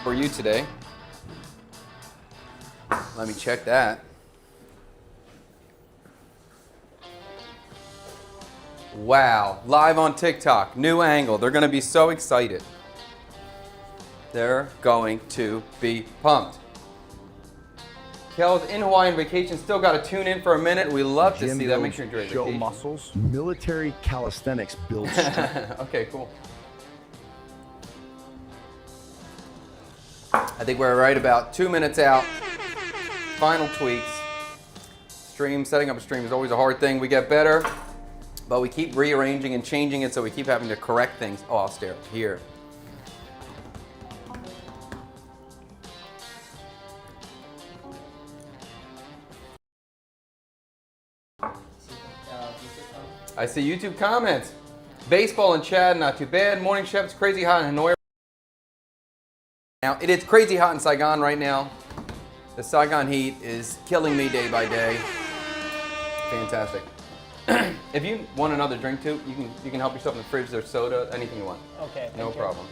for you today. Let me check that. Wow, live on TikTok, new angle. They're gonna be so excited. They're going to be pumped. Kel's in Hawaiian vacation, still gotta tune in for a minute. We love to see that. Make sure you enjoy show vacation. muscles. Military calisthenics builds strength. Okay, cool. I think we're right about 2 minutes out. Final tweaks. Setting up a stream is always a hard thing. We get better, but we keep rearranging and changing it, so we keep having to correct things. Oh, I'll stare here. I see YouTube comments. Baseball in Chad, not too bad. Morning chef, it's crazy hot in Hanoi. Now, it is crazy hot in Saigon right now. The Saigon heat is killing me day by day. Fantastic. If you want another drink too, you can help yourself in the fridge. There's soda, anything you want. Okay. No problem.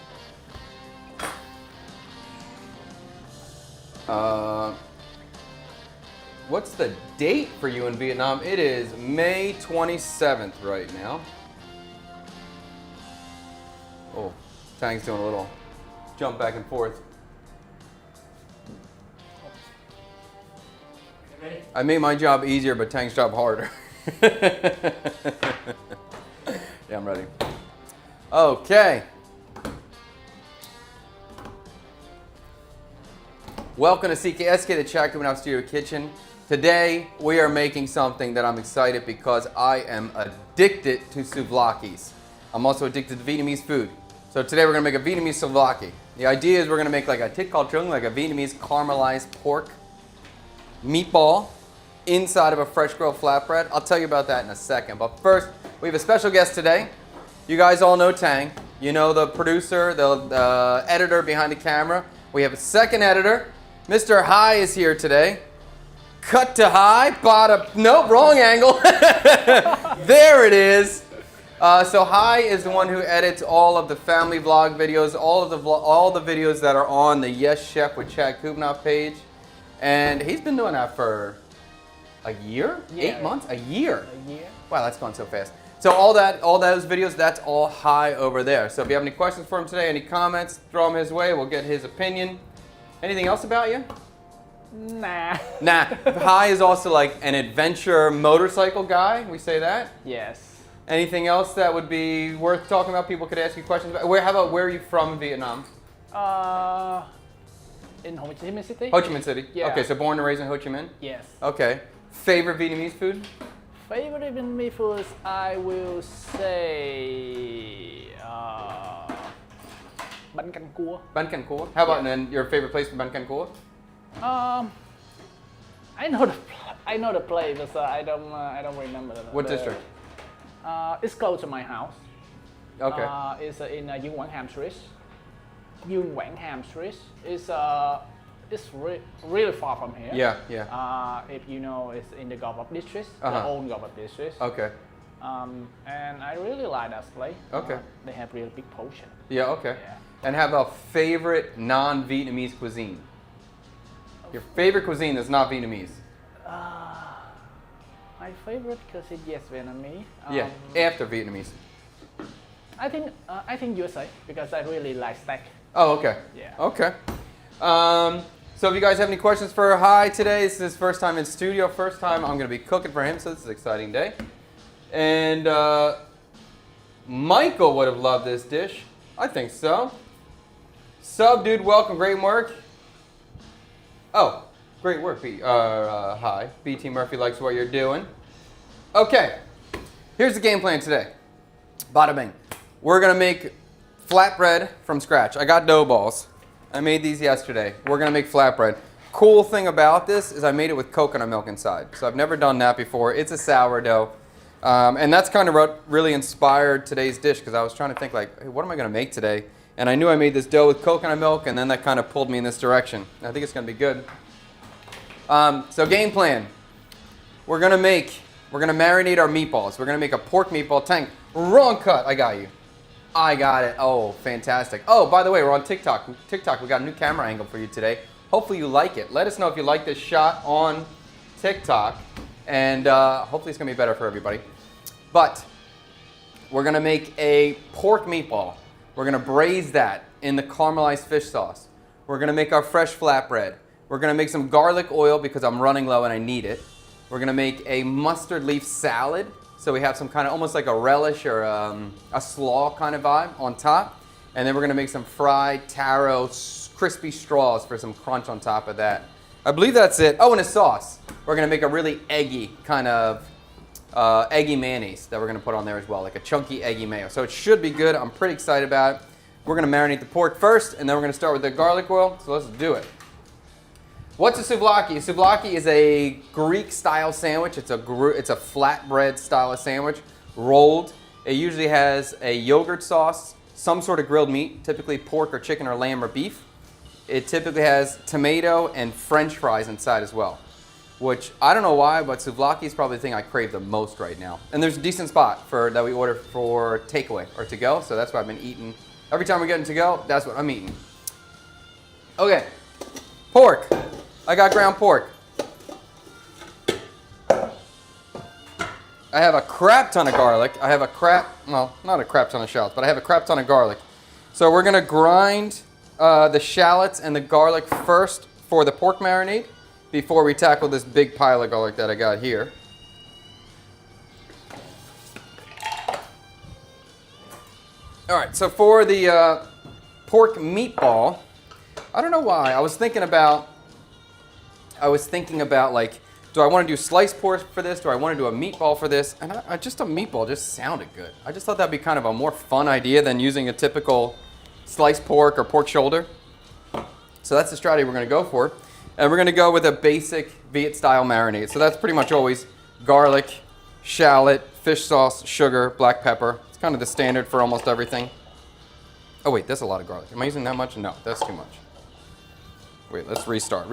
What's the date for you in Vietnam? It is May 27th right now. Oh, Tang's doing a little jump back and forth. Ready? I made my job easier, but Tang's job harder. Yeah, I'm ready. Okay. Welcome to CKSK, the Chad Coming Out Studio Kitchen. Today, we are making something that I'm excited because I am addicted to souvlaki's. I'm also addicted to Vietnamese food. So today we're gonna make a Vietnamese souvlaki. The idea is we're gonna make like a thit called trung, like a Vietnamese caramelized pork meatball inside of a fresh grilled flatbread. I'll tell you about that in a second. But first, we have a special guest today. You guys all know Tang. You know the producer, the editor behind the camera. We have a second editor. Mr. Hai is here today. Cut to Hai, bottom, nope, wrong angle. There it is. So Hai is the one who edits all of the family vlog videos, all the videos that are on the Yes Chef with Chad Kubnap page. And he's been doing that for a year? Yeah. 8 months? A year? A year. Wow, that's gone so fast. So all those videos, that's all Hai over there. So if you have any questions for him today, any comments, throw them his way. We'll get his opinion. Anything else about you? Nah. Nah. Hai is also like an adventure motorcycle guy. We say that. Yes. Anything else that would be worth talking about? People could ask you questions about. Where are you from in Vietnam? In Ho Chi Minh City. Ho Chi Minh City. Yeah. Okay, so born and raised in Ho Chi Minh. Yes. Okay. Favorite Vietnamese food? Favorite Vietnamese foods, I will say bánh canh cua. Ban Can Cua. How about Yeah. then your favorite place for Ban Can Cua? I know the place, but I don't remember What district? It's close to my house. Okay. It's in Dương Quảng Hàm Street. Dương Quảng Hàm Street. It's really far from here. Yeah, yeah. If you know, it's in the Gò Vấp district, Uh-huh. the old Gò Vấp district. Okay. And I really like that place. Okay. They have really big portion. Yeah, okay. Yeah. And how about favorite non-Vietnamese cuisine? Your favorite cuisine that's not Vietnamese? My favorite cuisine, yes, Vietnamese. Yeah, after Vietnamese. I think USA because I really like steak. Oh, okay. Yeah. Okay. So if you guys have any questions for Hai today, this is his first time in studio, first time I'm going to be cooking for him, so this is an exciting day. And Michael would have loved this dish. I think so. Sub, dude, welcome. Great work. Oh, great work, Hai. BT Murphy likes what you're doing. Okay, here's the game plan today. Bada bing. We're going to make flatbread from scratch. I got dough balls. I made these yesterday. We're going to make flatbread. Cool thing about this is I made it with coconut milk inside. So I've never done that before. It's a sourdough. And that's kind of what really inspired today's dish because I was trying to think like, hey, what am I going to make today? And I knew I made this dough with coconut milk and then that kind of pulled me in this direction. I think it's going to be good. So game plan. We're going to marinate our meatballs. We're going to make a pork meatball tank. Wrong cut. I got you. I got it. Oh, fantastic. Oh, by the way, we're on TikTok. TikTok, we got a new camera angle for you today. Hopefully you like it. Let us know if you like this shot on TikTok. And hopefully it's going to be better for everybody. But we're going to make a pork meatball. We're going to braise that in the caramelized fish sauce. We're going to make our fresh flatbread. We're going to make some garlic oil because I'm running low and I need it. We're going to make a mustard leaf salad. So we have some kind of almost like a relish or a slaw kind of vibe on top. And then we're going to make some fried taro crispy straws for some crunch on top of that. I believe that's it. Oh, and a sauce. We're going to make a really eggy kind of eggy mayonnaise that we're going to put on there as well, like a chunky eggy mayo. So it should be good. I'm pretty excited about it. We're going to marinate the pork first, and then we're going to start with the garlic oil. So let's do it. What's a souvlaki? A souvlaki is a Greek-style sandwich. It's a flatbread style of sandwich, rolled. It usually has a yogurt sauce, some sort of grilled meat, typically pork or chicken or lamb or beef. It typically has tomato and French fries inside as well, which I don't know why, but souvlaki is probably the thing I crave the most right now. And there's a decent spot that we order for takeaway or to go, so that's what I've been eating. Every time we get to go, that's what I'm eating. Okay, pork. I got ground pork. I have a crap ton of garlic. I have not a crap ton of shallots, but I have a crap ton of garlic. So we're gonna grind the shallots and the garlic first for the pork marinade before we tackle this big pile of garlic that I got here. All right, so for the pork meatball, I don't know why. I was thinking about like, do I want to do sliced pork for this? Do I want to do a meatball for this? And just a meatball just sounded good. I just thought that'd be kind of a more fun idea than using a typical sliced pork or pork shoulder. So that's the strategy we're going to go for. And we're going to go with a basic Viet style marinade. So that's pretty much always garlic, shallot, fish sauce, sugar, black pepper. It's kind of the standard for almost everything. Oh wait, that's a lot of garlic. Am I using that much? No, that's too much. Wait, let's restart.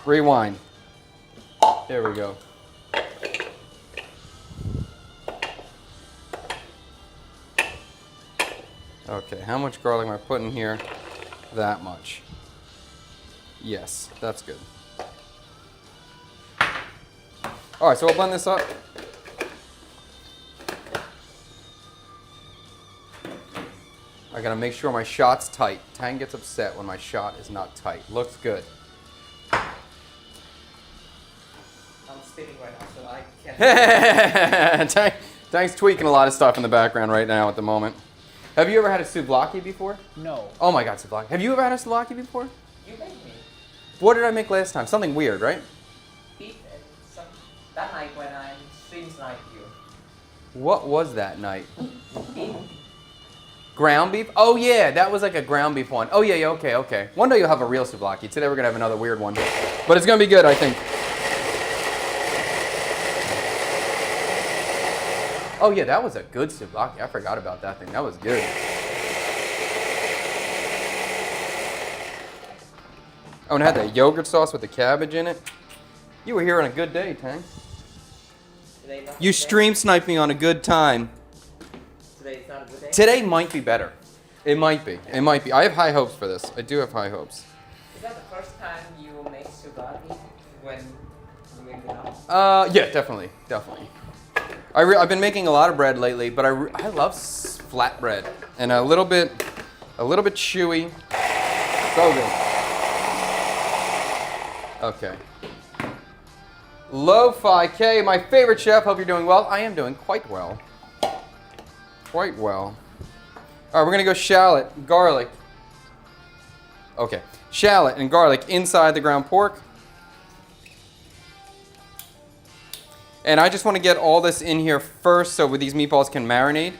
Rewind. There we go. Okay, how much garlic am I putting here? That much. Yes, that's good. All right, so we'll blend this up. I gotta make sure my shot's tight. Tang gets upset when my shot is not tight. Looks good. I'm spitting right now, so I can't. Tang's tweaking a lot of stuff in the background right now at the moment. Have you ever had a souvlaki before? No. Oh my God, souvlaki. Have you ever had a souvlaki before? You made me. What did I make last time? Something weird, right? Beef and some. That night when I streams night you. What was that night? Beef. Ground beef? Oh yeah, that was like a ground beef one. Oh yeah, okay. One day you'll have a real souvlaki. Today we're gonna have another weird one. But it's gonna be good, I think. Oh yeah, that was a good souvlaki. I forgot about that thing. That was good. Oh, and it had that yogurt sauce with the cabbage in it. You were here on a good day, Tang. Today not You today? stream sniped me on a good time. Today is not a good day. Today might be better. It might be. I have high hopes for this. I do have high hopes. Is that the first time you make souvlaki when you made it? Yeah, definitely. I've been making a lot of bread lately, but I love flat bread and a little bit chewy. So good. Okay. Lo-Fi K, my favorite chef. Hope you're doing well. I am doing quite well. All right, we're gonna go shallot, garlic. Okay, shallot and garlic inside the ground pork. And I just want to get all this in here first so these meatballs can marinate.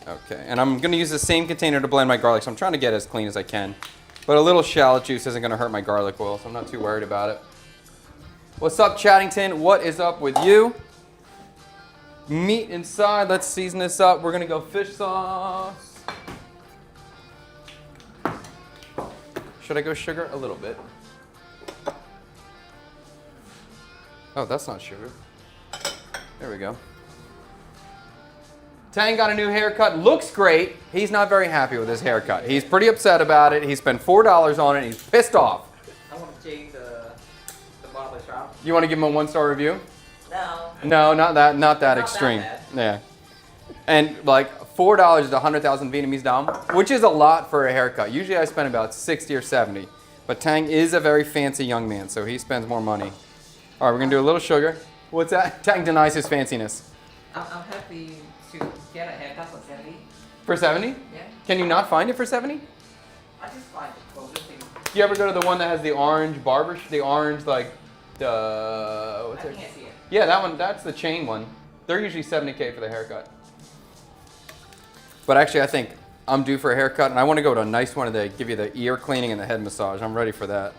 Okay, and I'm going to use the same container to blend my garlic, so I'm trying to get as clean as I can. But a little shallot juice isn't going to hurt my garlic oil, so I'm not too worried about it. What's up, Chattington? What is up with you? Meat inside. Let's season this up. We're going to go fish sauce. Should I go sugar? A little bit. Oh, that's not sugar. There we go. Tang got a new haircut. Looks great. He's not very happy with his haircut. He's pretty upset about it. He spent $4 on it. And he's pissed off. I want to change the barber shop. You want to give him a 1-star review? No. No, not that Not extreme. that Yeah. And like $4 is 100,000 Vietnamese dong, which is a lot for a haircut. Usually I spend about 60 or 70. But Tang is a very fancy young man, so he spends more money. All right, we're gonna do a little sugar. What's that? Tang denies his fanciness. I'm happy to get a haircut for 70. For 70? Yeah. Can you not find it for 70? I just find it for this thing. Do you ever go to the one that has the orange barber, the orange like the what's I it? think I see it. Yeah, that one. That's the chain one. They're usually 70K for the haircut. But actually, I think I'm due for a haircut, and I want to go to a nice one. They give you the ear cleaning and the head massage. I'm ready for that.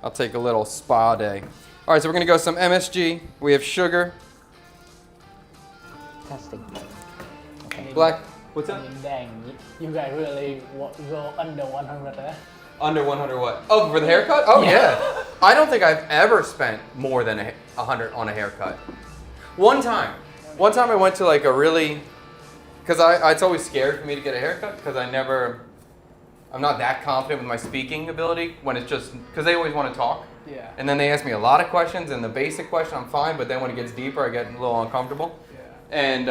I'll take a little spa day. All right, so we're gonna go some MSG. We have sugar, Testing. black. What's that? แดง You guys really go under 100 there? Under 100 what? Oh, for the haircut? Oh yeah. I don't think I've ever spent more than 100 on a haircut. One time I went to like a really, because it's always scared for me to get a haircut because I'm not that confident with my speaking ability when it's just, because they always want to talk. Yeah. And then they ask me a lot of questions, and the basic question I'm fine, but then when it gets deeper I get a little uncomfortable. Yeah. And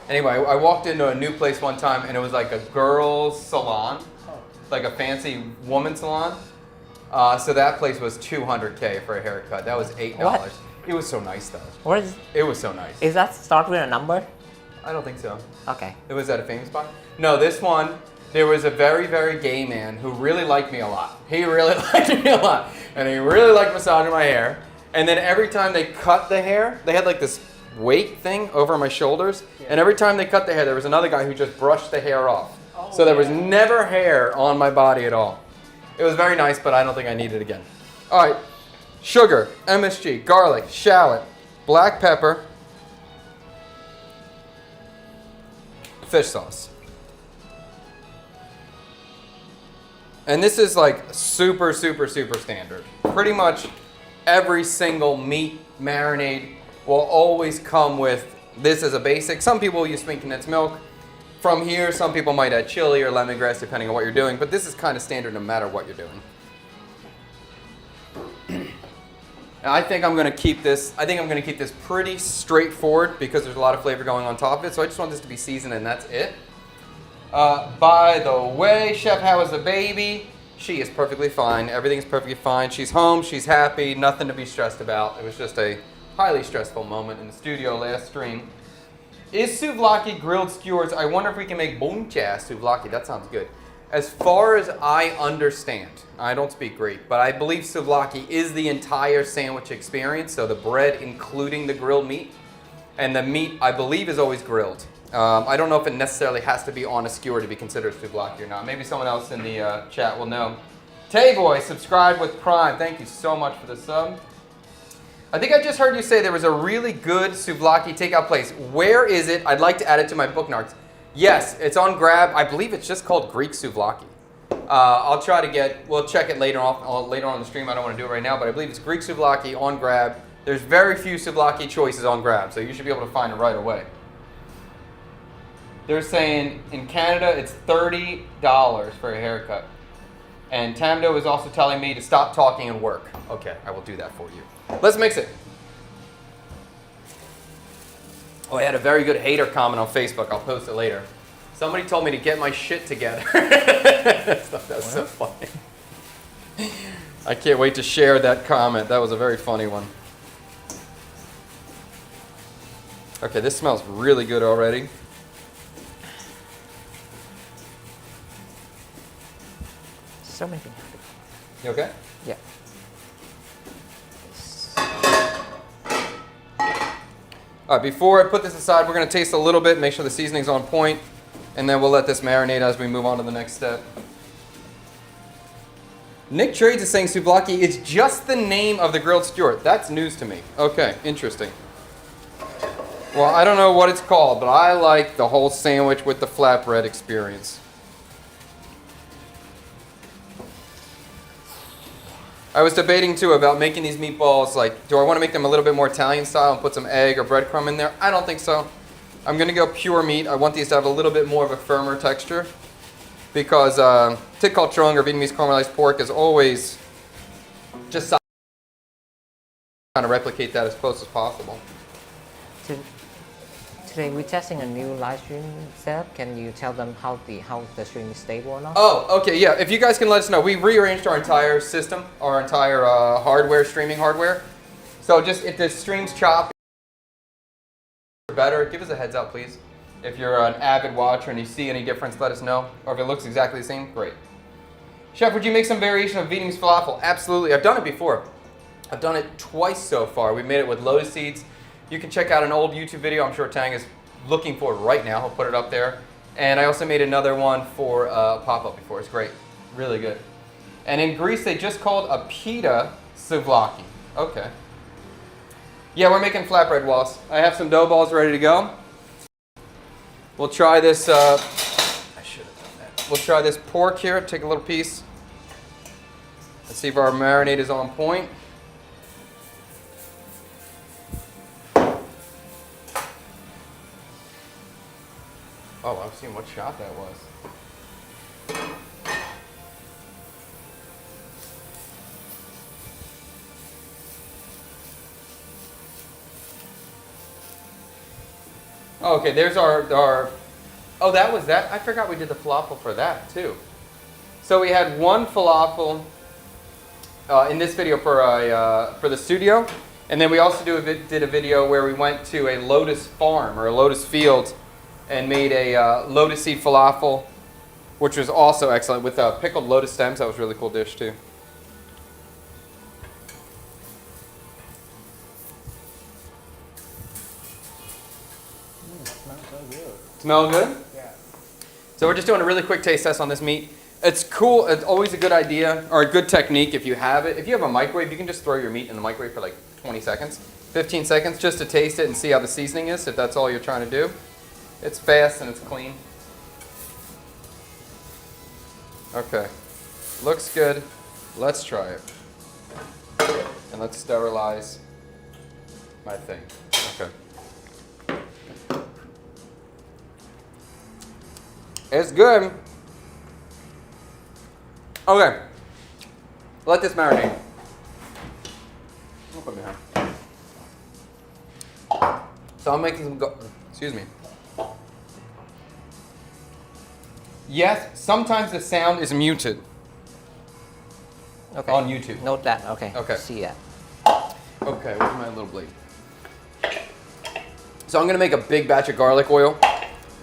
anyway, I walked into a new place one time and it was like a girls' salon. Like a fancy woman salon. So that place was 200K for a haircut. That was $8. What? It was so nice though. What is? It was so nice. Is that start with a number? I don't think so. Okay. It was at a famous spot? No, this one, there was a very, very gay man who really liked me a lot. He really liked me a lot. And he really liked massaging my hair. And then every time they cut the hair, they had like this weight thing over my shoulders. Yeah. And every time they cut the hair, there was another guy who just brushed the hair off. Oh, so there was never hair on my body at all. It was very nice, but I don't think I need it again. All right, sugar, MSG, garlic, shallot, black pepper, fish sauce. And this is like super, super, super standard. Pretty much every single meat marinade will always come with this as a basic. Some people use sweet condensed milk. From here, some people might add chili or lemongrass depending on what you're doing, but this is kind of standard no matter what you're doing. And I think I'm going to keep this. Pretty straightforward because there's a lot of flavor going on top of it. So I just want this to be seasoned, and that's it. By the way, Chef, how is the baby? She is perfectly fine. Everything is perfectly fine. She's home. She's happy. Nothing to be stressed about. It was just a highly stressful moment in the studio last stream. Is souvlaki grilled skewers? I wonder if we can make buncha souvlaki. That sounds good. As far as I understand, I don't speak Greek, but I believe souvlaki is the entire sandwich experience. So the bread, including the grilled meat, and the meat, I believe, is always grilled. I don't know if it necessarily has to be on a skewer to be considered souvlaki or not. Maybe someone else in the chat will know. Tay Boy, subscribe with Prime. Thank you so much for the sub. I think I just heard you say there was a really good souvlaki takeout place. Where is it? I'd like to add it to my bookmarks. Yes, it's on Grab. I believe it's just called Greek souvlaki. I'll try to we'll check it later on in the stream. I don't want to do it right now, but I believe it's Greek souvlaki on Grab. There's very few souvlaki choices on Grab, so you should be able to find it right away. They're saying in Canada it's $30 for a haircut. And Tamdo is also telling me to stop talking and work. Okay, I will do that for you. Let's mix it. Oh, I had a very good hater comment on Facebook. I'll post it later. Somebody told me to get my shit together. That's so funny. I can't wait to share that comment. That was a very funny one. Okay, this smells really good already. So many things. You okay? Yeah. All right, before I put this aside, we're going to taste a little bit, make sure the seasoning's on point, and then we'll let this marinate as we move on to the next step. Nick Trades is saying souvlaki is just the name of the grilled skewer. That's news to me. Okay, interesting. Well, I don't know what it's called, but I like the whole sandwich with the flatbread experience. I was debating too about making these meatballs, like, do I want to make them a little bit more Italian style and put some egg or breadcrumb in there? I don't think so. I'm going to go pure meat. I want these to have a little bit more of a firmer texture because thịt kho trung or Vietnamese caramelized pork is always just trying to replicate that as close as possible. Today we're testing a new live stream setup. Can you tell them how the stream is stable or not? Oh, okay, yeah. If you guys can let us know, we rearranged our entire system, our entire hardware, streaming hardware. So just if the stream's choppy or better, give us a heads up, please. If you're an avid watcher and you see any difference, let us know. Or if it looks exactly the same, great. Chef, would you make some variation of Vietnamese falafel? Absolutely. I've done it before. I've done it twice so far. We made it with lotus seeds. You can check out an old YouTube video. I'm sure Tang is looking for it right now. I'll put it up there. And I also made another one for pop-up before. It's great. Really good. And in Greece, they just called a pita souvlaki. Okay. Yeah, we're making flatbread walls. I have some dough balls ready to go. We'll try this. I should have done that. We'll try this pork here. Take a little piece. Let's see if our marinade is on point. Oh, I've seen what shot that was. Okay, there's our. Oh, that was that. I forgot we did the falafel for that too. So we had one falafel in this video for the studio, and then we also did a video where we went to a lotus farm or a lotus field and made a lotus seed falafel, which was also excellent with pickled lotus stems. That was a really cool dish too. Smells so good. Smell good? Yeah. So we're just doing a really quick taste test on this meat. It's cool. It's always a good idea or a good technique if you have it. If you have a microwave, you can just throw your meat in the microwave for like 20 seconds, 15 seconds, just to taste it and see how the seasoning is, if that's all you're trying to do. It's fast and it's clean. Okay. Looks good. Let's try it. And let's sterilize my thing. Okay. It's good. Okay. Let this marinate. I'll put it behind. So I'm making some excuse me. Yes, sometimes the sound is muted. Okay. On YouTube. Note that. Okay. Okay. See that. Okay, where's my little blade? So I'm gonna make a big batch of garlic oil.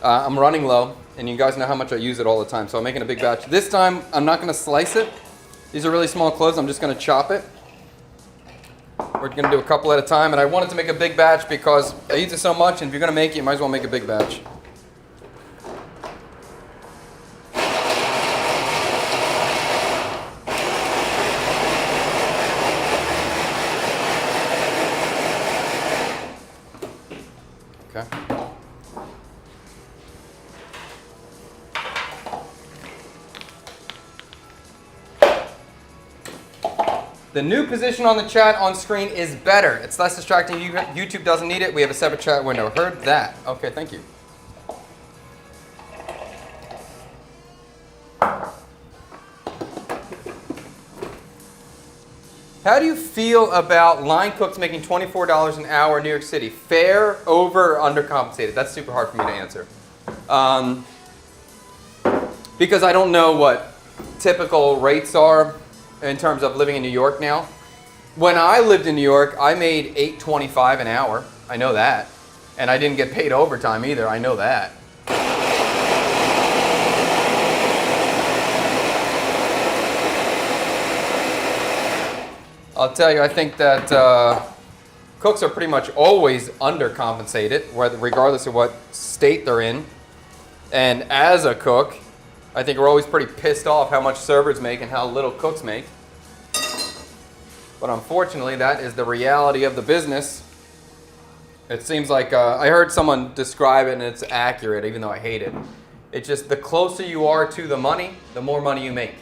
I'm running low, and you guys know how much I use it all the time, so I'm making a big batch. This time, I'm not gonna slice it. These are really small cloves. I'm just gonna chop it. We're gonna do a couple at a time, and I wanted to make a big batch because I use it so much, and if you're gonna make it, you might as well make a big batch. Okay. The new position on the chat on screen is better. It's less distracting. YouTube doesn't need it. We have a separate chat window. Heard that? Okay, thank you. How do you feel about line cooks making $24 an hour in New York City? Fair, over, or undercompensated? That's super hard for me to answer. Because I don't know what typical rates are in terms of living in New York now. When I lived in New York, I made $8.25 an hour. I know that. And I didn't get paid overtime either. I know that. I'll tell you, I think that cooks are pretty much always undercompensated, regardless of what state they're in. And as a cook, I think we're always pretty pissed off how much servers make and how little cooks make. But unfortunately, that is the reality of the business. It seems like, I heard someone describe it and it's accurate, even though I hate it. It's just the closer you are to the money, the more money you make.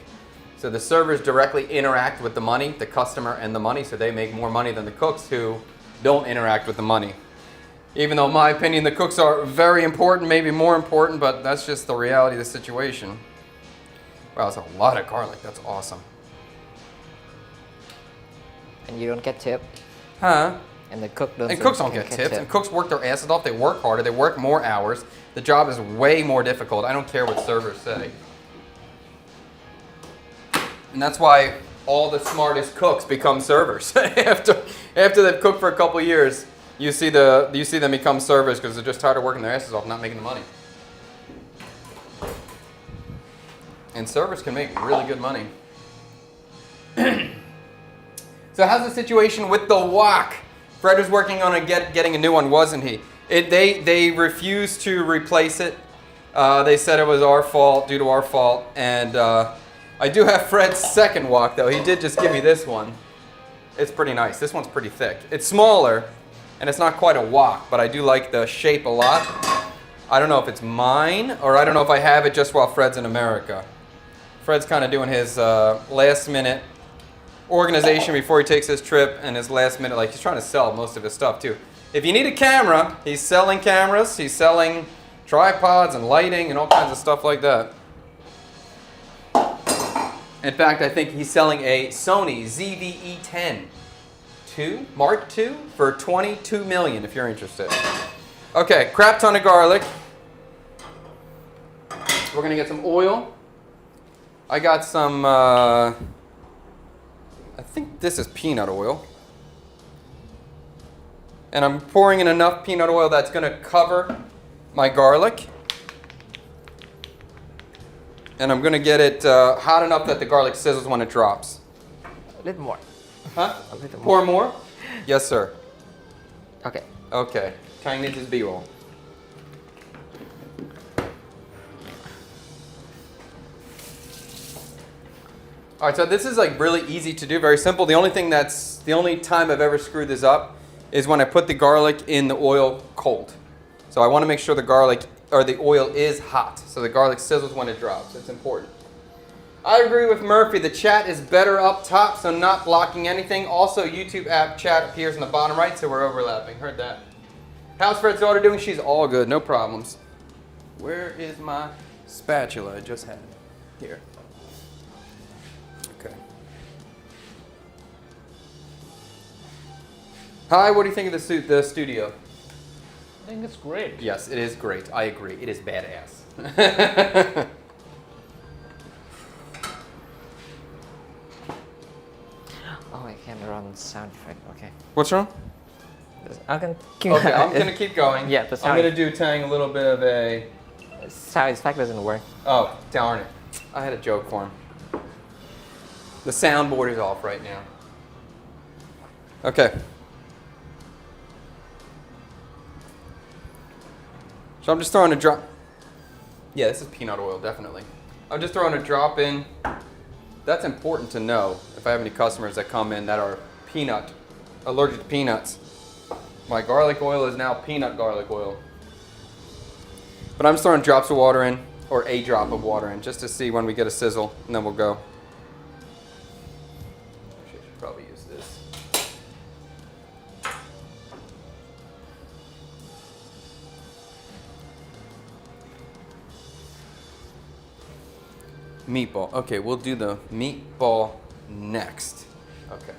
So the servers directly interact with the money, the customer and the money, so they make more money than the cooks who don't interact with the money. Even though in my opinion the cooks are very important, maybe more important, but that's just the reality of the situation. Wow, that's a lot of garlic. That's awesome. And you don't get tipped. Huh? And the cook doesn't. And cooks don't get tips. And cooks work their asses off. They work harder. They work more hours. The job is way more difficult. I don't care what servers say. And that's why all the smartest cooks become servers. after they've cooked for a couple of years, you see them become servers because they're just tired of working their asses off, not making the money. And servers can make really good money. So how's the situation with the wok? Fred was working on getting a new one, wasn't he? They refused to replace it. They said it was our fault, due to our fault. And I do have Fred's second wok, though. He did just give me this one. It's pretty nice. This one's pretty thick. It's smaller, and it's not quite a wok, but I do like the shape a lot. I don't know if it's mine, or I don't know if I have it just while Fred's in America. Fred's kind of doing his last-minute organization before he takes his trip, and his last-minute, like, he's trying to sell most of his stuff, too. If you need a camera, he's selling cameras. He's selling tripods and lighting and all kinds of stuff like that. In fact, I think he's selling a Sony ZV-E10 Mark II for $22 million if you're interested. Okay, crap ton of garlic. We're gonna get some oil. I got some, I think this is peanut oil. And I'm pouring in enough peanut oil that's gonna cover my garlic. And I'm gonna get it hot enough that the garlic sizzles when it drops. A little more. Huh? A little more. Pour more? Yes, sir. Okay. Okay. Kind of B-roll. All right, so this is like really easy to do, very simple. The only time I've ever screwed this up is when I put the garlic in the oil cold. So I want to make sure the garlic or the oil is hot, so the garlic sizzles when it drops. It's important. I agree with Murphy. The chat is better up top, so not blocking anything. Also, YouTube app chat appears in the bottom right, so we're overlapping. Heard that. How's Fred's daughter doing? She's all good, no problems. Where is my spatula I just had? Here. Okay. Hi, what do you think of the studio? I think it's great. Yes, it is great. I agree. It is badass. Oh, I can run sound effect. Okay. What's wrong? I can keep. Okay, I'm gonna keep going. Yeah, the I'm sound. gonna do Tang a little bit of a. Sound effect doesn't work. Oh, darn it! I had a joke for him. The soundboard is off right now. Okay. So I'm just throwing a drop. Yeah, this is peanut oil, definitely. I'm just throwing a drop in. That's important to know if I have any customers that come in that are allergic to peanuts. My garlic oil is now peanut garlic oil. But I'm just throwing drops of water in, or a drop of water in, just to see when we get a sizzle, and then we'll go. Actually, I should probably use this. Meatball. Okay, we'll do the meatball next. Okay.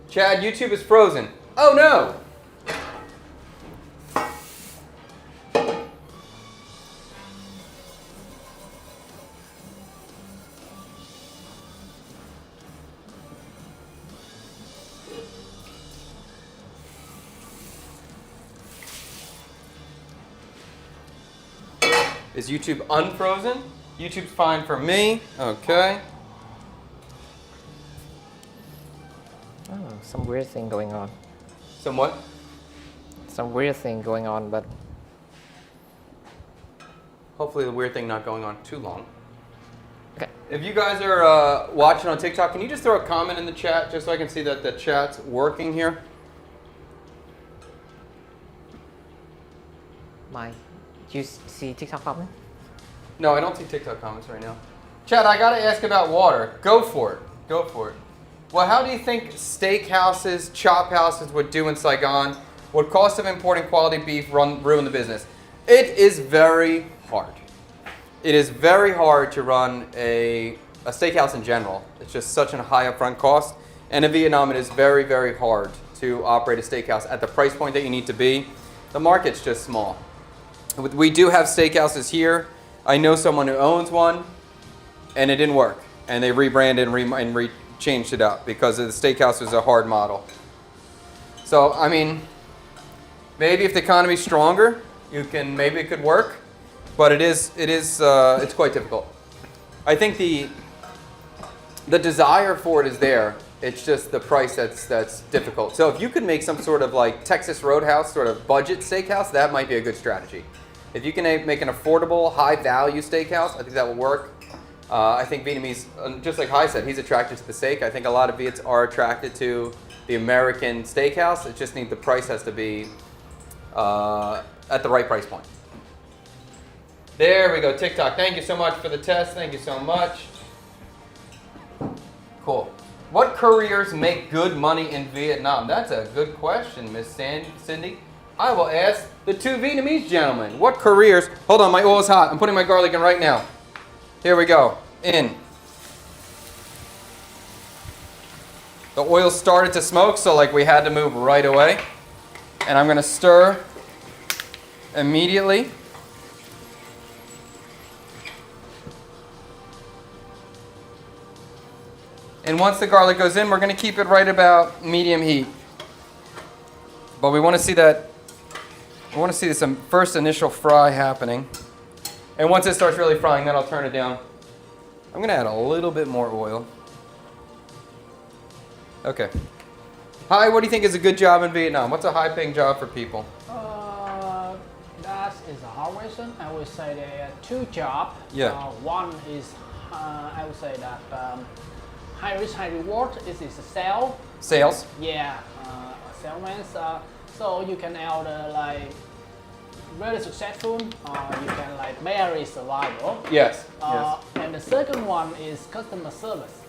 Chad, YouTube is frozen. Oh no! Is YouTube unfrozen? YouTube's fine for me. Okay. Oh, some weird thing going on. Somewhat? Some weird thing going on, but Hopefully the weird thing not going on too long. okay. If you guys are watching on TikTok, can you just throw a comment in the chat just so I can see that the chat's working here? Do you see TikTok comment? No, I don't see TikTok comments right now. Chad, I gotta ask about water. Go for it. Go for it. Well, how do you think steakhouses, chop houses would do in Saigon? Would cost of importing quality beef ruin the business? It is very hard. It is very hard to run a steakhouse in general. It's just such a high upfront cost. And in Vietnam, it is very, very hard to operate a steakhouse at the price point that you need to be. The market's just small. We do have steakhouses here. I know someone who owns one, and it didn't work. And they rebranded and changed it up because the steakhouse was a hard model. So, I mean, maybe if the economy's stronger, maybe it could work, but it's quite difficult. I think the desire for it is there. It's just the price that's difficult. So if you could make some sort of like Texas Roadhouse sort of budget steakhouse, that might be a good strategy. If you can make an affordable, high-value steakhouse, I think that will work. I think Vietnamese, just like Hai said, he's attracted to the steak. I think a lot of Viets are attracted to the American steakhouse. It just the price has to be at the right price point. There we go, TikTok. Thank you so much for the test. Thank you so much. Cool. What careers make good money in Vietnam? That's a good question, Miss Cindy. I will ask the two Vietnamese gentlemen. What careers? Hold on, my oil is hot. I'm putting my garlic in right now. Here we go. In. The oil started to smoke, so like we had to move right away. And I'm going to stir immediately. And once the garlic goes in, we're going to keep it right about medium heat. But we want to see this first initial fry happening. And once it starts really frying, then I'll turn it down. I'm going to add a little bit more oil. Okay. Hi, what do you think is a good job in Vietnam? What's a high-paying job for people? That is a hard question. I would say there are two jobs. Yeah. One is, I would say that high risk, high reward. This is a sale. Sales? Yeah, salesman. So you can either like very successful, you can like very survival. Yes. And the second one is customer service.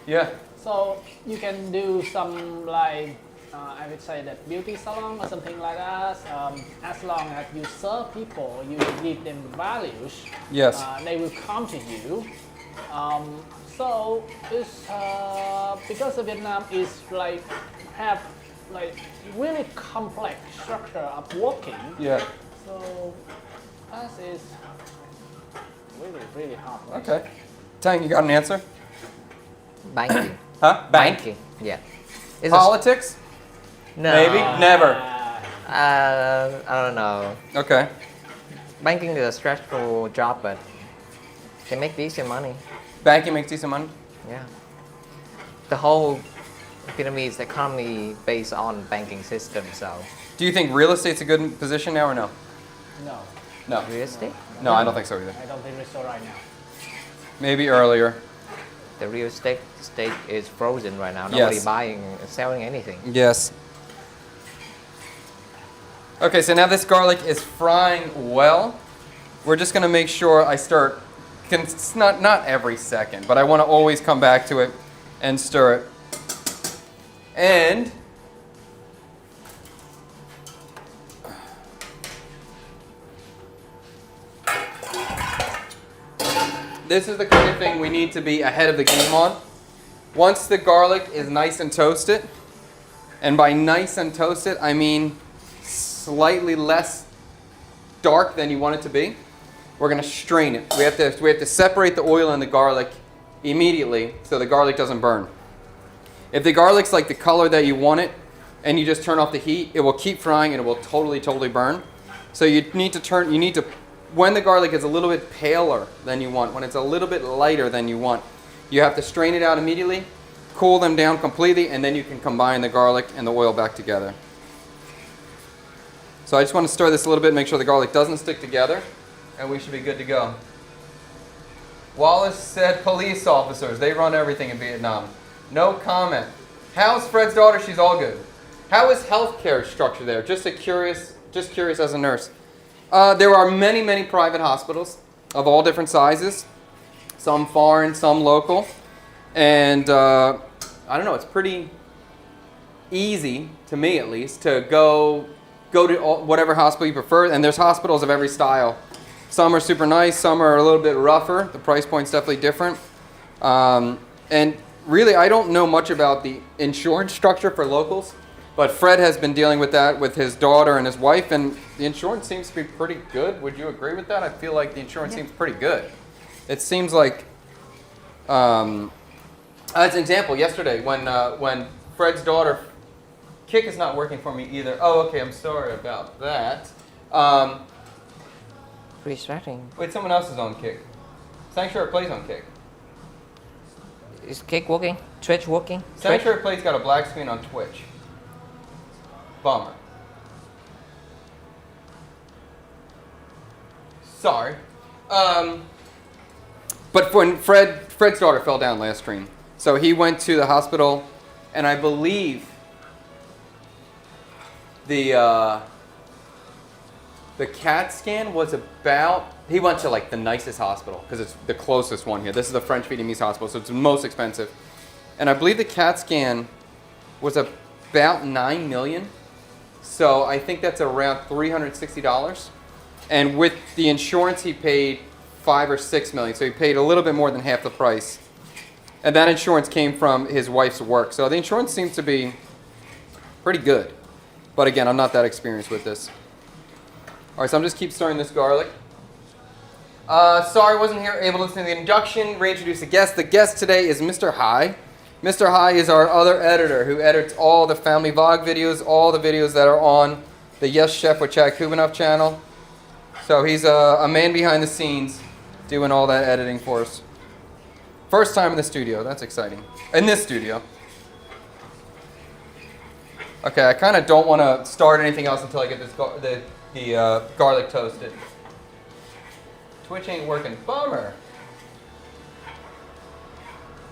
Yeah. So you can do some like I would say that beauty salon or something like that. As long as you serve people, you give them values. Yes. They will come to you. So it's because of Vietnam is like have like really complex structure of working. Yeah. So that is really hard. Okay. Tang, you got an answer? Banking. Huh? Banking. Yeah. It's Politics? no. Maybe? Never. I don't know. Okay. Banking is a stressful job, but they make decent money. Banking makes decent money? Yeah. The whole Vietnamese economy based on banking system, so. Do you think real estate's a good position now or no? No, No. Real estate? No, I don't think so either. I don't think so right now. Maybe earlier. The real estate is frozen right now. Nobody Yes. buying, selling anything. Yes. Okay, so now this garlic is frying well. We're just gonna make sure I stir it. It's not every second, but I want to always come back to it and stir it. And this is the kind of thing we need to be ahead of the game on. Once the garlic is nice and toasted, and by nice and toasted, I mean slightly less dark than you want it to be, we're going to strain it. We have to separate the oil and the garlic immediately so the garlic doesn't burn. If the garlic's like the color that you want it and you just turn off the heat, it will keep frying and it will totally burn. So you need to, when the garlic is a little bit paler than you want, when it's a little bit lighter than you want, you have to strain it out immediately, cool them down completely, and then you can combine the garlic and the oil back together. So I just want to stir this a little bit, make sure the garlic doesn't stick together, and we should be good to go. Wallace said police officers, they run everything in Vietnam. No comment. How's Fred's daughter? She's all good. How is healthcare structured there? Just curious as a nurse. There are many private hospitals of all different sizes. some foreign, some local. And I don't know, it's pretty easy, to me at least, to go to whatever hospital you prefer. And there's hospitals of every style. Some are super nice, some are a little bit rougher. The price point's definitely different. And really, I don't know much about the insurance structure for locals, but Fred has been dealing with that with his daughter and his wife, and the insurance seems to be pretty good. Would you agree with that? I feel like the insurance seems pretty good. It seems like, as an example, yesterday when Fred's daughter, Kick is not working for me either. Oh, okay, I'm sorry about that. Restarting. Wait, someone else is on Kick. Sanctuary plays on Kick. Is Kick working? Twitch working? Sanctuary Play's got a black screen on Twitch. Bummer. Sorry. But when Fred's daughter fell down last stream, so he went to the hospital, and I believe the CAT scan was about. He went to like the nicest hospital because it's the closest one here. This is the French Vietnamese hospital, so it's the most expensive. And I believe the CAT scan was about $9 million. So I think that's around $360. And with the insurance, he paid $5 or $6 million. So he paid a little bit more than half the price. And that insurance came from his wife's work. So the insurance seems to be pretty good. But again, I'm not that experienced with this. All right, so I'm just keep stirring this garlic. Sorry I wasn't here able to listen to the induction. Reintroduce the guest. The guest today is Mr. Hai. Mr. Hai is our other editor who edits all the family vlog videos, all the videos that are on the Yes Chef with Chad Kubanoff channel. So he's a man behind the scenes doing all that editing for us. First time in the studio. That's exciting. In this studio. Okay, I kind of don't want to start anything else until I get this the garlic toasted. Twitch ain't working. Bummer.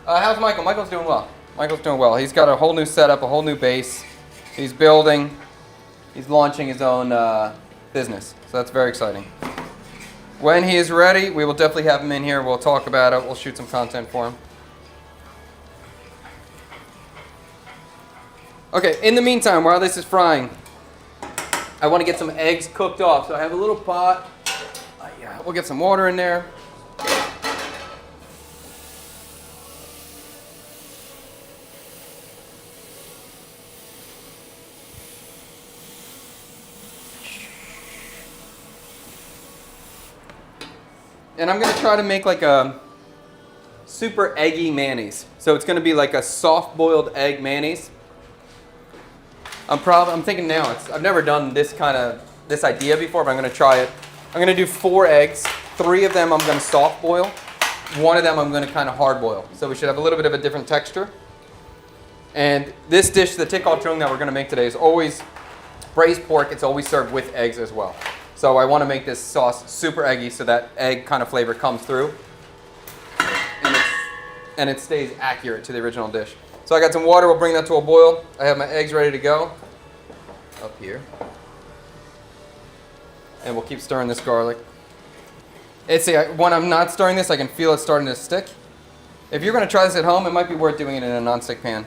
How's Michael? Michael's doing well. Michael's doing well. He's got a whole new setup, a whole new base. He's building. He's launching his own business. So that's very exciting. When he is ready, we will definitely have him in here. We'll talk about it. We'll shoot some content for him. Okay, in the meantime, while this is frying, I want to get some eggs cooked off. So I have a little pot. We'll get some water in there. And I'm going to try to make like a super eggy mayonnaise. So it's going to be like a soft-boiled egg mayonnaise. I'm thinking now, I've never done this idea before, but I'm going to try it. I'm going to do 4 eggs. 3 of them I'm going to soft boil. 1 of them I'm going to kind of hard boil. So we should have a little bit of a different texture. And this dish, the tik al chung that we're going to make today, is always braised pork. It's always served with eggs as well. So I want to make this sauce super eggy so that egg kind of flavor comes through. And it stays accurate to the original dish. So I got some water. We'll bring that to a boil. I have my eggs ready to go up here. And we'll keep stirring this garlic. When I'm not stirring this, I can feel it starting to stick. If you're going to try this at home, it might be worth doing it in a non-stick pan.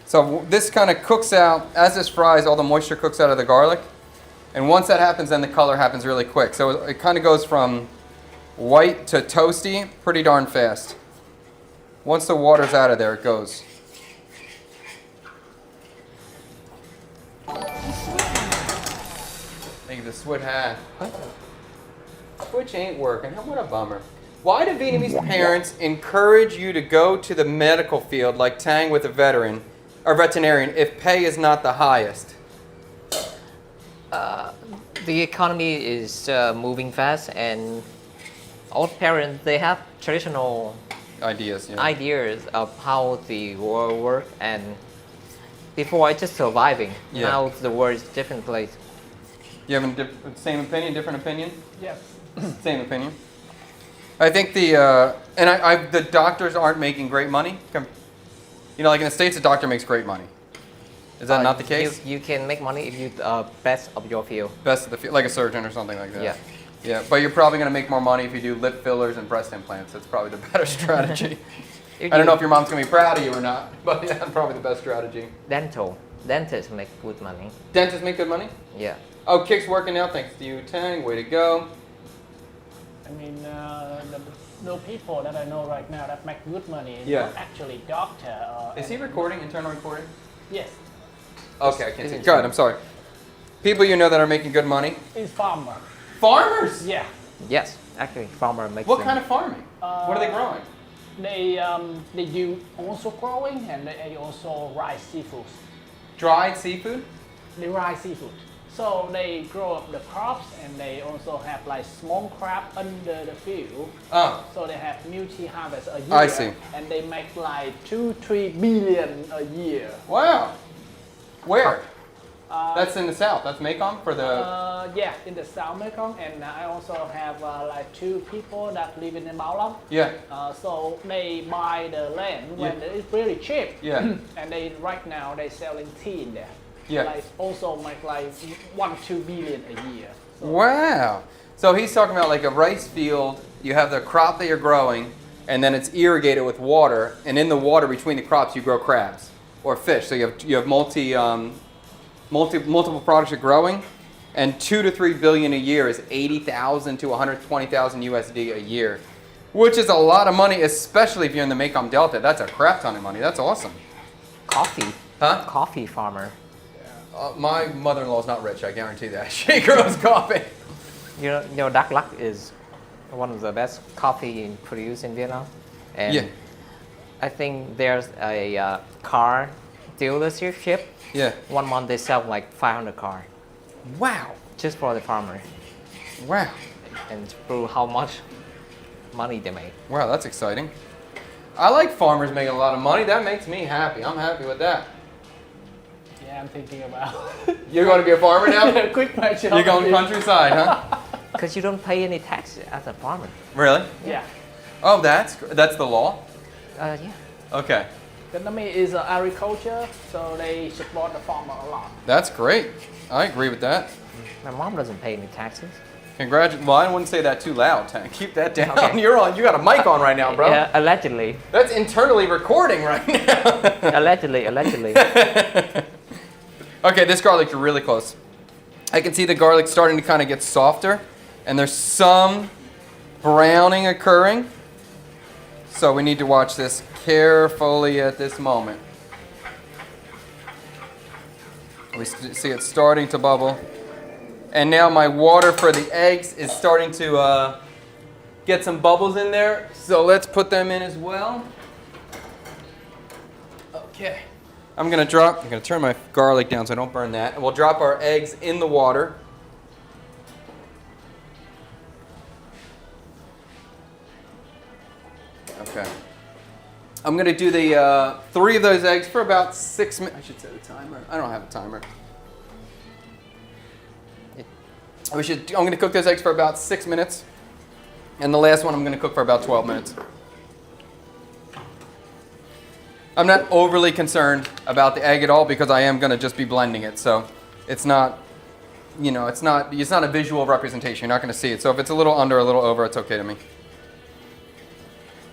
So this kind of cooks out, as this fries, all the moisture cooks out of the garlic. And once that happens, then the color happens really quick. So it kind of goes from white to toasty pretty darn fast. Once the water's out of there, it goes. Thank you, the Switch hat. Switch ain't working. What a bummer. Why do Vietnamese parents encourage you to go to the medical field like Tang with a veterinarian if pay is not the highest? The economy is moving fast, and all parents, they have traditional ideas of how the world works, and before I just surviving. Yeah. Now the world is different place. You have a same opinion, different opinion? Yes. Same opinion. I think the doctors aren't making great money. You know, like in the States, a doctor makes great money. Is that not the case? You can make money if you best of your field. Best of the field, like a surgeon or something like that. Yeah. Yeah, but you're probably going to make more money if you do lip fillers and breast implants. That's probably the better strategy. I don't know if your mom's going to be proud of you or not, but yeah, that's probably the best strategy. Dentists make good money. Dentists make good money? Yeah. Oh, Kick's working out. Thanks to you, Tang. Way to go. I mean, the people that I know right now that make good money is Yeah. not actually doctor. Is he recording, internal recording? Yes, Okay, I can't see. Good, I'm sorry. People you know that are making good money? it's farmer. Farmers? Yeah, Yes, actually, farmer makes. What kind of farming? What are they growing? they do also growing and they also raise seafood. Dried seafood? They raise seafood. So they grow up the crops and they also have like small crab under the field. Oh, So they have multi-harvest a year. I see. And they make like 2-3 billion a year. wow. Where? That's in the south. That's Mekong for the... Yeah, in the South Mekong, and I also have like 2 people that live in Bảo Long. Yeah. So they buy the land when Yeah. it's really cheap. Yeah. And they right now they selling tea in there. Yeah. Like also make like 1-2 billion a year. So Wow. So he's talking about like a rice field. You have the crop that you're growing, and then it's irrigated with water. And in the water between the crops, you grow crabs or fish. So you have multiple products you're growing, and 2 to 3 billion a year is 80,000 to 120,000 USD a year, which is a lot of money, especially if you're in the Mekong Delta. That's a crap ton of money. That's awesome. Coffee. Huh? Coffee farmer. My mother-in-law is not rich. I guarantee that. She grows coffee. You know, Đắk Lắk is one of the best coffee produced in Vietnam. And Yeah. I think there's a car dealership. Yeah. 1 month they sell like 500 cars Wow. just for the farmer, Wow. and to prove how much money they make. Wow, that's exciting. I like farmers making a lot of money. That makes me happy. I'm happy with that. yeah, I'm thinking about You're going to be a farmer now? quit my job. You're going countryside, huh? Because you don't pay any tax as a farmer. Really? Yeah. Oh, that's the law? Yeah. Okay. Vietnamese is agriculture, so they support the farmer a lot. That's great. I agree with that. My mom doesn't pay any taxes. Congratulations. Well, I wouldn't say that too loud, Tank. Keep that down. Okay. You got a mic on right now, bro. Yeah, allegedly. That's internally recording right now. allegedly. Okay, this garlic's really close. I can see the garlic starting to kind of get softer, and there's some browning occurring. So we need to watch this carefully at this moment. We see it starting to bubble. And now my water for the eggs is starting to get some bubbles in there. So let's put them in as well. Okay. I'm gonna turn my garlic down so I don't burn that. And we'll drop our eggs in the water. Okay. I'm gonna do the 3 of those eggs for about 6 minutes. I should set a timer. I don't have a timer. I'm gonna cook those eggs for about 6 minutes. And the last one I'm gonna cook for about 12 minutes. I'm not overly concerned about the egg at all because I am gonna just be blending it. So it's not, it's not a visual representation. You're not gonna see it. So if it's a little under, a little over, it's okay to me.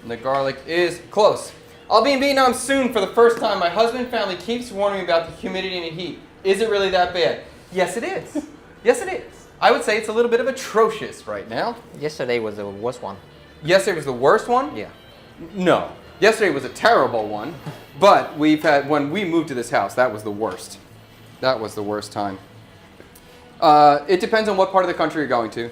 And the garlic is close. I'll be in Vietnam soon for the first time. My husband and family keeps warning me about the humidity and the heat. Is it really that bad? Yes, it is. Yes, it is. I would say it's a little bit of atrocious right now. Yesterday was the worst one. Yesterday was the worst one? Yeah. No. Yesterday was a terrible one. But when we moved to this house, that was the worst. That was the worst time. It depends on what part of the country you're going to.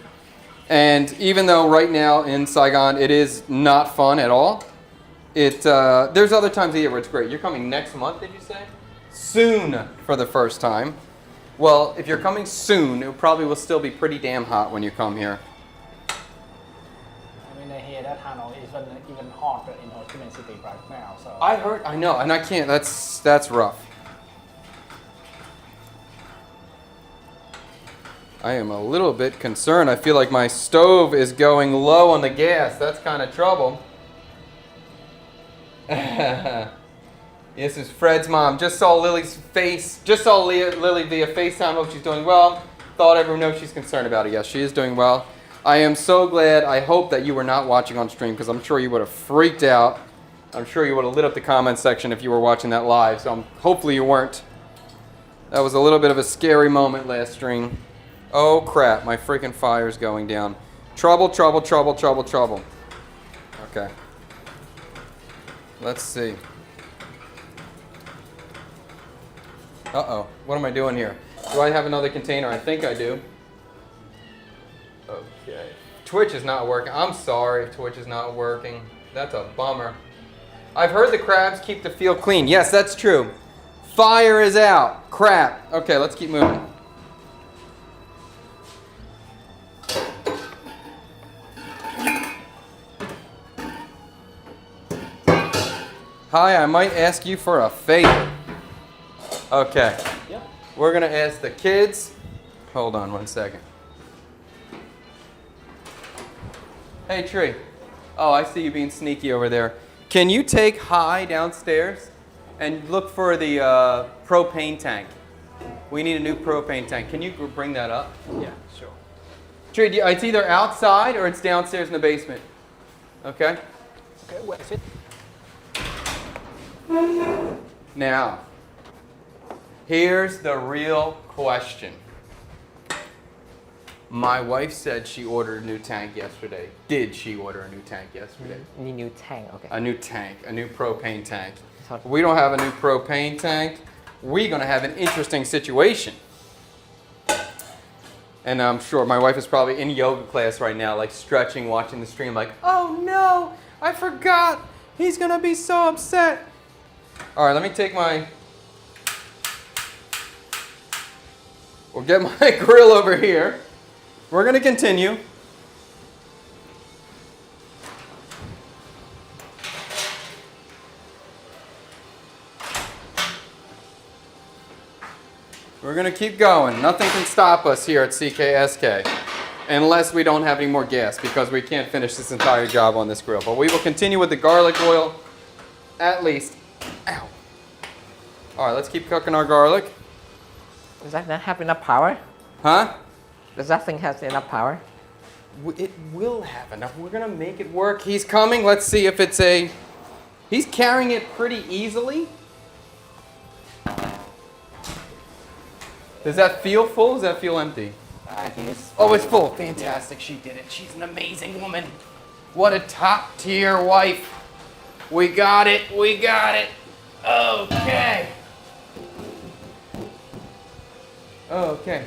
And even though right now in Saigon it is not fun at all, there's other times of the year where it's great. You're coming next month, did you say? Soon for the first time. Well, if you're coming soon, it probably will still be pretty damn hot when you come here. I mean, I hear that Hanoi is even hotter in Ho Chi Minh City right now. So I know, and I can't. That's rough. I am a little bit concerned. I feel like my stove is going low on the gas. That's kind of trouble. This is Fred's mom. Just saw Lily's face. Just saw Lily via FaceTime. Hope she's doing well. Thought everyone knows she's concerned about it. Yes, she is doing well. I am so glad. I hope that you were not watching on stream because I'm sure you would have freaked out. I'm sure you would have lit up the comment section if you were watching that live. So hopefully you weren't. That was a little bit of a scary moment last stream. Oh crap, my freaking fire's going down. Trouble, trouble, trouble, trouble, trouble. Okay. Let's see. Uh-oh, what am I doing here? Do I have another container? I think I do. Okay. Twitch is not working. I'm sorry if Twitch is not working. That's a bummer. I've heard the crabs keep the field clean. Yes, that's true. Fire is out. Crap. Okay, let's keep moving. Hi, I might ask you for a favor. Okay. Yep. We're going to ask the kids. Hold on one second. Hey, Tree. Oh, I see you being sneaky over there. Can you take Hi downstairs and look for the propane tank? We need a new propane tank. Can you bring that up? Yeah, sure. Tree, it's either outside or it's downstairs in the basement. Okay? Okay, where is it? Now, here's the real question. My wife said she ordered a new tank yesterday. Did she order a new tank yesterday? New tank, okay. A new tank, a new propane tank. So- We don't have a new propane tank. We're going to have an interesting situation. And I'm sure my wife is probably in yoga class right now, like stretching, watching the stream, like, oh no, I forgot. He's going to be so upset. All right, let me take my... We'll get my grill over here. We're going to continue. We're going to keep going. Nothing can stop us here at CKSK unless we don't have any more gas because we can't finish this entire job on this grill. But we will continue with the garlic oil at least. Ow. All right, let's keep cooking our garlic. Does that not have enough power? Huh? Does that thing have enough power? It will have enough. We're going to make it work. He's coming. Let's see if it's a... He's carrying it pretty easily. Does that feel full? Does that feel empty? Oh, it's full. Fantastic. She did it. She's an amazing woman. What a top tier wife. We got it. We got it. Okay. Okay.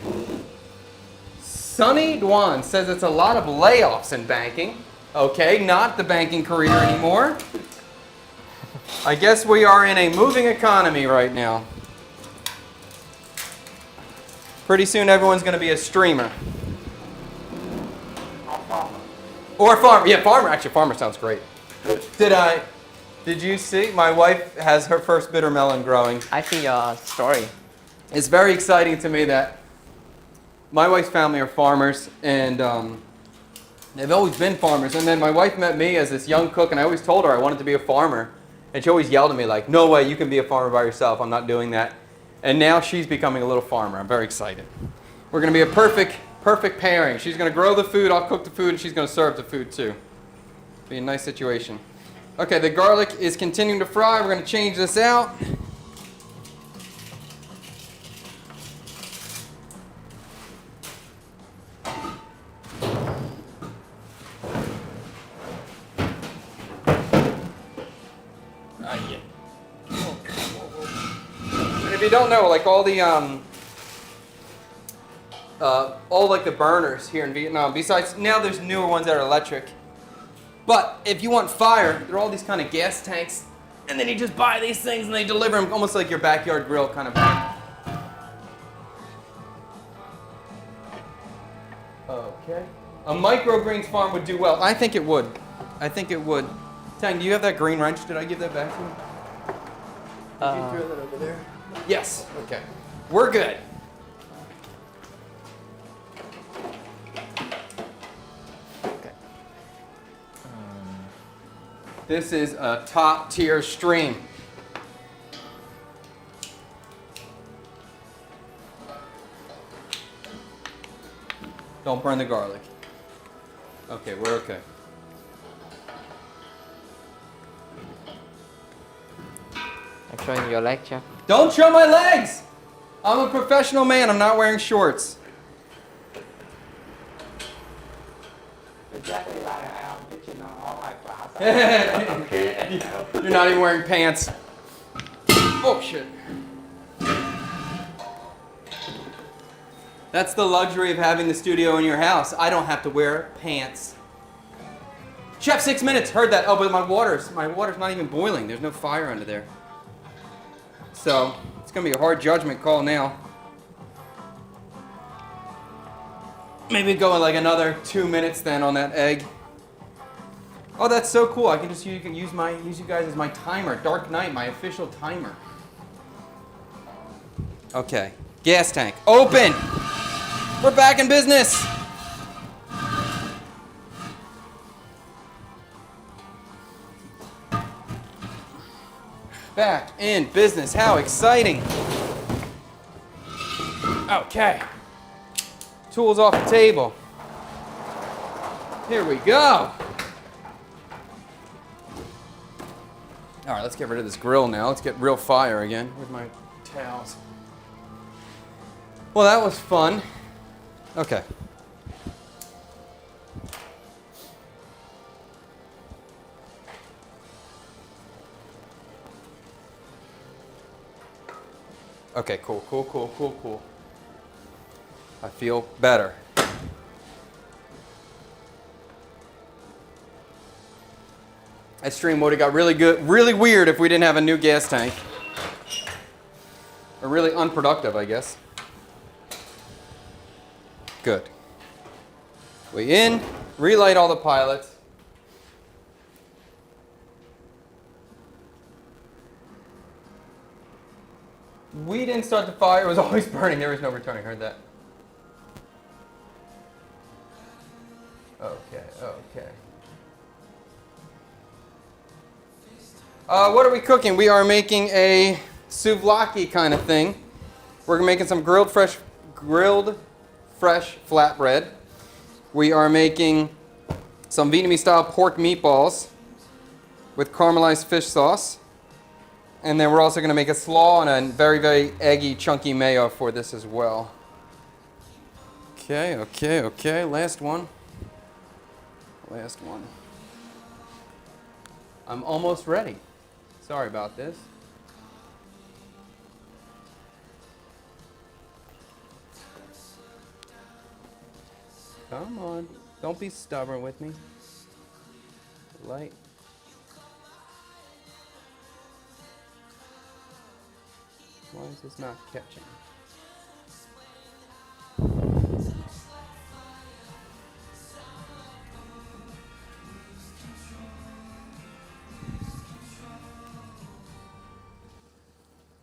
Sunny Dwan says it's a lot of layoffs in banking. Okay, not the banking career anymore. I guess we are in a moving economy right now. Pretty soon everyone's going to be a streamer. Or a farmer. Yeah, farmer. Actually, farmer sounds great. Did you see? My wife has her first bitter melon growing. I see your story. It's very exciting to me that my wife's family are farmers, and they've always been farmers. And then my wife met me as this young cook, and I always told her I wanted to be a farmer. And she always yelled at me like, no way, you can be a farmer by yourself. I'm not doing that. And now she's becoming a little farmer. I'm very excited. We're going to be a perfect pairing. She's going to grow the food, I'll cook the food, and she's going to serve the food too. Be a nice situation. Okay, the garlic is continuing to fry. We're going to change this out. If you don't know, like all the like the burners here in Vietnam, besides now there's newer ones that are electric. But if you want fire, there are all these kind of gas tanks, and then you just buy these things and they deliver them almost like your backyard grill kind of thing. Okay. A microgreens farm would do well. I think it would. I think it would. Tang, do you have that green wrench? Did I give that back to you? Did you throw that over there? Yes. Okay. We're good. Okay. This is a top tier stream. Don't burn the garlic. Okay, we're okay. I'm showing your leg, Chef. Don't show my legs! I'm a professional man. I'm not wearing shorts. You're not even wearing pants. Oh, shit. That's the luxury of having the studio in your house. I don't have to wear pants. Chef, 6 minutes. Heard that. Oh, but my water's not even boiling. There's no fire under there. So, it's going to be a hard judgment call now. Maybe go like another 2 minutes then on that egg. Oh, that's so cool. I can just use you guys as my timer. Dark Knight, my official timer. Okay. Gas tank. Open! We're back in business! Back in business. How exciting! Okay. Tools off the table. Here we go. All right, let's get rid of this grill now. Let's get real fire again. Where's my towels? Well, that was fun. Okay. Okay, cool. I feel better. That stream would have got really weird if we didn't have a new gas tank. Or really unproductive, I guess. Good. We in, relight all the pilots. We didn't start the fire, it was always burning, there was no returning, heard that. Okay. What are we cooking? We are making a souvlaki kind of thing. We're making some grilled fresh flatbread. We are making some Vietnamese style pork meatballs with caramelized fish sauce. And then we're also going to make a slaw and a very, very eggy, chunky mayo for this as well. Okay. Last one. I'm almost ready. Sorry about this. Come on. Don't be stubborn with me. Light. Why is this not catching?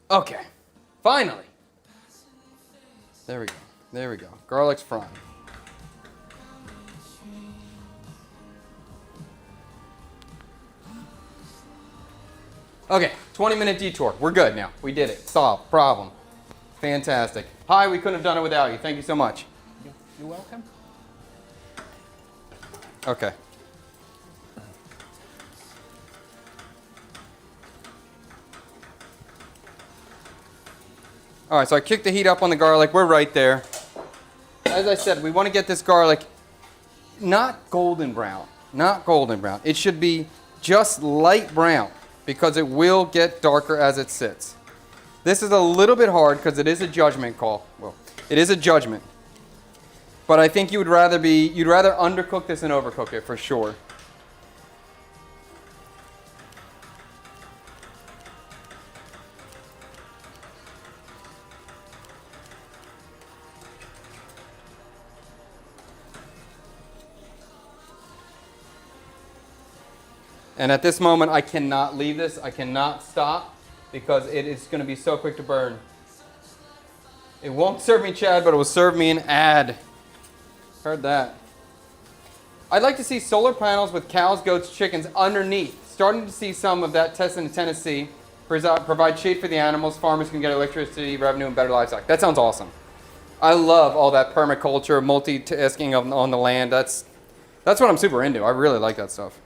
Okay, finally. There we go. Garlic's frying. Okay, 20-minute detour. We're good now. We did it. Solved. Problem. Fantastic. Hi, we couldn't have done it without you. Thank you so much. You're welcome. Okay. All right, so I kicked the heat up on the garlic. We're right there. As I said, we want to get this garlic not golden brown. It should be just light brown because it will get darker as it sits. This is a little bit hard because it is a judgment call. Well, it is a judgment. But I think you'd rather undercook this than overcook it for sure. And at this moment, I cannot leave this. I cannot stop because it is going to be so quick to burn. It won't serve me Chad, but it will serve me an ad. Heard that. I'd like to see solar panels with cows, goats, chickens underneath. Starting to see some of that test in Tennessee. Provide shade for the animals. Farmers can get electricity, revenue, and better livestock. That sounds awesome. I love all that permaculture, multitasking on the land. That's what I'm super into. I really like that stuff.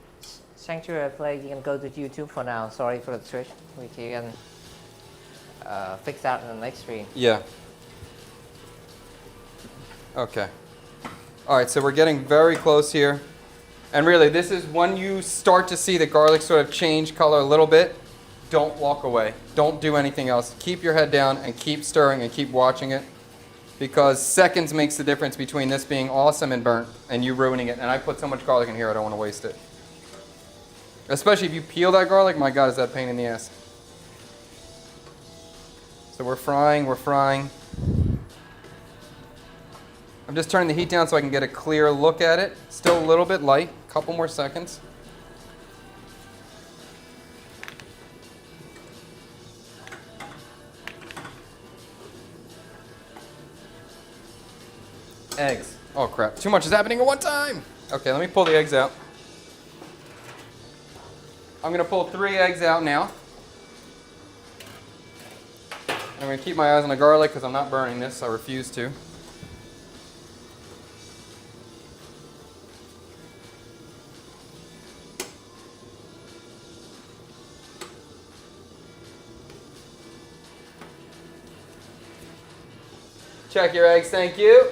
Sanctuary play, you can go to YouTube for now. Sorry for the switch. We can fix that in the next stream. Yeah. Okay. All right, so we're getting very close here. And really, this is when you start to see the garlic sort of change color a little bit. Don't walk away. Don't do anything else. Keep your head down and keep stirring and keep watching it. Because seconds makes the difference between this being awesome and burnt and you ruining it. And I put so much garlic in here, I don't want to waste it. Especially if you peel that garlic, my God, is that a pain in the ass. So we're frying. I'm just turning the heat down so I can get a clear look at it. Still a little bit light, a couple more seconds. Eggs. Oh crap, too much is happening at one time. Okay, let me pull the eggs out. I'm gonna pull 3 eggs out now. I'm gonna keep my eyes on the garlic because I'm not burning this, I refuse to. Check your eggs, thank you.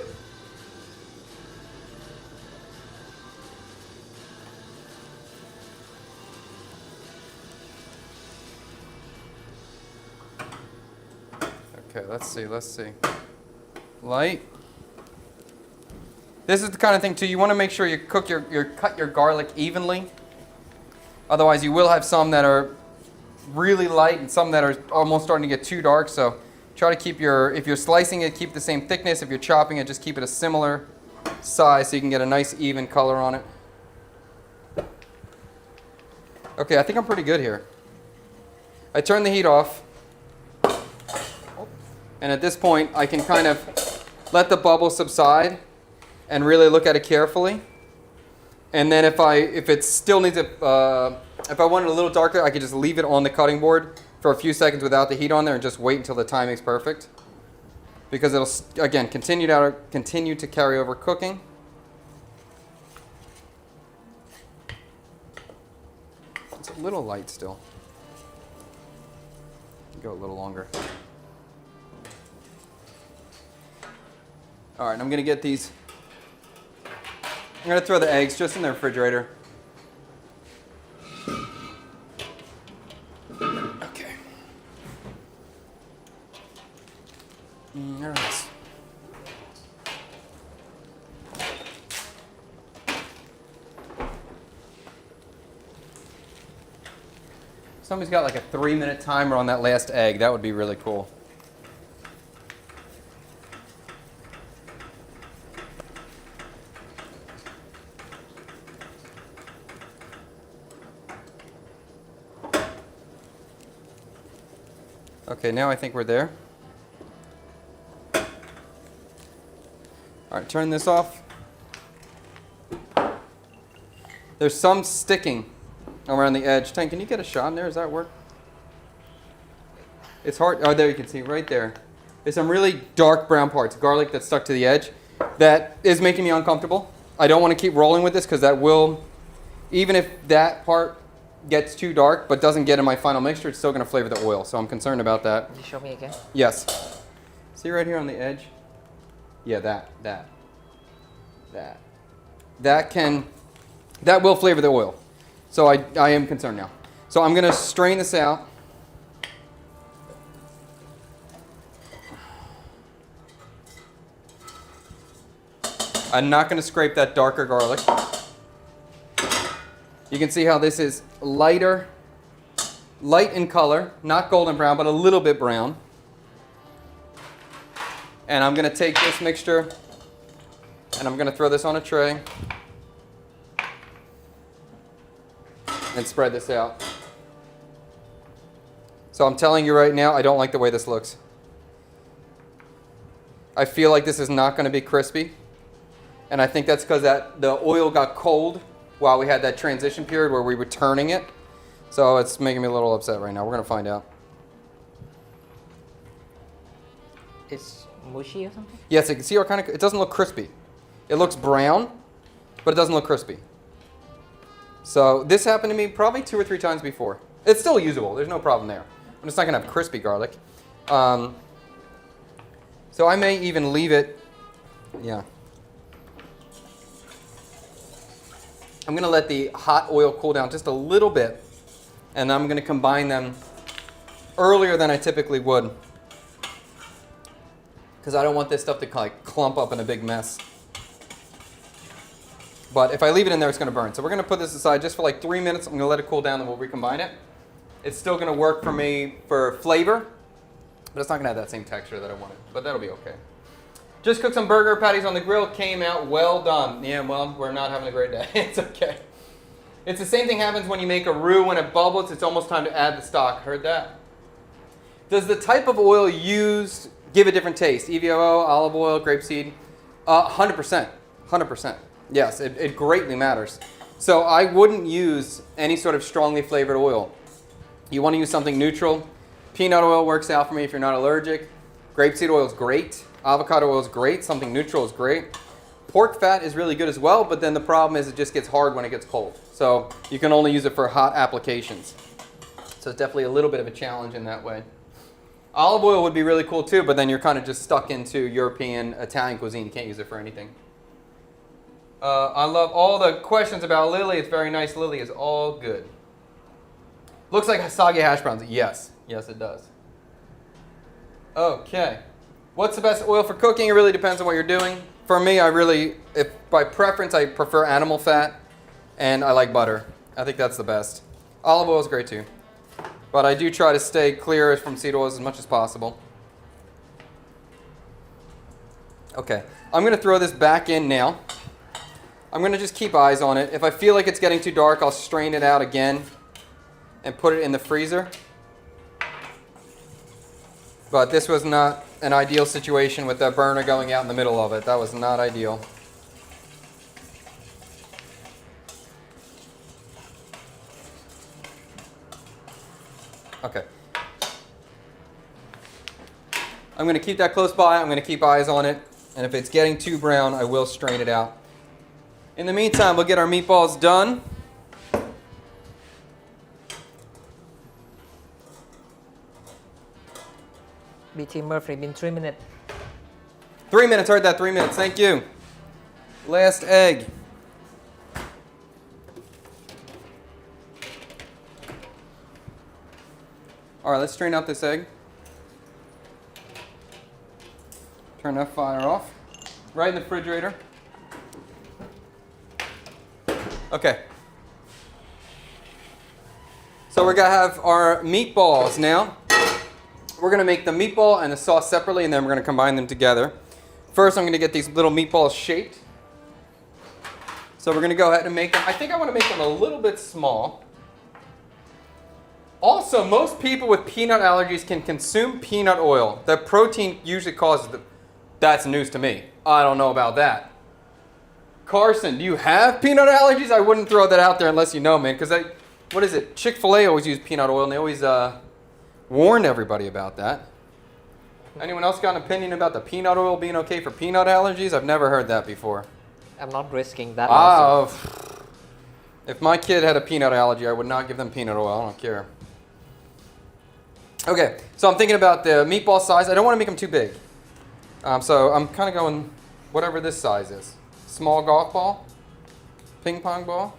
Okay, let's see. Light. This is the kind of thing too, you want to make sure you cut your garlic evenly. Otherwise you will have some that are really light and some that are almost starting to get too dark, so try to keep if you're slicing it, keep the same thickness. If you're chopping it, just keep it a similar size so you can get a nice even color on it. Okay, I think I'm pretty good here. I turn the heat off. And at this point, I can kind of let the bubble subside and really look at it carefully. And then if it still needs if I want it a little darker, I could just leave it on the cutting board for a few seconds without the heat on there and just wait until the timing's perfect. Because it'll, again, continue to carry over cooking. It's a little light still. Go a little longer. All right, I'm gonna get these. I'm gonna throw the eggs just in the refrigerator. Okay. There it is. Somebody's got like a 3-minute timer on that last egg. That would be really cool. Okay, now I think we're there. All right, turn this off. There's some sticking around the edge. Tank, can you get a shot in there? Does that work? It's hard. Oh, there you can see right there. There's some really dark brown parts, garlic that's stuck to the edge. That is making me uncomfortable. I don't want to keep rolling with this because that will, even if that part gets too dark but doesn't get in my final mixture, it's still going to flavor the oil. So I'm concerned about that. Can you show me again? Yes. See right here on the edge? Yeah, that will flavor the oil. So I am concerned now. So I'm going to strain this out. I'm not going to scrape that darker garlic. You can see how this is light in color, not golden brown, but a little bit brown. And I'm going to take this mixture and I'm going to throw this on a tray and spread this out. So I'm telling you right now, I don't like the way this looks. I feel like this is not going to be crispy. And I think that's because the oil got cold while we had that transition period where we were turning it. So it's making me a little upset right now. We're going to find out. It's mushy or something? Yes, you can see how it doesn't look crispy. It looks brown, but it doesn't look crispy. So this happened to me probably 2 or 3 times before. It's still usable. There's no problem there. But it's not going to have crispy garlic. So I may even leave it. Yeah. I'm going to let the hot oil cool down just a little bit. And I'm going to combine them earlier than I typically would. Because I don't want this stuff to like clump up in a big mess. But if I leave it in there, it's going to burn. So we're going to put this aside just for like 3 minutes. I'm going to let it cool down, then we'll recombine it. It's still going to work for me for flavor, but it's not going to have that same texture that I wanted. But that'll be okay. Just cooked some burger patties on the grill. Came out well done. Yeah, well, we're not having a great day. It's okay. It's the same thing happens when you make a roux. When it bubbles, it's almost time to add the stock. Heard that? Does the type of oil used give a different taste? EVOO, olive oil, grapeseed? 100%. 100%. Yes, it greatly matters. So I wouldn't use any sort of strongly flavored oil. You want to use something neutral. Peanut oil works out for me if you're not allergic. Grapeseed oil is great. Avocado oil is great. Something neutral is great. Pork fat is really good as well, but then the problem is it just gets hard when it gets cold. So you can only use it for hot applications. So it's definitely a little bit of a challenge in that way. Olive oil would be really cool too, but then you're kind of just stuck into European, Italian cuisine. You can't use it for anything. I love all the questions about Lily. It's very nice. Lily is all good. Looks like soggy hash browns. Yes. Yes, it does. Okay. What's the best oil for cooking? It really depends on what you're doing. For me, if by preference, I prefer animal fat, and I like butter. I think that's the best. Olive oil is great too. But I do try to stay clear from seed oils as much as possible. Okay. I'm going to throw this back in now. I'm going to just keep eyes on it. If I feel like it's getting too dark, I'll strain it out again and put it in the freezer. But this was not an ideal situation with that burner going out in the middle of it. That was not ideal. Okay. I'm going to keep that close by. I'm going to keep eyes on it. And if it's getting too brown, I will strain it out. In the meantime, we'll get our meatballs done. BT Murphy, been 3 minutes. 3 minutes, heard that, 3 minutes, thank you. Last egg. All right, let's strain out this egg. Turn that fire off. Right in the refrigerator. Okay. So we're gonna have our meatballs now. We're going to make the meatball and the sauce separately, and then we're going to combine them together. First, I'm going to get these little meatballs shaped. So we're going to go ahead and make them. I think I want to make them a little bit small. Also, most people with peanut allergies can consume peanut oil. The protein usually causes the... That's news to me. I don't know about that. Carson, do you have peanut allergies? I wouldn't throw that out there unless you know, man. Because what is it? Chick-fil-A always use peanut oil, and they always... warned everybody about that. Anyone else got an opinion about the peanut oil being okay for peanut allergies? I've never heard that before. I'm not risking that. Also. If my kid had a peanut allergy, I would not give them peanut oil. I don't care. Okay, so I'm thinking about the meatball size. I don't want to make them too big. So I'm kind of going whatever this size is. Small golf ball, ping pong ball.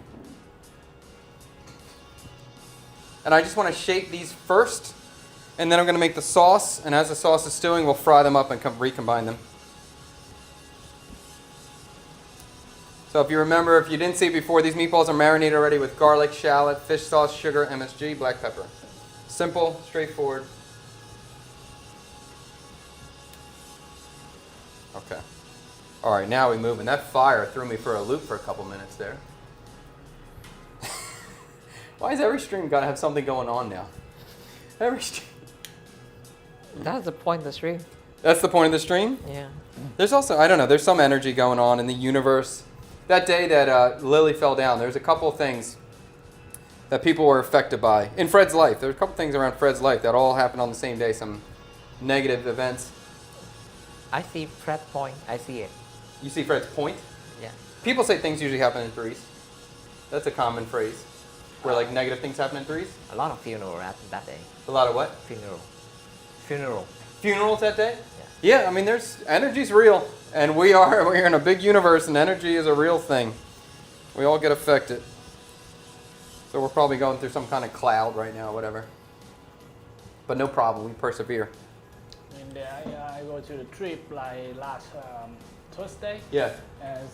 And I just want to shape these first. And then I'm going to make the sauce, and as the sauce is stewing, we'll fry them up and recombine them. So if you remember, if you didn't see it before, these meatballs are marinated already with garlic, shallot, fish sauce, sugar, MSG, black pepper. Simple, straightforward. Okay. All right, now we move. And that fire threw me for a loop for a couple minutes there. Why has every stream got to have something going on now? Every stream. That's the point of the stream. That's the point of the stream? Yeah. There's also, I don't know, there's some energy going on in the universe. That day that Lily fell down, there's a couple of things that people were affected by. In Fred's life, there's a couple things around Fred's life that all happened on the same day, some negative events. I see Fred Point. I see it. You see Fred's point? Yeah. People say things usually happen in threes. That's a common phrase. Where like negative things happen in threes. A lot of funeral that day. A lot of what? Funeral. Funerals that day? Yeah, I mean, energy's real, and we're in a big universe, and energy is a real thing. We all get affected. So we're probably going through some kind of cloud right now, whatever. But no problem, we persevere. And I go to the trip like last Thursday. Yeah. And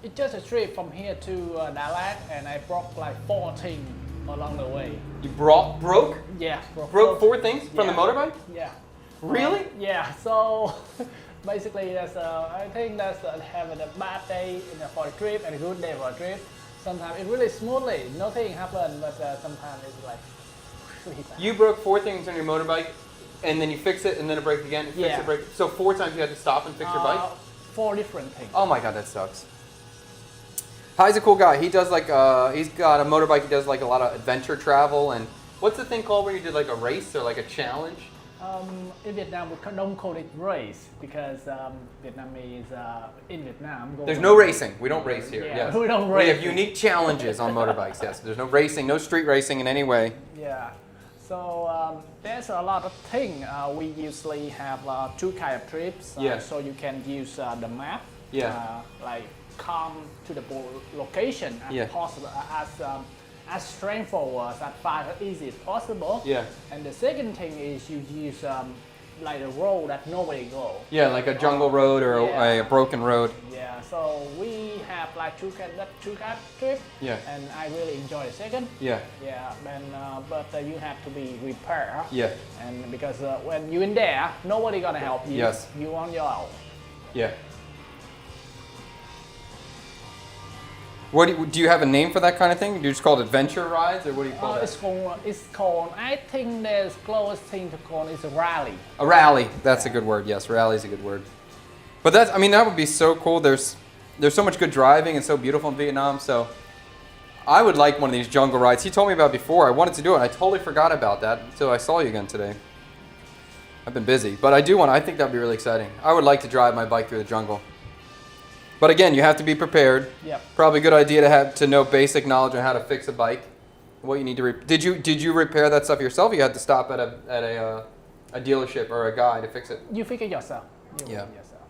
it's just a trip from here to Dalat, and I broke like 4 things along the way. You broke? Yeah. Broke 4 things from the Yeah. motorbike? Yeah. Really? Yeah. So basically, I think that's having a bad day for a trip and a good day for a trip. Sometimes it really smoothly, nothing happened, but sometimes it's like really bad. You broke 4 things on your motorbike, and then you fix it, and then it break again, and fix Yeah. it, break. So 4 times you had to stop and fix your bike? 4 different things. Oh my god, that sucks. Hei's a cool guy. He does like, he's got a motorbike, he does like a lot of adventure travel, and what's the thing called where you did like a race or like a challenge? In Vietnam, we don't call it race because Vietnamese in Vietnam. There's no racing. We don't race here. Yeah, Yes. we don't We race. have unique challenges on motorbikes. Yes. There's no racing, no street racing in any way. Yeah. So there's a lot of things. We usually have 2 kind of trips. Yeah. So you can use the map. Yeah. Like come to the location as Yeah. possible, as straightforward, as fast, as easy as possible. Yeah. And the second thing is you use like a road that nobody go. Yeah, like a jungle road or Yeah. a broken road. Yeah. So we have like two kind of trip. Yeah. And I really enjoy the second. Yeah. Yeah. And but you have to be prepared. Yeah. And because when you're in there, nobody gonna help you. Yes. You on your own. Yeah. What do you have a name for that kind of thing? Do you just call it adventure rides, or what do you call that? It's called. I think the closest thing to call is a rally. A rally. That's a good word. Yes, rally is a good word. But I mean, that would be so cool. There's so much good driving and so beautiful in Vietnam. So I would like one of these jungle rides. He told me about it before. I wanted to do it. I totally forgot about that until I saw you again today. I've been busy, but I think that'd be really exciting. I would like to drive my bike through the jungle. But again, you have to be prepared. Yep. Probably a good idea to know basic knowledge on how to fix a bike. What you need to did you repair that stuff yourself? Or you had to stop at a dealership or a guy to fix it. You figure yourself. Yeah. Yourself.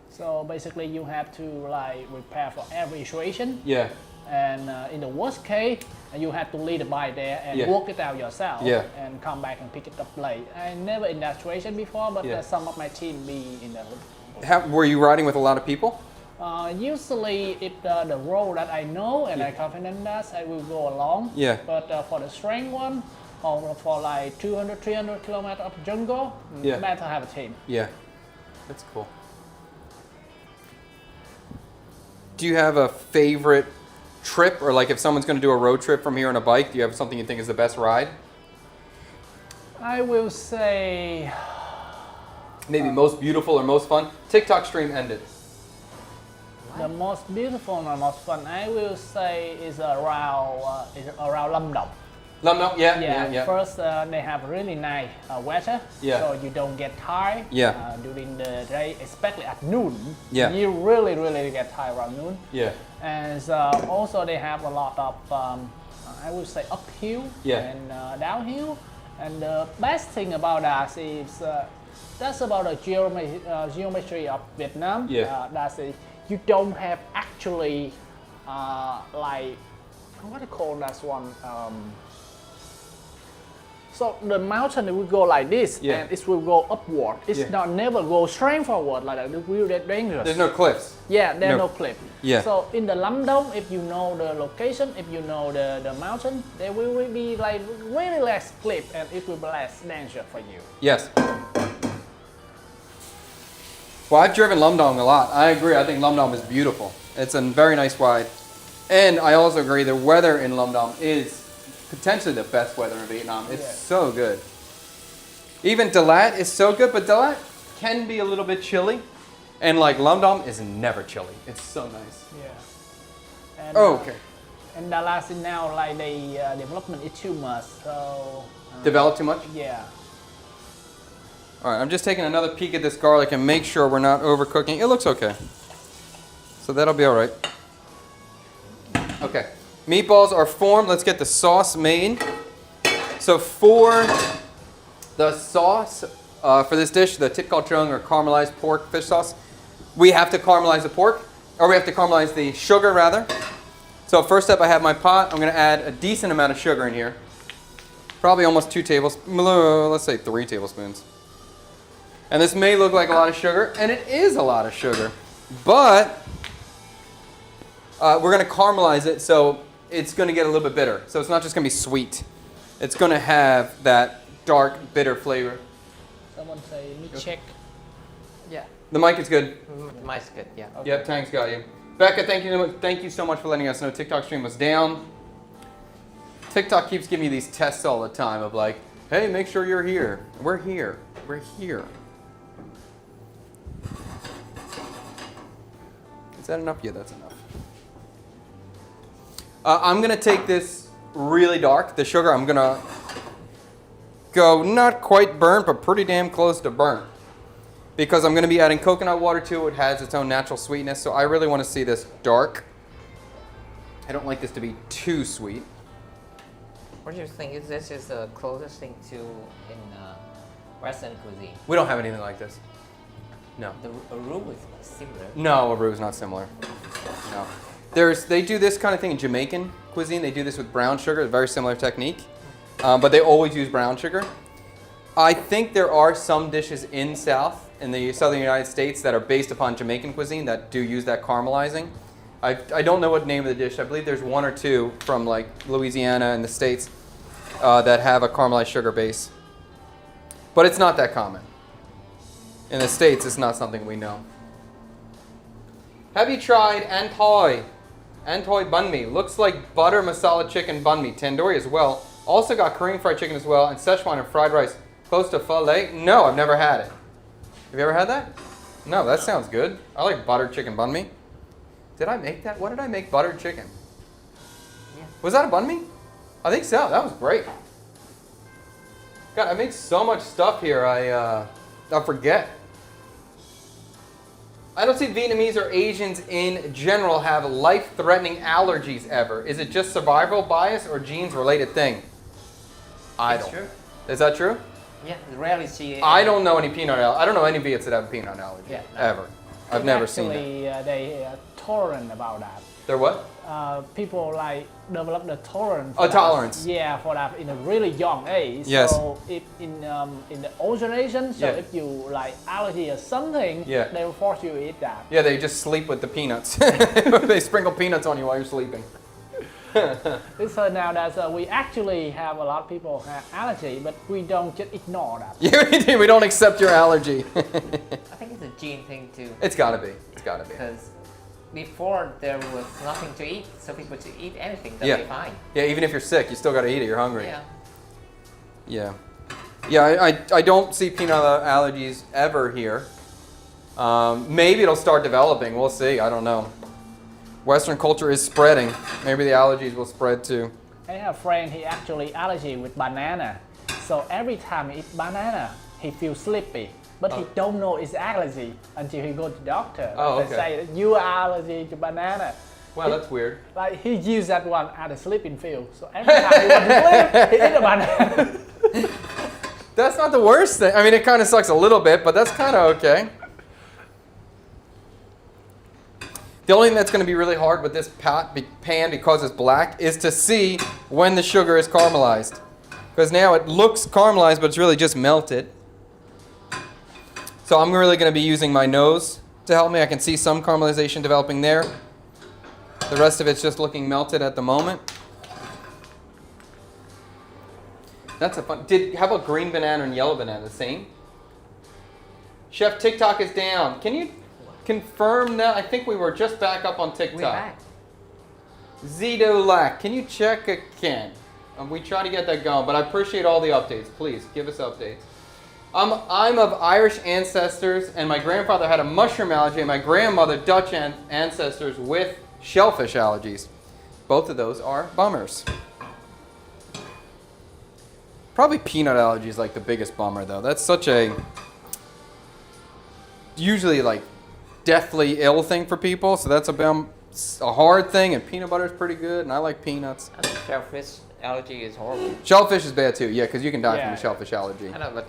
So basically, you have to like repair for every situation. Yeah. And in the worst case, you have to leave the bike there and Yeah. work it out yourself. Yeah. And come back and pick it up late. I never in that situation before, but Yeah. some of my team be in that. Were you riding with a lot of people? Usually, if the road that I know and I confident that, I will go along. Yeah. But for the strength one, or for like 200, 300 kilometers of jungle, Yeah. better have a team. Yeah. That's cool. Do you have a favorite trip, or like if someone's going to do a road trip from here on a bike, do you have something you think is the best ride? I will say Maybe most beautiful or most fun? TikTok stream ended. the most beautiful and most fun. I will say is around Lâm Đồng. Lâm Đồng? Yeah. First, they have really nice weather, Yeah. so you don't get tired Yeah. during the day, especially at noon. Yeah. You really get tired around noon. Yeah. And also they have a lot of, I would say, uphill Yeah. and downhill. And the best thing about that is that's about the geometry of Vietnam. Yeah. You don't have actually like, what do you call that one? So the mountain will go like this, Yeah. and it will go upward. It's Yeah. not never go straight forward like that. It will be dangerous. There's no cliffs. Yeah, there's No. no cliff. Yeah. So in the Lâm Đồng, if you know the location, if you know the mountain, there will be like really less cliff, and it will be less danger for you. Yes. Well, I've driven Lâm Đồng a lot. I agree. I think Lâm Đồng is beautiful. It's a very nice ride. And I also agree the weather in Lâm Đồng is potentially the best weather in Vietnam. It's Yeah. so good. Even Dalat is so good, but Dalat can be a little bit chilly. And like Lâm Đồng is never chilly. It's so nice. Yeah. And, Oh, okay. And Dallas is now like the development is too much. So Developed too much? yeah. All right, I'm just taking another peek at this garlic and make sure we're not overcooking. It looks okay. So that'll be all right. Okay, meatballs are formed. Let's get the sauce made. So for the sauce for this dish, the tip called chung or caramelized pork fish sauce, we have to caramelize the pork, or we have to caramelize the sugar rather. So first up, I have my pot. I'm going to add a decent amount of sugar in here. Probably almost 2 tablespoons, let's say 3 tablespoons. And this may look like a lot of sugar, and it is a lot of sugar. But we're going to caramelize it, so it's going to get a little bit bitter. So it's not just going to be sweet. It's going to have that dark, bitter flavor. Someone say, me check. Yeah. The mic is good. Mic's good, yeah. Okay. Yep, Tank's got you. Becca, thank you so much for letting us know TikTok stream was down. TikTok keeps giving me these tests all the time of like, hey, make sure you're here. We're here. We're here. Is that enough? Yeah, that's enough. I'm going to take this really dark, the sugar. I'm going to go not quite burnt, but pretty damn close to burnt. Because I'm going to be adding coconut water to it. It has its own natural sweetness, so I really want to see this dark. I don't like this to be too sweet. What do you think? Is this is the closest thing to in Western cuisine? We don't have anything like this. No. The roux is similar. No, a roux is not similar. No. They do this kind of thing in Jamaican cuisine. They do this with brown sugar, a very similar technique. But they always use brown sugar. I think there are some dishes in the southern United States that are based upon Jamaican cuisine that do use that caramelizing. I don't know what name of the dish. I believe there's 1 or 2 from like Louisiana and the States that have a caramelized sugar base. But it's not that common. In the States, it's not something we know. Have you tried Antoy? Antoy banh mi. Looks like butter masala chicken banh mi. Tandoori as well. Also got Korean fried chicken as well, and Szechuan and fried rice. Close to filet? No, I've never had it. Have you ever had that? No, that sounds good. I like buttered chicken banh mi. Did I make that? What did I make buttered chicken? Yeah. Was that a banh mi? I think so. That was great. God, I make so much stuff here, I forget. I don't see Vietnamese or Asians in general have life-threatening allergies ever. Is it just survival bias or genes-related thing? It's true. Is that true? Yeah, rarely see it. I don't know any I don't know any Viets that have a peanut allergy. Yeah, no. Ever. I've never seen it. Actually, they are tolerant about that. They're what? People like develop the tolerance. Oh, tolerance. Yeah, for that in a really young age. Yes. So if in the old generation, so Yeah. if you like allergy or something, Yeah. they will force you to eat that. Yeah, they just sleep with the peanuts. They sprinkle peanuts on you while you're sleeping. It's now that we actually have a lot of people have allergy, but we don't just ignore that. Yeah, we don't accept your allergy. I think it's a gene thing too. It's gotta be. It's gotta be. Because before there was nothing to eat, so people to eat anything, they'll Yeah. be fine. Yeah, even if you're sick, you still gotta eat it. You're hungry. Yeah. Yeah. Yeah, I don't see peanut allergies ever here. Maybe it'll start developing. We'll see. I don't know. Western culture is spreading. Maybe the allergies will spread too. I have a friend, he actually allergy with banana. So every time he eat banana, he feels sleepy. But he don't know it's allergy until he go to doctor. Oh, They okay. say that you are allergic to banana. Wow, that's weird. Like he used that one at a sleeping field. So every time he want to sleep, he eat a banana. That's not the worst thing. I mean, it kind of sucks a little bit, but that's kind of okay. The only thing that's going to be really hard with this pan, because it's black, is to see when the sugar is caramelized. Because now it looks caramelized, but it's really just melted. So I'm really going to be using my nose to help me. I can see some caramelization developing there. The rest of it's just looking melted at the moment. That's a fun. How about green banana and yellow banana? The same? Chef, TikTok is down. Can you confirm that? I think we were just back up on TikTok. We're back. Zito Lack, can you check again? We try to get that going, but I appreciate all the updates. Please give us updates. I'm of Irish ancestors, and my grandfather had a mushroom allergy, and my grandmother Dutch ancestors with shellfish allergies. Both of those are bummers. Probably peanut allergy is like the biggest bummer, though. That's such a usually like deathly ill thing for people. So that's a hard thing. And peanut butter is pretty good, and I like peanuts. And shellfish allergy is horrible. Shellfish is bad too. Yeah, because you can die from Yeah. a shellfish allergy. I know, but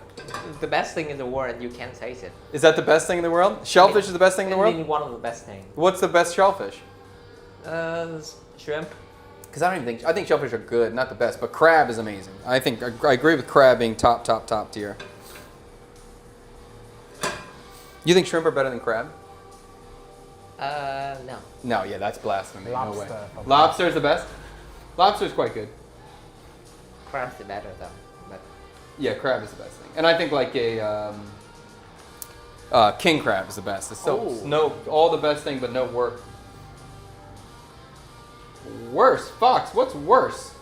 the best thing in the world, and you can't taste it. Is that the best thing in the world? Shellfish is the best thing in the I world? mean, one of the best things. What's the best shellfish? Shrimp. Because I think shellfish are good, not the best, but crab is amazing. I agree with crab being top tier. You think shrimp are better than crab? No. No, yeah, that's blasphemy. No way. Lobster, probably. Lobster is the best? Lobster is quite good. Crab's the better though. But Yeah, crab is the best thing. And I think like a king crab is the best. It's so all the best thing, but no work. Worse. Fox, what's worse?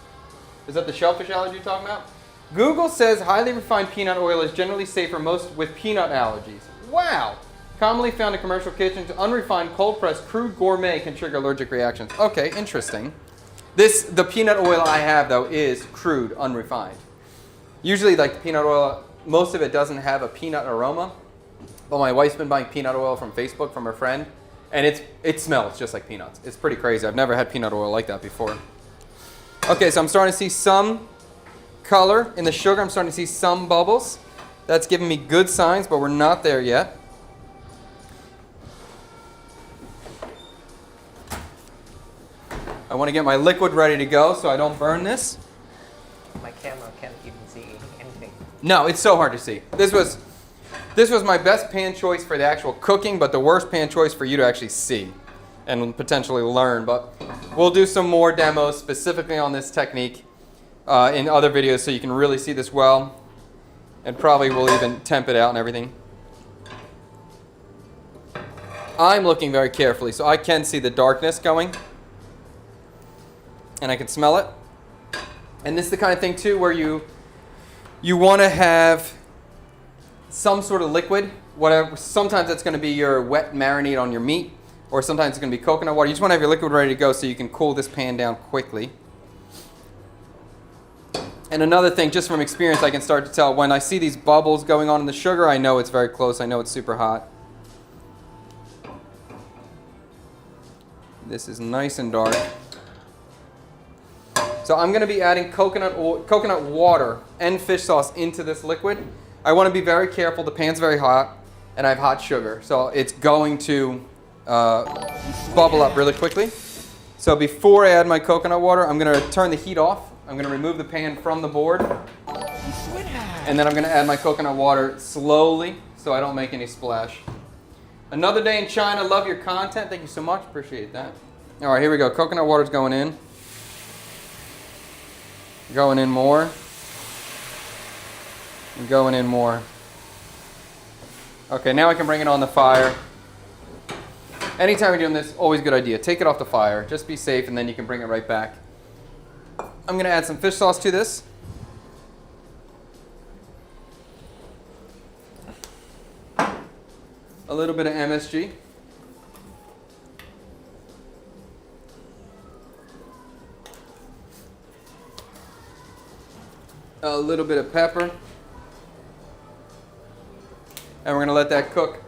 Is that the shellfish allergy you're talking about? Google says highly refined peanut oil is generally safe for most with peanut allergies. Wow. Commonly found in commercial kitchens, unrefined, cold-pressed, crude gourmet can trigger allergic reactions. Okay, interesting. The peanut oil I have, though, is crude, unrefined. Usually, like the peanut oil, most of it doesn't have a peanut aroma. But my wife's been buying peanut oil from Facebook from her friend, and it smells just like peanuts. It's pretty crazy. I've never had peanut oil like that before. Okay, so I'm starting to see some color in the sugar. I'm starting to see some bubbles. That's giving me good signs, but we're not there yet. I want to get my liquid ready to go so I don't burn this. my camera can't even see anything. No, it's so hard to see. This was my best pan choice for the actual cooking, but the worst pan choice for you to actually see and potentially learn. But we'll do some more demos specifically on this technique in other videos so you can really see this well. And probably we'll even temp it out and everything. I'm looking very carefully so I can see the darkness going. And I can smell it. And this is the kind of thing too where you want to have some sort of liquid. Whatever. Sometimes it's going to be your wet marinade on your meat, or sometimes it's going to be coconut water. You just want to have your liquid ready to go so you can cool this pan down quickly. And another thing, just from experience, I can start to tell when I see these bubbles going on in the sugar, I know it's very close. I know it's super hot. This is nice and dark. So I'm going to be adding coconut water and fish sauce into this liquid. I want to be very careful. The pan's very hot, and I have hot sugar. So it's going to bubble up really quickly. So before I add my coconut water, I'm going to turn the heat off. I'm going to remove the pan from the board. And then I'm going to add my coconut water slowly so I don't make any splash. Another day in China. Love your content. Thank you so much. Appreciate that. All right, here we go. Coconut water's going in. Going in more. And going in more. Okay, now I can bring it on the fire. Anytime you're doing this, always a good idea. Take it off the fire. Just be safe, and then you can bring it right back. I'm going to add some fish sauce to this. A little bit of MSG. A little bit of pepper. And we're going to let that cook.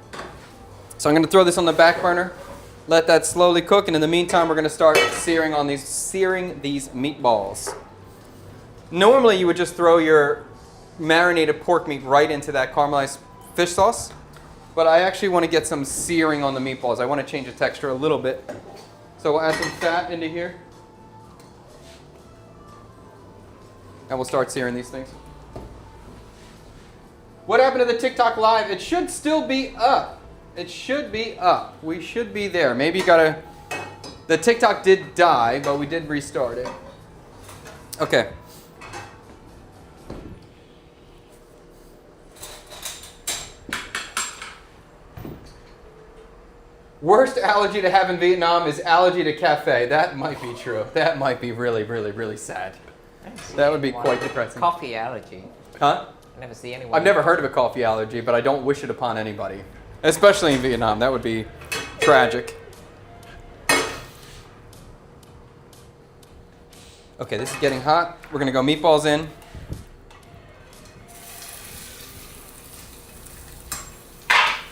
So I'm going to throw this on the back burner. Let that slowly cook, and in the meantime, we're going to start searing these meatballs. Normally, you would just throw your marinated pork meat right into that caramelized fish sauce, but I actually want to get some searing on the meatballs. I want to change the texture a little bit. So we'll add some fat into here, and we'll start searing these things. What happened to the TikTok live? It should still be up. It should be up. We should be there. Maybe you gotta... The TikTok did die, but we did restart it. Okay. Worst allergy to have in Vietnam is allergy to cafe. That might be true. That might be really, really, really sad. That would be quite depressing. Coffee allergy. Huh? I never see anyone. I've never heard of a coffee allergy, but I don't wish it upon anybody. Especially in Vietnam. That would be tragic. Okay, this is getting hot. We're going to go meatballs in.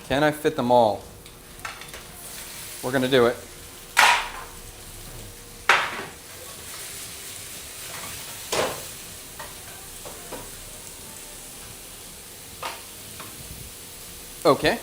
Can I fit them all? We're gonna do it. Okay.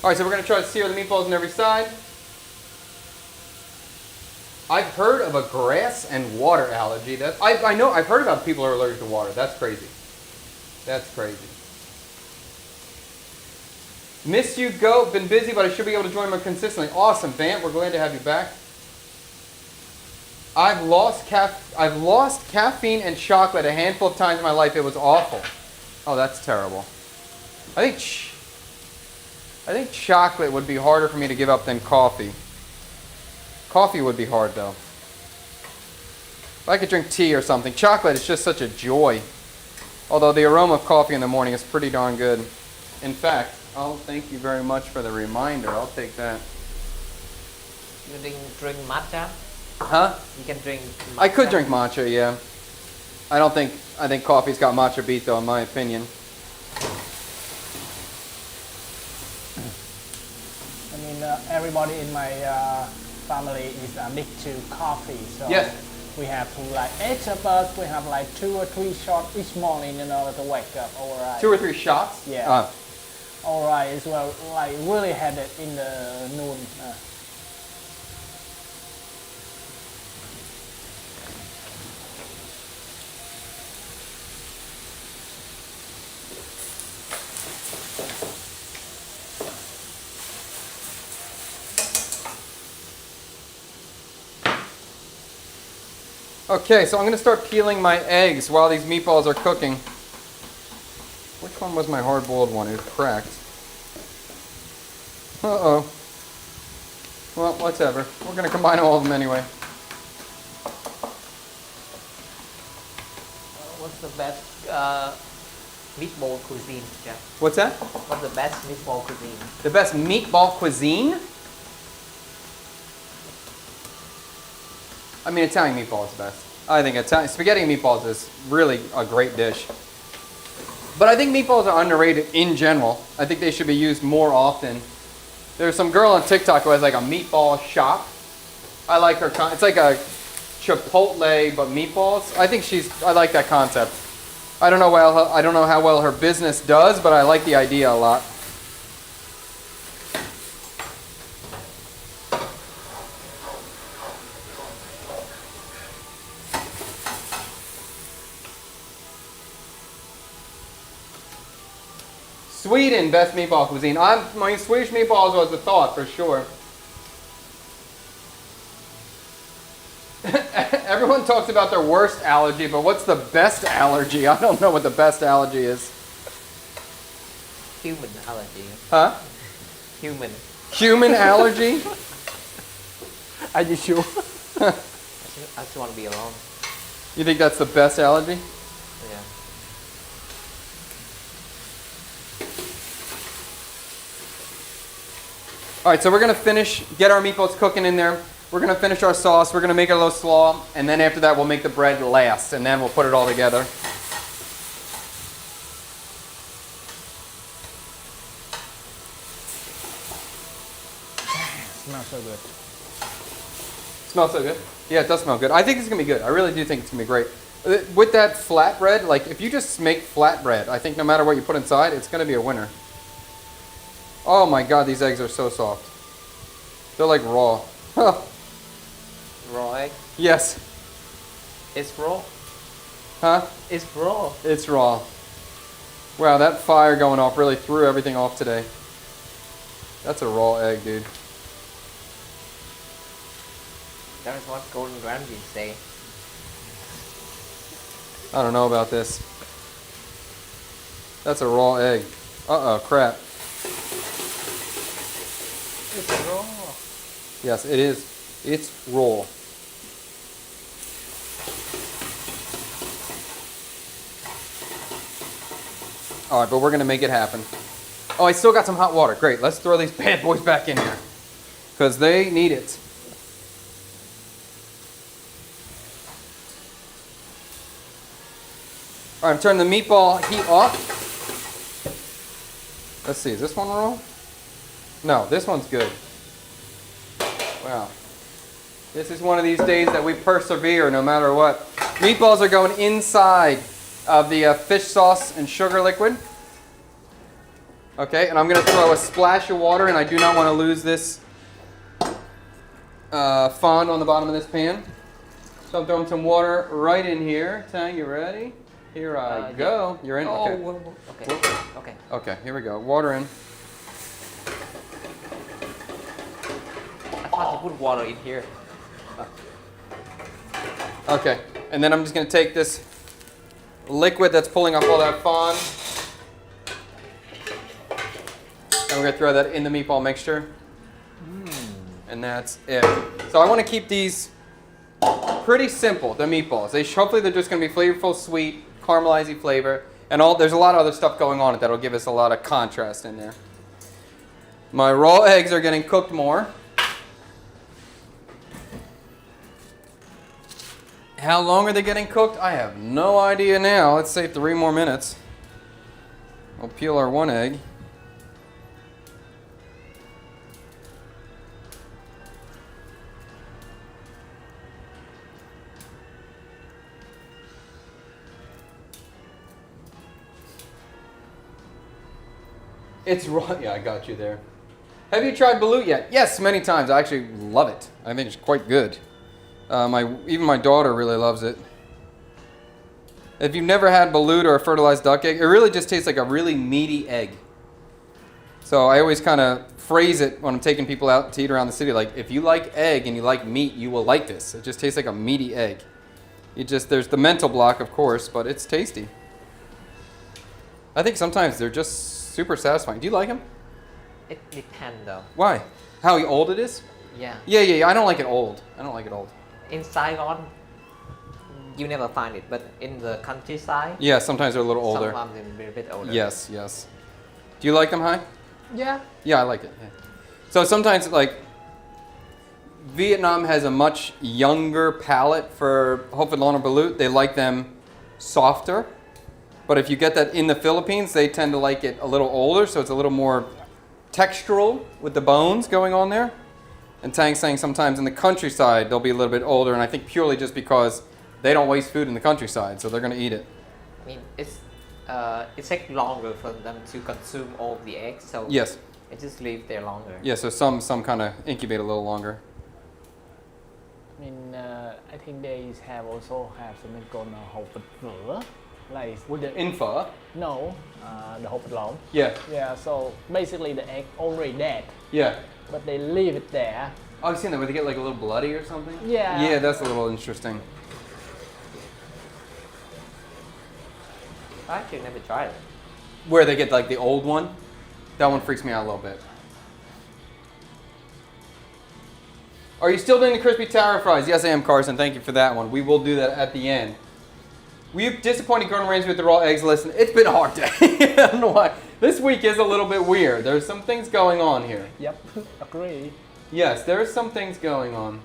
All right, so we're going to try to sear the meatballs on every side. I've heard of a grass and water allergy. I know, I've heard about people who are allergic to water. That's crazy. That's crazy. Miss you, Goat. Been busy, but I should be able to join more consistently. Awesome, Vant. We're glad to have you back. I've lost caffeine and chocolate a handful of times in my life. It was awful. Oh, that's terrible. I think chocolate would be harder for me to give up than coffee. Coffee would be hard, though. If I could drink tea or something. Chocolate is just such a joy. Although the aroma of coffee in the morning is pretty darn good. In fact, thank you very much for the reminder. I'll take that. You can drink matcha? Huh? You can drink matcha? I could drink matcha, yeah. I think coffee's got matcha beat, though, in my opinion. I mean, everybody in my family is addicted to coffee, so Yes. we have to like 8 of us. We have like 2 or 3 shots each morning in order to wake up. Alright. 2 or 3 shots? Yeah. Alright, as well, like really had it in the noon. Okay, so I'm going to start peeling my eggs while these meatballs are cooking. Which one was my hard-boiled one? It was cracked. Uh-oh. Well, whatever. We're going to combine all of them anyway. What's the best meatball cuisine, Jeff? What's that? What's the best meatball cuisine? The best meatball cuisine? I mean, Italian meatball is the best. I think spaghetti and meatballs is really a great dish. But I think meatballs are underrated in general. I think they should be used more often. There's some girl on TikTok who has like a meatball shop. I like her. It's like a Chipotle but meatballs. I like that concept. I don't know how well her business does, but I like the idea a lot. Sweden, best meatball cuisine. My Swedish meatballs was a thought for sure. Everyone talks about their worst allergy, but what's the best allergy? I don't know what the best allergy is. Human allergy. Huh? Human. Human allergy? Are you sure? I just want to be alone. You think that's the best allergy? Yeah. All right, so we're gonna get our meatballs cooking in there. We're gonna finish our sauce. We're gonna make it a little slaw, and then after that, we'll make the bread last, and then we'll put it all together. Smells so good. Smells so good. Yeah, it does smell good. I think it's gonna be good. I really do think it's gonna be great. With that flatbread, like if you just make flatbread, I think no matter what you put inside, it's gonna be a winner. Oh my God, these eggs are so soft. They're like raw. Raw egg? Yes. It's raw. Huh? It's raw. It's raw. Wow, that fire going off really threw everything off today. That's a raw egg, dude. That is what Gordon Ramsay say. I don't know about this. That's a raw egg. Uh-oh, crap. It's raw. Yes, it is. It's raw. All right, but we're gonna make it happen. Oh, I still got some hot water. Great, let's throw these bad boys back in here because they need it. All right, I'm turning the meatball heat off. Let's see, is this one wrong? No, this one's good. Wow. This is one of these days that we persevere no matter what. Meatballs are going inside of the fish sauce and sugar liquid. Okay, and I'm going to throw a splash of water, and I do not want to lose this fond on the bottom of this pan. So I'm throwing some water right in here. Tang, you ready? Here I go. You're in? Okay. Oh, okay. Okay. Okay, here we go. Water in. I thought you put water in here. Okay, and then I'm just going to take this liquid that's pulling off all that fond, and we're going to throw that in the meatball mixture. And that's it. So I want to keep these pretty simple, the meatballs. Hopefully they're just going to be flavorful, sweet, caramelizing flavor, and there's a lot of other stuff going on that'll give us a lot of contrast in there. My raw eggs are getting cooked more. How long are they getting cooked? I have no idea now. Let's say 3 more minutes. We'll peel our one egg. It's raw. Yeah, I got you there. Have you tried balut yet? Yes, many times. I actually love it. I think it's quite good. Even my daughter really loves it. If you've never had balut or a fertilized duck egg, it really just tastes like a really meaty egg. So I always kind of phrase it when I'm taking people out to eat around the city, like, if you like egg and you like meat, you will like this. It just tastes like a meaty egg. There's the mental block, of course, but it's tasty. I think sometimes they're just super satisfying. Do you like them? It depends though. Why? How old it is? Yeah. Yeah. I don't like it old. In Saigon, you never find it, but in the countryside, Yeah, sometimes they're a little older. sometimes they're a bit older. Yes. Do you like them, Hai? Yeah. Yeah, I like it. Yeah. So sometimes, like, Vietnam has a much younger palate for Hof and Lon or balut. They like them softer. But if you get that in the Philippines, they tend to like it a little older, so it's a little more textural with the bones going on there. And Tang's saying sometimes in the countryside, they'll be a little bit older, and I think purely just because they don't waste food in the countryside, so they're going to eat it. I mean, it takes longer for them to consume all the eggs, so Yes. it just leaves there longer. Yeah, so some kind of incubate a little longer. I mean, I think they also have something called hộp vịt rửa, like with the In pho? no, the hộp vịt lộn. Yeah. Yeah, so basically the egg already dead, Yeah. but they leave it there. Oh, you've seen that where they get like a little bloody or something? Yeah. Yeah, that's a little interesting. I actually never tried it. Where they get like the old one? That one freaks me out a little bit. Are you still doing the crispy tower fries? Yes, I am, Carson. Thank you for that one. We will do that at the end. Were you disappointed Gordon Ramsay with the raw eggs? Listen, it's been a hard day. I don't know why. This week is a little bit weird. There's some things going on here. Yep, agree. Yes, there are some things going on.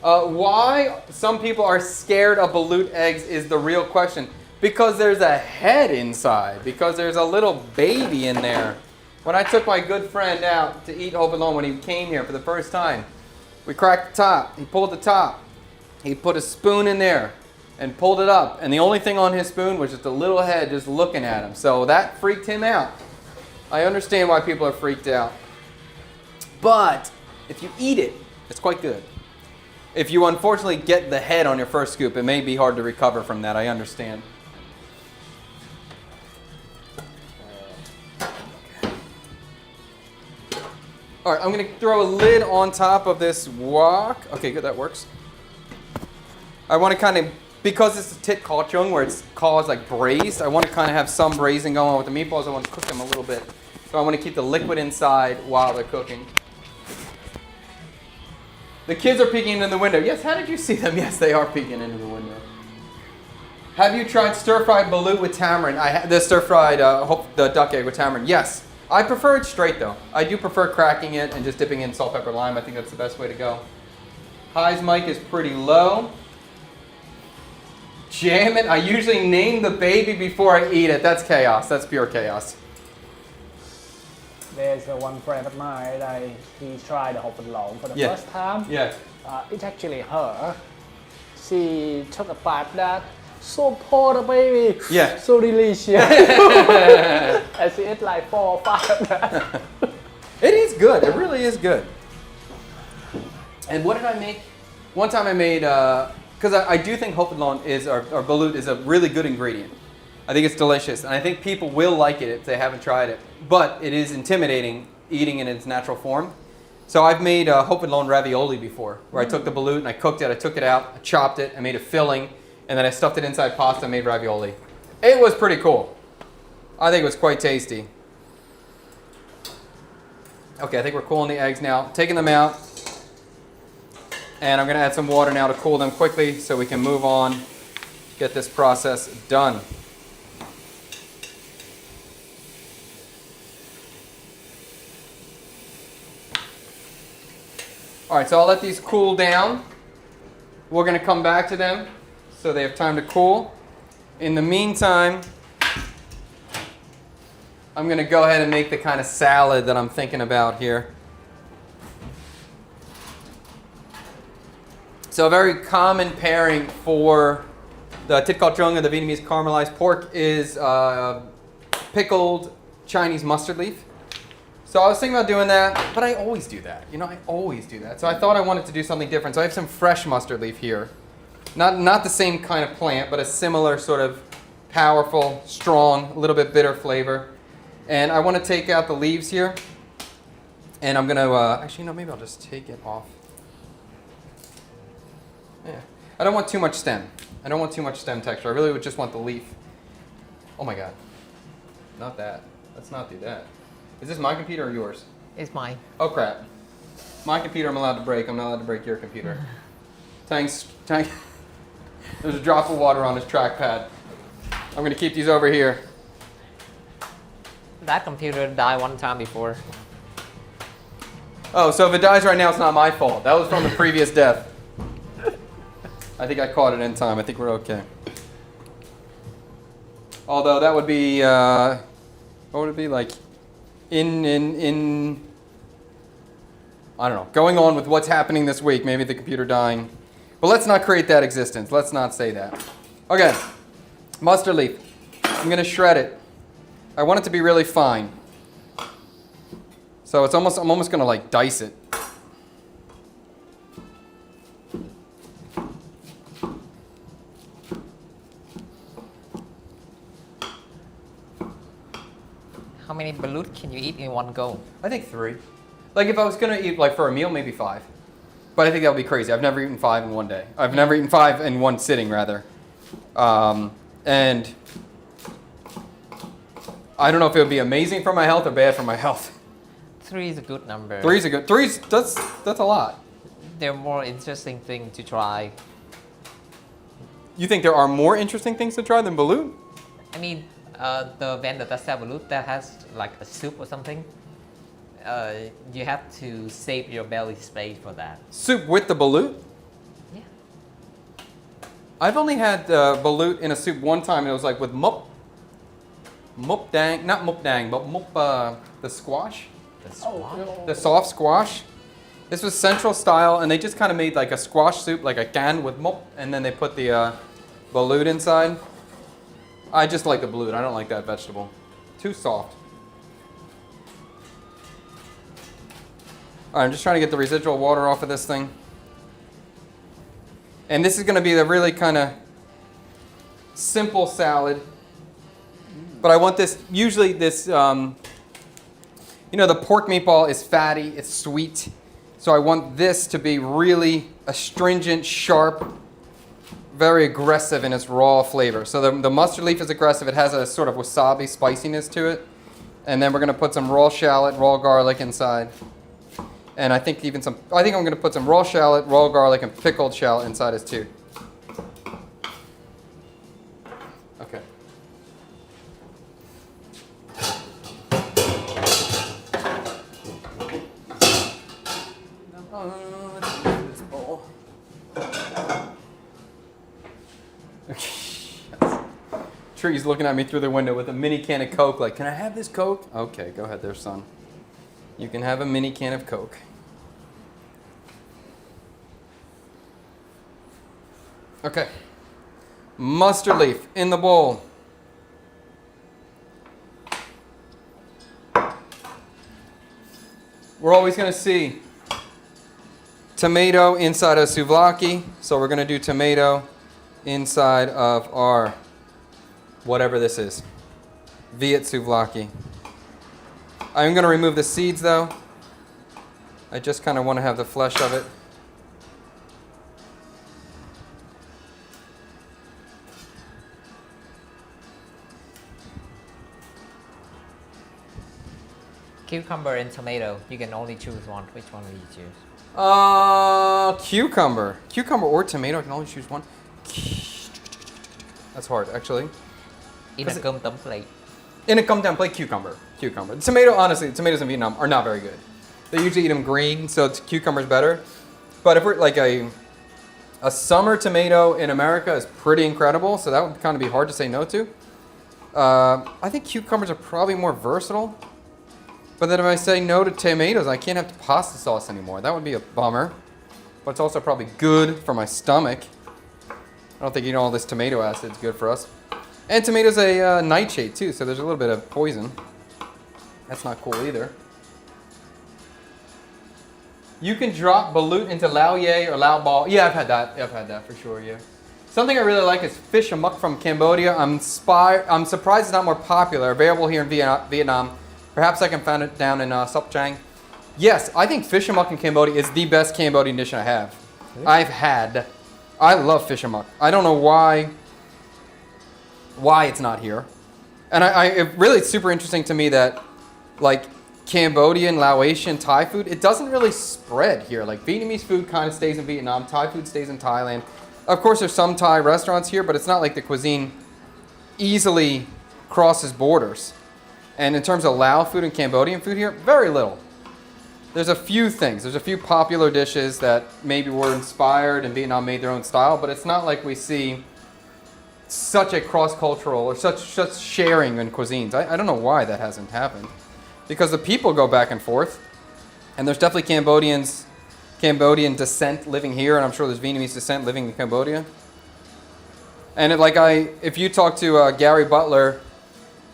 Why some people are scared of balut eggs is the real question. Because there's a head inside. Because there's a little baby in there. When I took my good friend out to eat Hof and Lon when he came here for the first time, we cracked the top. He pulled the top. He put a spoon in there and pulled it up. And the only thing on his spoon was just a little head just looking at him. So that freaked him out. I understand why people are freaked out. But if you eat it, it's quite good. If you unfortunately get the head on your first scoop, it may be hard to recover from that. I understand. All right, I'm going to throw a lid on top of this wok. Okay, good, that works. I want to kind of, because it's a tit kachung where it's called like braised, I want to kind of have some braising going on with the meatballs. I want to cook them a little bit. So I want to keep the liquid inside while they're cooking. The kids are peeking into the window. Yes, how did you see them? Yes, they are peeking into the window. Have you tried stir-fried balut with tamarind? The stir-fried the duck egg with tamarind. Yes. I prefer it straight though. I do prefer cracking it and just dipping in salt, pepper, lime. I think that's the best way to go. High's mic is pretty low. Jam it. I usually name the baby before I eat it. That's chaos. That's pure chaos. There's one friend of mine that he tried the hộp vịt lộn for the Yeah. first time. Yeah. It's actually her. She took a bite that. So poor the baby. Yeah. So delicious. And she ate like 4 or 5 of that. It is good. It really is good. And what did I make? One time I made, because I do think hộp vịt lộn is, or balut is a really good ingredient. I think it's delicious. And I think people will like it if they haven't tried it. But it is intimidating eating in its natural form. So I've made hộp vịt lộn ravioli before, where I took the balut and I cooked it, I took it out, I chopped it, I made a filling, and then I stuffed it inside pasta and made ravioli. It was pretty cool. I think it was quite tasty. Okay, I think we're cooling the eggs now. Taking them out. And I'm going to add some water now to cool them quickly so we can move on, get this process done. All right, so I'll let these cool down. We're going to come back to them so they have time to cool. In the meantime, I'm going to go ahead and make the kind of salad that I'm thinking about here. So a very common pairing for the thịt kho trứng, or the Vietnamese caramelized pork, is pickled Chinese mustard leaf. So I was thinking about doing that, but I always do that. You know, I always do that. So I thought I wanted to do something different. So I have some fresh mustard leaf here. Not the same kind of plant, but a similar sort of powerful, strong, a little bit bitter flavor. And I want to take out the leaves here. And I'm going to, actually, no, maybe I'll just take it off. Yeah. I don't want too much stem. I don't want too much stem texture. I really would just want the leaf. Oh my God. Not that. Let's not do that. Is this my computer or yours? It's mine. Oh crap. My computer I'm allowed to break. I'm not allowed to break your computer. Thanks. There's a drop of water on this trackpad. I'm going to keep these over here. That computer died one time before. Oh, so if it dies right now, it's not my fault. That was from the previous death. I think I caught it in time. I think we're okay. Although that would be, what would it be like? I don't know, going on with what's happening this week, maybe the computer dying. But let's not create that existence. Let's not say that. Okay, mustard leaf. I'm going to shred it. I want it to be really fine. So I'm almost going to like dice it. How many balut can you eat in one go? I think 3. Like if I was going to eat like for a meal, maybe 5. But I think that would be crazy. I've never eaten 5 in one day. I've never eaten 5 in one sitting, rather. And I don't know if it would be amazing for my health or bad for my health. 3 is a good number. 3 is a good. 3's that's a lot. There are more interesting things to try. You think there are more interesting things to try than balut? I mean, the vendor that sell balut that has like a soup or something, you have to save your belly space for that. Soup with the balut? Yeah. I've only had balut in a soup one time, and it was like with mup dang, not mup dang, but mup the squash, the soft squash. This was Central style, and they just kind of made like a squash soup, like a can with mup, and then they put the balut inside. I just like the balut. I don't like that vegetable. Too soft. All right, I'm just trying to get the residual water off of this thing. And this is going to be the really kind of simple salad. But I want this, usually this, you know, the pork meatball is fatty, it's sweet. So I want this to be really astringent, sharp, very aggressive in its raw flavor. So the mustard leaf is aggressive. It has a sort of wasabi spiciness to it. And then we're going to put some raw shallot, raw garlic inside. And I think I'm going to put some raw shallot, raw garlic, and pickled shallot inside as too. Okay. Let's move this bowl. Okay. Tree's looking at me through the window with a mini can of Coke, like, can I have this Coke? Okay, go ahead there, son. You can have a mini can of Coke. Okay. Mustard leaf in the bowl. We're always going to see tomato inside of souvlaki, so we're going to do tomato inside of our whatever this is. Viet souvlaki. I'm going to remove the seeds though. I just kind of want to have the flesh of it. Cucumber and tomato, you can only choose one. Which one will you choose? Cucumber. Cucumber or tomato, I can only choose one. That's hard, actually. In a cơm tấm plate. In a come down plate, cucumber. Cucumber. Tomato, honestly, the tomatoes in Vietnam are not very good. They usually eat them green, so cucumber's better. But if we're like a summer tomato in America is pretty incredible, so that would kind of be hard to say no to. I think cucumbers are probably more versatile. But then if I say no to tomatoes, I can't have the pasta sauce anymore. That would be a bummer. But it's also probably good for my stomach. I don't think eating all this tomato acid is good for us. And tomato's a nightshade too, so there's a little bit of poison. That's not cool either. You can drop balut into lao ye or lao ball. Yeah, I've had that. I've had that for sure, yeah. Something I really like is fish amok from Cambodia. I'm surprised it's not more popular. Available here in Vietnam. Perhaps I can find it down in Sop Chang. Yes, I think fish amok in Cambodia is the best Cambodian dish I have. Really? I've had. I love fish amok. I don't know why it's not here. And it really it's super interesting to me that like Cambodian, Laotian, Thai food, it doesn't really spread here. Like Vietnamese food kind of stays in Vietnam, Thai food stays in Thailand. Of course there's some Thai restaurants here, but it's not like the cuisine easily crosses borders. And in terms of Lao food and Cambodian food here, very little. There's a few things. There's a few popular dishes that maybe were inspired and Vietnam made their own style, but it's not like we see such a cross-cultural or such sharing in cuisines. I don't know why that hasn't happened. Because the people go back and forth, and there's definitely Cambodian descent living here, and I'm sure there's Vietnamese descent living in Cambodia. And if you talk to Gary Butler,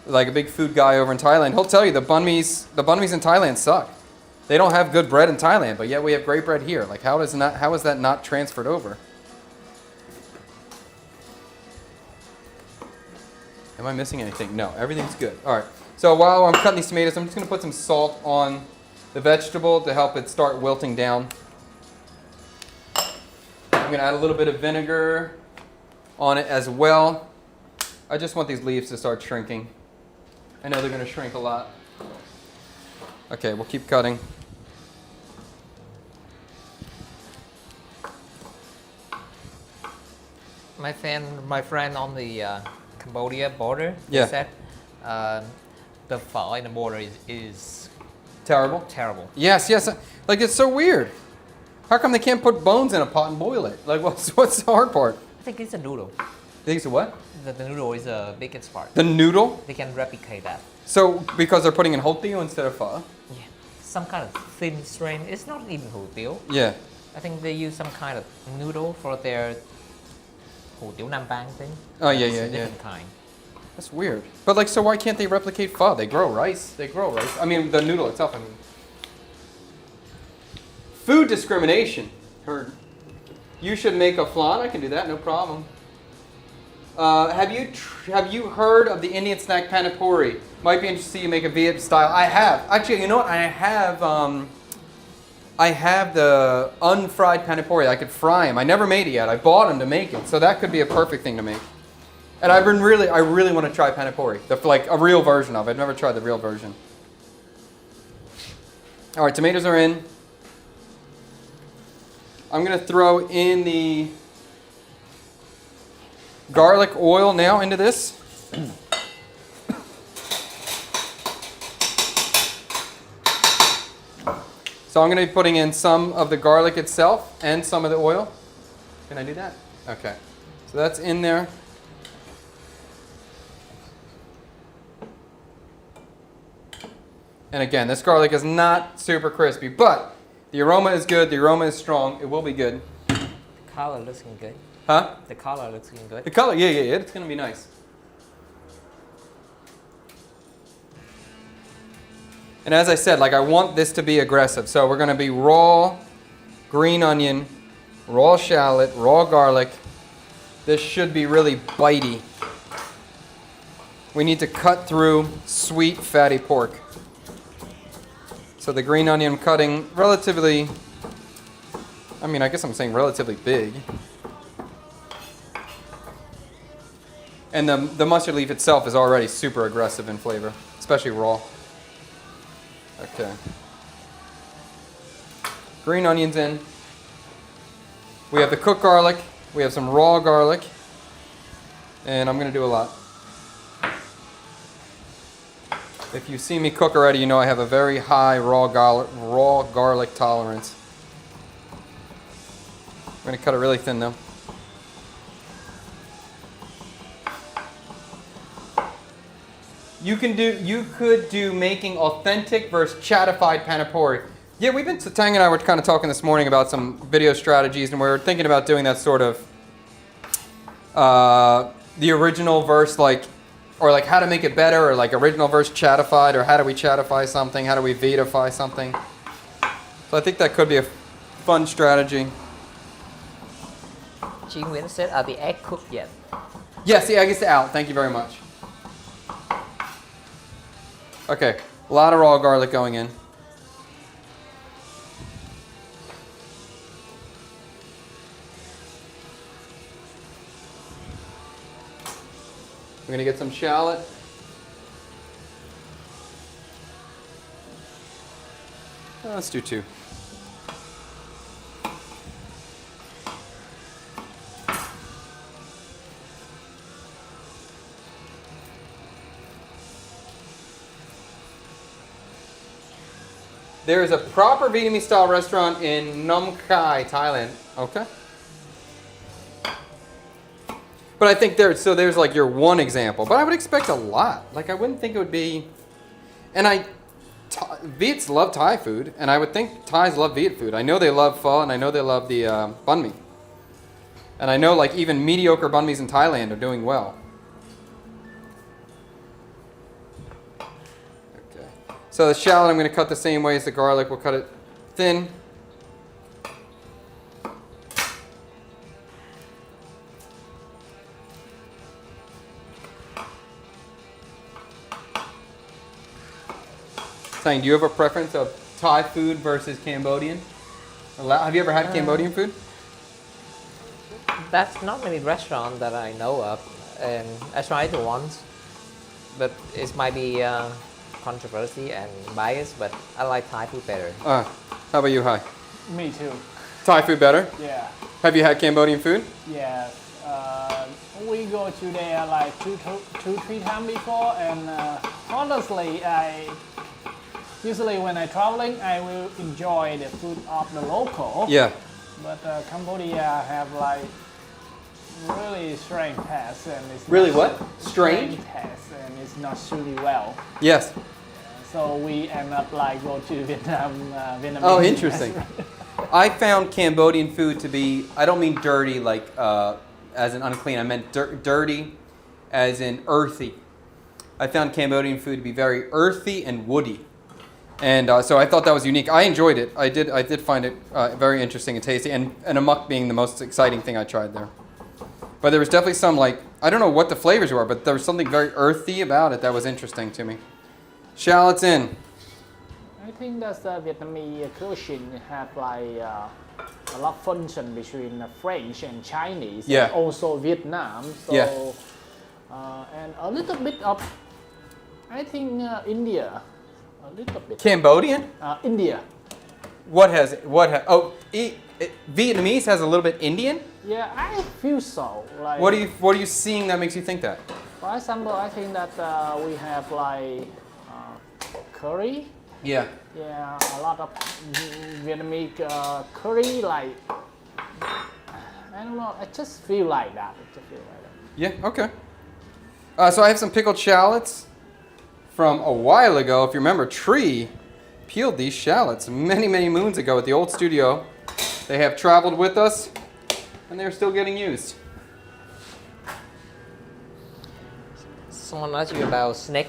like a big food guy over in Thailand, he'll tell you the banh mi's in Thailand suck. They don't have good bread in Thailand, but yet we have great bread here. Like how is that not transferred over? Am I missing anything? No, everything's good. All right. So while I'm cutting these tomatoes, I'm just going to put some salt on the vegetable to help it start wilting down. I'm going to add a little bit of vinegar on it as well. I just want these leaves to start shrinking. I know they're going to shrink a lot. Okay, we'll keep cutting. My friend on the Cambodia border Yeah. said the pho in the border is Terrible? terrible. Yes. Like it's so weird. How come they can't put bones in a pot and boil it? Like what's the hard part? I think it's a noodle. Think it's a what? The noodle is the biggest part. The noodle? They can replicate that. So because they're putting in hot tio instead of pho? Yeah. Some kind of thin strain. It's not even hủ tiếu. Yeah. I think they use some kind of noodle for their hủ tiếu Nam Bang thing. Oh, yeah, It's yeah, a yeah. different kind. That's weird. But like, so why can't they replicate pho? They grow rice. I mean, the noodle itself. I mean, food discrimination. Heard. You should make a flan. I can do that. No problem. Have you heard of the Indian snack panipuri? Might be interested to see you make a Viet style. I have. Actually, you know what? I have the unfried panipuri. I could fry them. I never made it yet. I bought them to make it, so that could be a perfect thing to make. And I really want to try panipuri, like a real version of it. I've never tried the real version. All right, tomatoes are in. I'm gonna throw in the garlic oil now into this. So I'm going to be putting in some of the garlic itself and some of the oil. Can I do that? Okay. So that's in there. And again, this garlic is not super crispy, but the aroma is good. The aroma is strong. It will be good. Color looks good. Huh? The color looks good. The color, yeah. It's going to be nice. And as I said, like I want this to be aggressive. So we're going to be raw green onion, raw shallot, raw garlic. This should be really bitey. We need to cut through sweet fatty pork. So the green onion cutting relatively, I guess I'm saying relatively big. And the mustard leaf itself is already super aggressive in flavor, especially raw. Okay. Green onions in. We have the cooked garlic. We have some raw garlic. And I'm going to do a lot. If you see me cook already, you know I have a very high raw garlic tolerance. I'm going to cut it really thin though. You could do making authentic versus chatified panipuri. Yeah, Tang and I were kind of talking this morning about some video strategies, and we were thinking about doing that sort of the original verse, or how to make it better, or original verse chatified, or how do we chatify something, how do we vitify something. So I think that could be a fun strategy. Chị Nguyễn said, are the egg cooked yet? Yes, the egg is out. Thank you very much. Okay, a lot of raw garlic going in. We're going to get some shallot. Let's do 2. There is a proper Vietnamese style restaurant in Nong Khai, Thailand. Okay. But I think there's your one example. But I would expect a lot. I wouldn't think it would be. And Viets love Thai food, and I would think Thais love Viet food. I know they love pho, and I know they love the banh mi. And I know even mediocre banh mis in Thailand are doing well. So the shallot I'm going to cut the same way as the garlic. We'll cut it thin. Tang, do you have a preference of Thai food versus Cambodian? Have you ever had Cambodian food? That's not many restaurants that I know of, and I tried it once, but it might be controversy and bias, but I like Thai food better. How about you, Hai? Me too. Thai food better? Yeah. Have you had Cambodian food? Yeah. We go to there 2-3 times before, and honestly, usually when I'm traveling, I will enjoy the food of the local. Yeah. But Cambodia have really strange taste, and it's Really not what? Strange? taste, and it's not really well. Yes. So we end up go to Vietnamese. Oh, interesting. restaurant. I found Cambodian food to be, I don't mean dirty as in unclean, I meant dirty as in earthy. I found Cambodian food to be very earthy and woody. And so I thought that was unique. I enjoyed it. I did find it very interesting and tasty, and amok being the most exciting thing I tried there. But there was definitely some I don't know what the flavors were, but there was something very earthy about it that was interesting to me. Shallots in. I think that the Vietnamese cuisine have a lot of function between French and Chinese, Yeah. and also Vietnam. So, Yeah. And a little bit of, I think India, a little bit. Cambodian? India. Vietnamese has a little bit Indian? Yeah, I feel so. What are you seeing that makes you think that? For example, I think that we have like curry. Yeah. Yeah, a lot of Vietnamese curry. Like I don't know. I just feel like that. I just feel like that. Yeah, okay. So I have some pickled shallots from a while ago. If you remember, Tree peeled these shallots many, many moons ago at the old studio. They have traveled with us, and they're still getting used. Someone asked you about snake.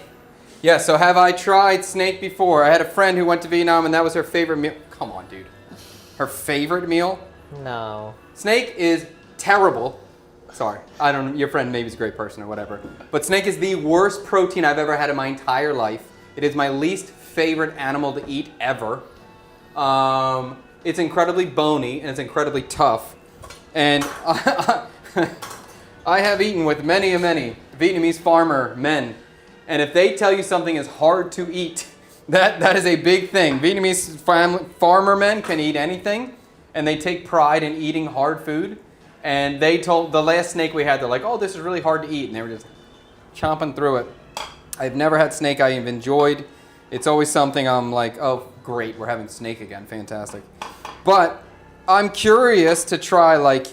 Yeah, so have I tried snake before? I had a friend who went to Vietnam, and that was her favorite meal. Come on, dude. Her favorite meal? No. Snake is terrible. Sorry, I don't. Your friend maybe is a great person or whatever. But snake is the worst protein I've ever had in my entire life. It is my least favorite animal to eat ever. It's incredibly bony and it's incredibly tough. And I have eaten with many Vietnamese farmer men. And if they tell you something is hard to eat, that is a big thing. Vietnamese farmer men can eat anything, and they take pride in eating hard food. And they told the last snake we had, they're like, oh, this is really hard to eat. And they were just chomping through it. I've never had snake I've enjoyed. It's always something I'm like, oh, great, we're having snake again, fantastic. But I'm curious to try like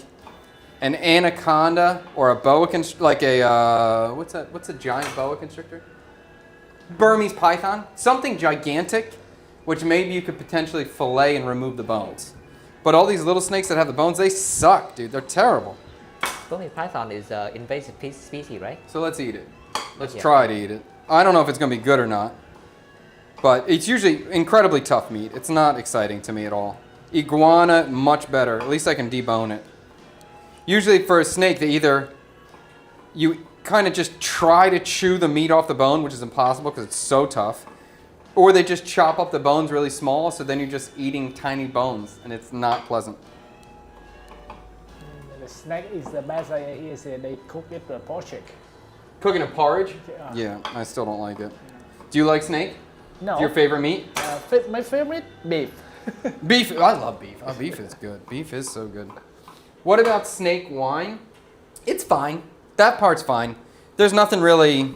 an anaconda or a boa constrictor, like a, what's a giant boa constrictor? Burmese python, something gigantic, which maybe you could potentially fillet and remove the bones. But all these little snakes that have the bones, they suck, dude. They're terrible. Burmese python is an invasive species, right? So let's eat it. Let's Yeah. try to eat it. I don't know if it's going to be good or not. But it's usually incredibly tough meat. It's not exciting to me at all. Iguana, much better. At least I can debone it. Usually for a snake, you kind of just try to chew the meat off the bone, which is impossible because it's so tough. Or they just chop up the bones really small, so then you're just eating tiny bones, and it's not pleasant. The snake is the best. Is they cook it with pork. Cooking a porridge? Yeah. Yeah, I still don't like it. Do you like snake? No. Your favorite meat? My favorite beef. Beef. I love beef. Oh, beef is good. Beef is so good. What about snake wine? It's fine. That part's fine. There's nothing really,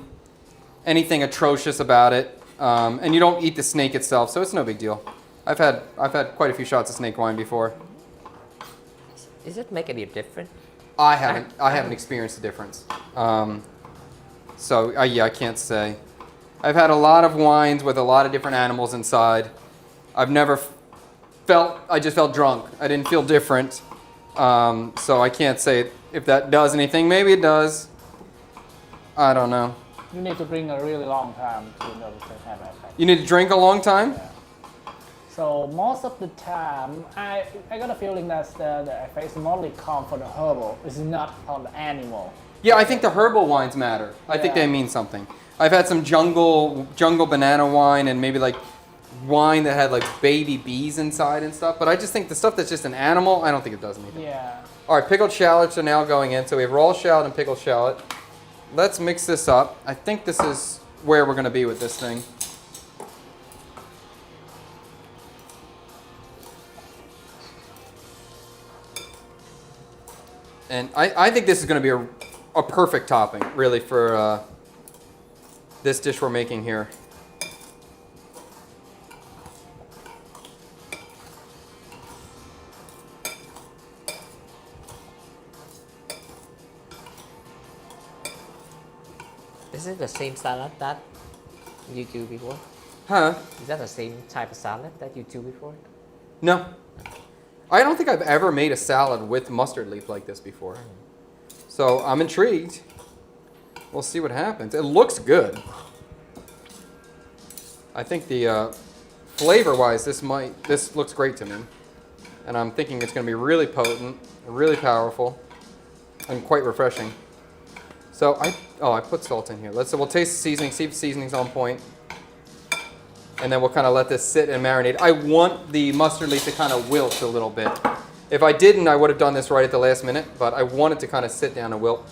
anything atrocious about it. And you don't eat the snake itself, so it's no big deal. I've had quite a few shots of snake wine before. Does it make any difference? I haven't experienced the difference. So yeah, I can't say. I've had a lot of wines with a lot of different animals inside. I've never I just felt drunk. I didn't feel different. So I can't say if that does anything. Maybe it does. I don't know. You need to drink a really long time to know to have that effect. You need to drink a long time? Yeah. So most of the time, I got a feeling that the effect is mostly come from the herbal. It's not from the animal. Yeah, I think the herbal wines matter. I think Yeah. they mean something. I've had some jungle banana wine and maybe like wine that had like baby bees inside and stuff. But I just think the stuff that's just an animal, I don't think it does anything. Yeah. All right, pickled shallots are now going in. So we have raw shallot and pickled shallot. Let's mix this up. I think this is where we're going to be with this thing. And I think this is going to be a perfect topping, really, for this dish we're making here. Is it the same salad that you do before? Huh? Is that the same type of salad that you do before? No. I don't think I've ever made a salad with mustard leaf like this before. So I'm intrigued. We'll see what happens. It looks good. I think the flavor-wise, this looks great to me. And I'm thinking it's going to be really potent, really powerful, and quite refreshing. So I put salt in here. We'll taste the seasoning, see if the seasoning's on point. And then we'll kind of let this sit and marinate. I want the mustard leaf to kind of wilt a little bit. If I didn't, I would have done this right at the last minute, but I want it to kind of sit down and wilt.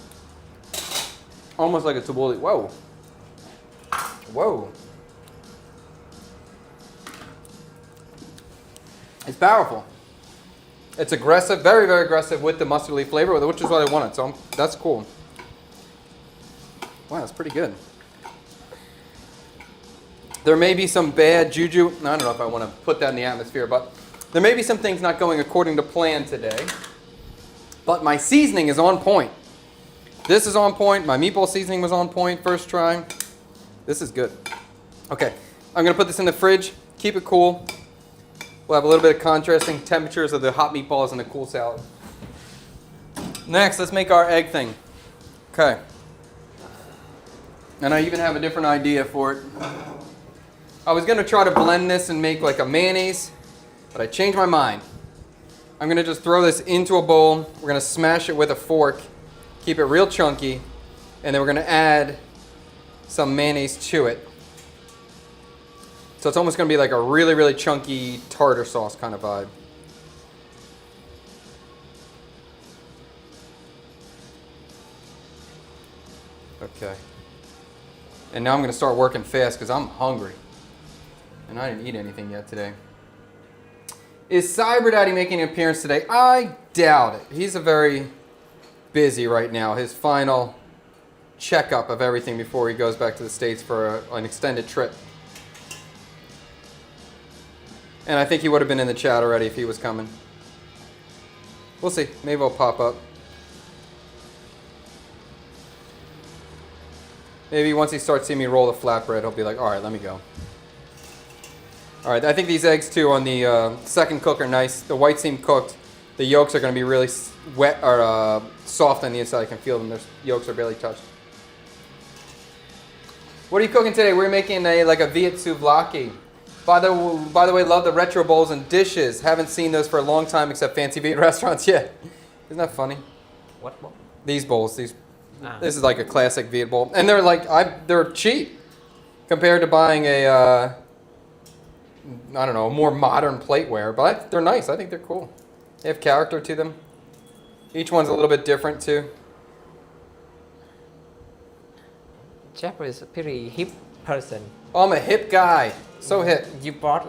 Almost like a tabbouleh. Whoa. Whoa. It's powerful. It's aggressive, very, very aggressive with the mustard leaf flavor, which is what I wanted, so that's cool. Wow, that's pretty good. There may be some bad juju. I don't know if I want to put that in the atmosphere, but there may be some things not going according to plan today. But my seasoning is on point. This is on point. My meatball seasoning was on point first try. This is good. Okay, I'm going to put this in the fridge. Keep it cool. We'll have a little bit of contrasting temperatures of the hot meatballs and the cool salad. Next, let's make our egg thing. Okay. And I even have a different idea for it. I was going to try to blend this and make like a mayonnaise, but I changed my mind. I'm going to just throw this into a bowl. We're going to smash it with a fork, keep it real chunky, and then we're going to add some mayonnaise to it. So it's almost going to be like a really, really chunky tartar sauce kind of vibe. Okay. And now I'm going to start working fast because I'm hungry. And I didn't eat anything yet today. Is Cyber Daddy making an appearance today? I doubt it. He's a very busy right now. His final checkup of everything before he goes back to the States for an extended trip. And I think he would have been in the chat already if he was coming. We'll see. Maybe he'll pop up. Maybe once he starts seeing me roll the flatbread, he'll be like, all right, let me go. All right, I think these eggs too on the second cook are nice. The whites seem cooked. The yolks are going to be really wet or soft on the inside. I can feel them. Their yolks are barely touched. What are you cooking today? We're making like a Viet souvlaki. By the way, love the retro bowls and dishes. Haven't seen those for a long time except fancy Viet restaurants yet. Isn't that funny? What bowl? These bowls. This is like a classic Viet bowl, and they're like they're cheap compared to buying a I don't know, a more modern plateware, but they're nice. I think they're cool. They have character to them. Each one's a little bit different too. Jeff is a pretty hip person. Oh, I'm a hip guy. So hip. You brought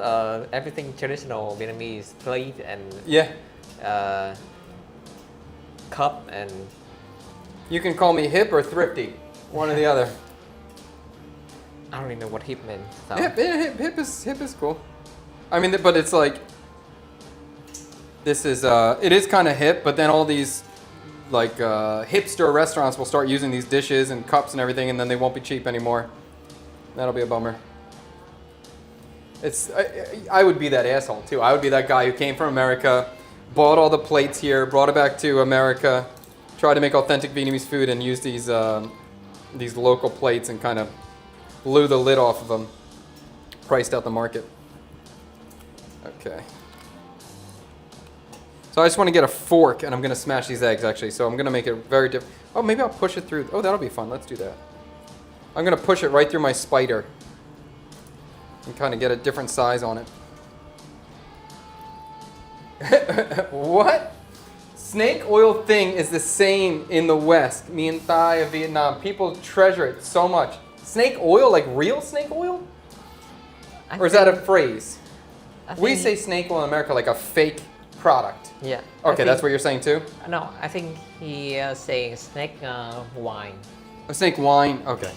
everything traditional Vietnamese plate and Yeah. cup and. You can call me hip or thrifty. One or the other. I don't even know what hip meant. So. Hip is cool. I mean, but it's like this is it is kind of hip, but then all these like hipster restaurants will start using these dishes and cups and everything, and then they won't be cheap anymore. That'll be a bummer. I would be that asshole too. I would be that guy who came from America, bought all the plates here, brought it back to America, tried to make authentic Vietnamese food, and used these local plates and kind of blew the lid off of them, priced out the market. Okay. So I just want to get a fork, and I'm going to smash these eggs, actually. So I'm going to make it very different. Oh, maybe I'll push it through. Oh, that'll be fun. Let's do that. I'm going to push it right through my spider and kind of get a different size on it. What? Snake oil thing is the same in the West. Mien Thai of Vietnam. People treasure it so much. Snake oil? Like real snake oil? Or is that a phrase? We say snake oil in America like a fake product. Yeah. Okay, that's what you're saying too? No, I think he saying snake wine. A snake wine? Okay.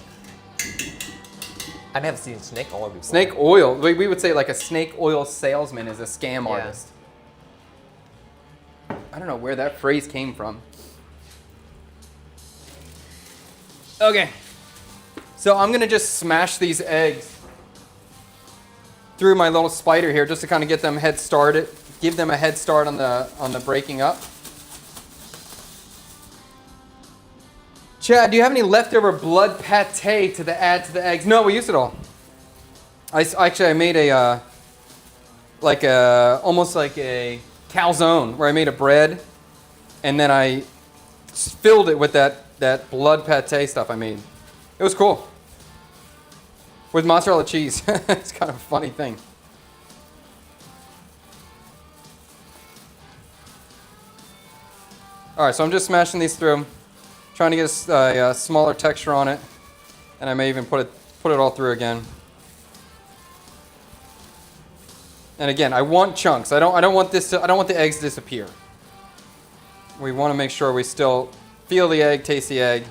I never seen snake oil before. Snake oil. We would say like a snake oil salesman is a scam artist. I don't know where that phrase came from. Okay. So I'm going to just smash these eggs through my little spider here just to kind of get them head started, give them a head start on the breaking up. Chad, do you have any leftover blood pate to add to the eggs? No, we used it all. I made almost like a calzone where I made a bread and then I filled it with that blood pate stuff I made. It was cool. With mozzarella cheese. It's kind of a funny thing. All right, so I'm just smashing these through, trying to get a smaller texture on it, and I may even put it all through again. And again, I want chunks. I don't want the eggs to disappear. We want to make sure we still feel the egg, taste the egg.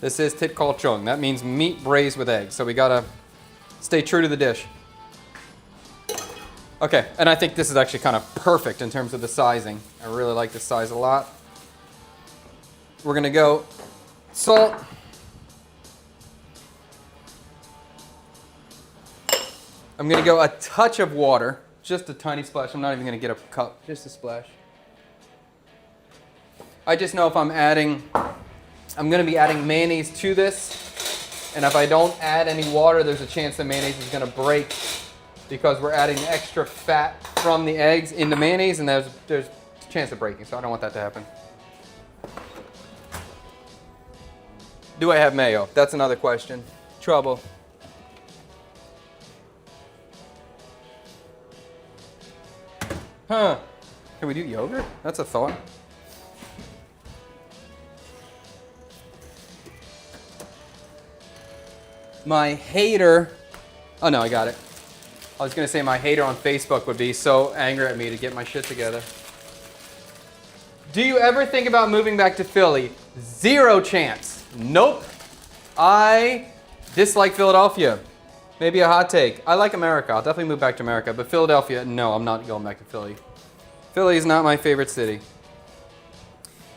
This is thịt kho chung. That means meat braised with eggs. So we gotta stay true to the dish. Okay, and I think this is actually kind of perfect in terms of the sizing. I really like this size a lot. We're gonna go salt. I'm gonna go a touch of water, just a tiny splash. I'm not even gonna get a cup, just a splash. I just know if I'm gonna be adding mayonnaise to this, and if I don't add any water, there's a chance the mayonnaise is gonna break because we're adding extra fat from the eggs in the mayonnaise, and there's a chance of breaking, so I don't want that to happen. Do I have mayo? That's another question. Trouble. Huh. Can we do yogurt? That's a thought. My hater, oh no, I got it. I was gonna say my hater on Facebook would be so angry at me to get my shit together. Do you ever think about moving back to Philly? Zero chance. Nope. I dislike Philadelphia. Maybe a hot take. I like America. I'll definitely move back to America. But Philadelphia, no, I'm not going back to Philly. Philly is not my favorite city.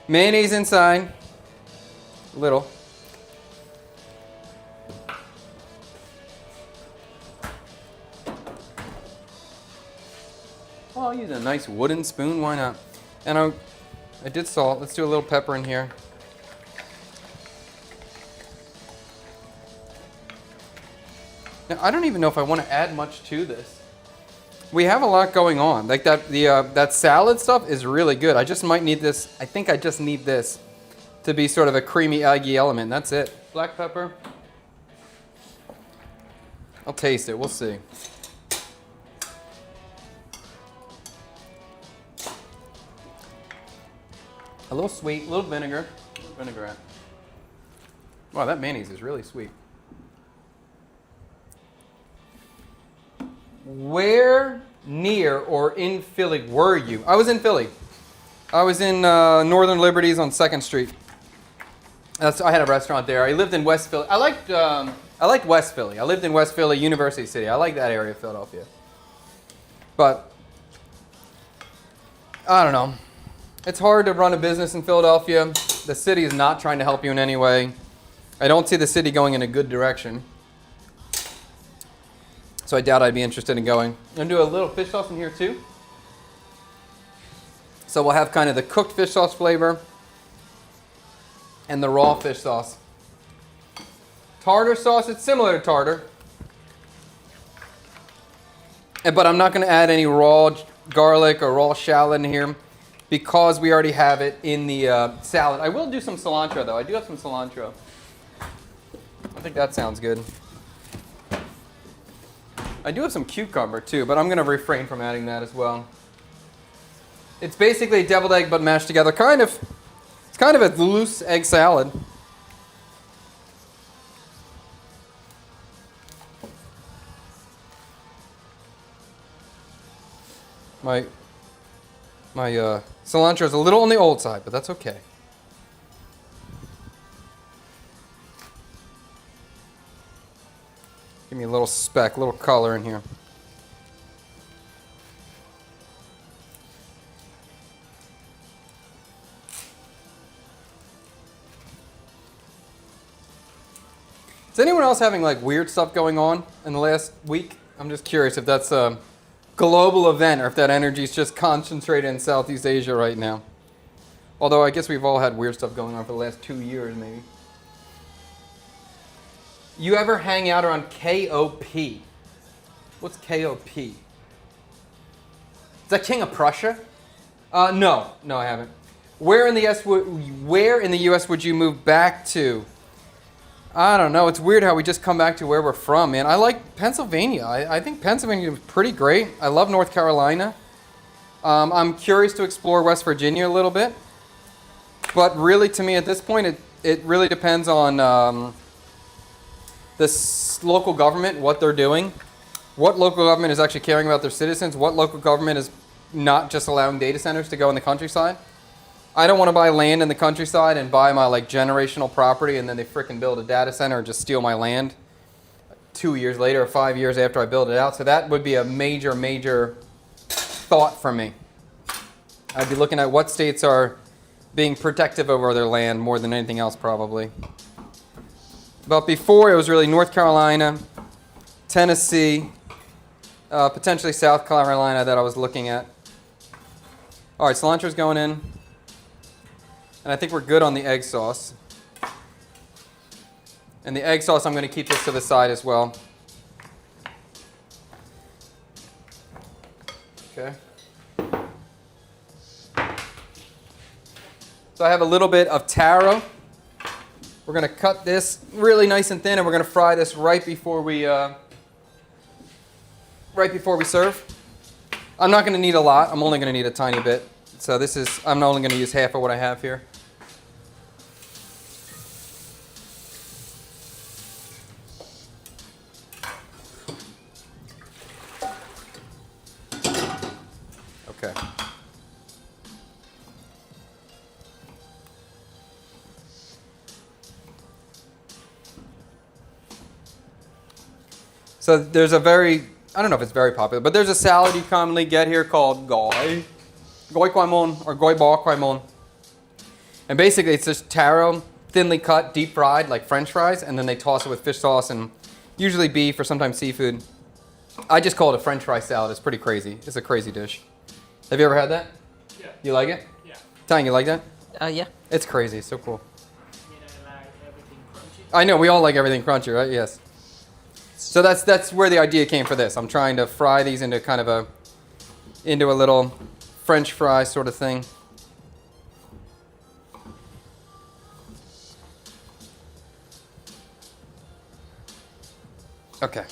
Mayonnaise inside. Little. Oh, I'll use a nice wooden spoon. Why not? And I did salt. Let's do a little pepper in here. Now, I don't even know if I want to add much to this. We have a lot going on. Like that salad stuff is really good. I just might need this. I think I just need this to be sort of a creamy, eggy element. That's it. Black pepper. I'll taste it. We'll see. A little sweet, a little vinegar. A little vinaigrette. Wow, that mayonnaise is really sweet. Where near or in Philly were you? I was in Philly. I was in Northern Liberties on 2nd Street. I had a restaurant there. I lived in West Philly. I liked West Philly. I lived in West Philly, University City. I like that area of Philadelphia. But I don't know. It's hard to run a business in Philadelphia. The city is not trying to help you in any way. I don't see the city going in a good direction. So I doubt I'd be interested in going. I'm going to do a little fish sauce in here too. So we'll have kind of the cooked fish sauce flavor and the raw fish sauce. Tartar sauce, it's similar to tartar. But I'm not going to add any raw garlic or raw shallot in here because we already have it in the salad. I will do some cilantro though. I do have some cilantro. I think that sounds good. I do have some cucumber too, but I'm going to refrain from adding that as well. It's basically deviled egg but mashed together. It's kind of a loose egg salad. My cilantro is a little on the old side, but that's okay. Give me a little speck, a little color in here. Is anyone else having like weird stuff going on in the last week? I'm just curious if that's a global event or if that energy is just concentrated in Southeast Asia right now. Although I guess we've all had weird stuff going on for the last 2 years maybe. You ever hang out around KOP? What's KOP? Is that King of Prussia? No, I haven't. Where in the US would you move back to? I don't know. It's weird how we just come back to where we're from, man. I like Pennsylvania. I think Pennsylvania is pretty great. I love North Carolina. I'm curious to explore West Virginia a little bit. But really, to me, at this point, it really depends on the local government, what they're doing, what local government is actually caring about their citizens, what local government is not just allowing data centers to go in the countryside. I don't want to buy land in the countryside and buy my like generational property and then they freaking build a data center and just steal my land 2 years later or 5 years after I build it out. So that would be a major, major thought for me. I'd be looking at what states are being protective over their land more than anything else probably. But before it was really North Carolina, Tennessee, potentially South Carolina that I was looking at. All right, cilantro's going in. And I think we're good on the egg sauce. And the egg sauce, I'm going to keep this to the side as well. Okay. So I have a little bit of taro. We're going to cut this really nice and thin, and we're going to fry this right before we serve. I'm not going to need a lot. I'm only going to need a tiny bit. So this is, I'm only going to use half of what I have here. Okay. So there's a very, I don't know if it's very popular, but there's a salad you commonly get here called gỏi khoai môn or gỏi bó khoai môn. And basically it's just taro, thinly cut, deep fried like French fries, and then they toss it with fish sauce and usually beef or sometimes seafood. I just call it a French fry salad. It's pretty crazy. It's a crazy dish. Have you ever had that? Yeah. You like it? Yeah. Tang, you like that? Yeah. It's crazy. It's so cool. You know, like everything crunchy. I know, we all like everything crunchy, right? Yes. So that's where the idea came for this. I'm trying to fry these into kind of into a little French fry sort of thing. Okay.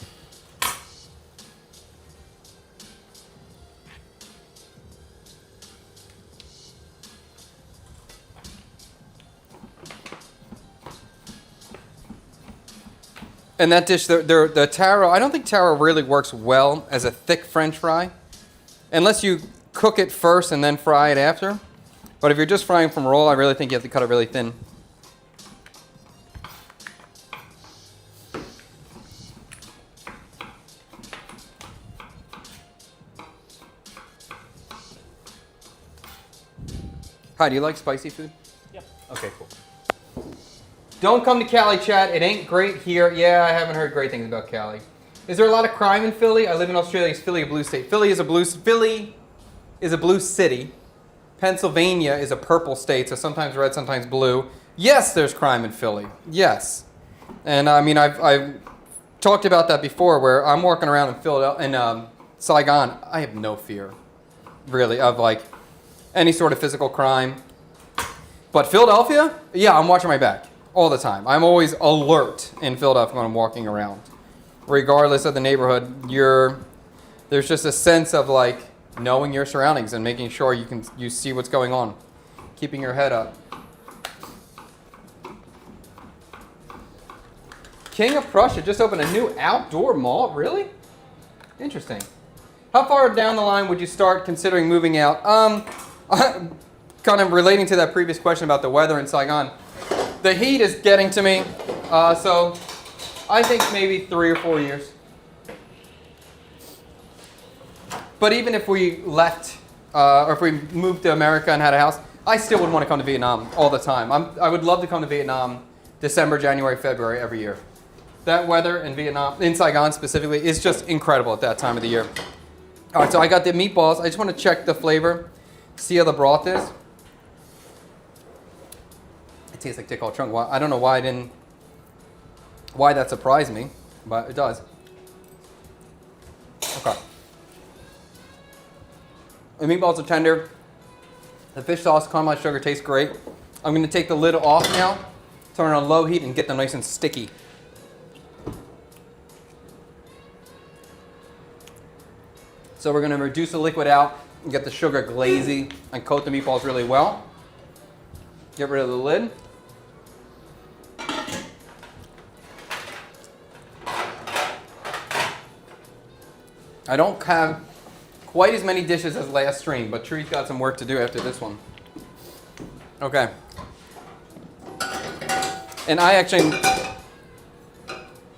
And that dish, the taro, I don't think taro really works well as a thick French fry, unless you cook it first and then fry it after. But if you're just frying from raw, I really think you have to cut it really thin. Hi, do you like spicy food? Yep. Okay, cool. Don't come to Cali, chat. It ain't great here. Yeah, I haven't heard great things about Cali. Is there a lot of crime in Philly? I live in Australia. Is Philly a blue state? Philly is a blue city. Pennsylvania is a purple state, so sometimes red, sometimes blue. Yes, there's crime in Philly. Yes. And I mean, I've talked about that before where I'm walking around in Philadelphia, in Saigon. I have no fear, really, of like any sort of physical crime. But Philadelphia, yeah, I'm watching my back all the time. I'm always alert in Philadelphia when I'm walking around. Regardless of the neighborhood, there's just a sense of like knowing your surroundings and making sure you see what's going on. Keeping your head up. King of Prussia just opened a new outdoor mall? Really? Interesting. How far down the line would you start considering moving out? Kind of relating to that previous question about the weather in Saigon. The heat is getting to me, so I think maybe 3 or 4 years. But even if we left, or if we moved to America and had a house, I still would want to come to Vietnam all the time. I would love to come to Vietnam December, January, February every year. That weather in Vietnam, in Saigon specifically, is just incredible at that time of the year. All right, so I got the meatballs. I just want to check the flavor, see how the broth is. It tastes like Dick All Trunk. I don't know why that surprised me, but it does. Okay. The meatballs are tender. The fish sauce, caramelized sugar tastes great. I'm going to take the lid off now, turn it on low heat, and get them nice and sticky. So we're going to reduce the liquid out and get the sugar glazy and coat the meatballs really well. Get rid of the lid. I don't have quite as many dishes as last stream, but Tree's got some work to do after this one. Okay. And I actually...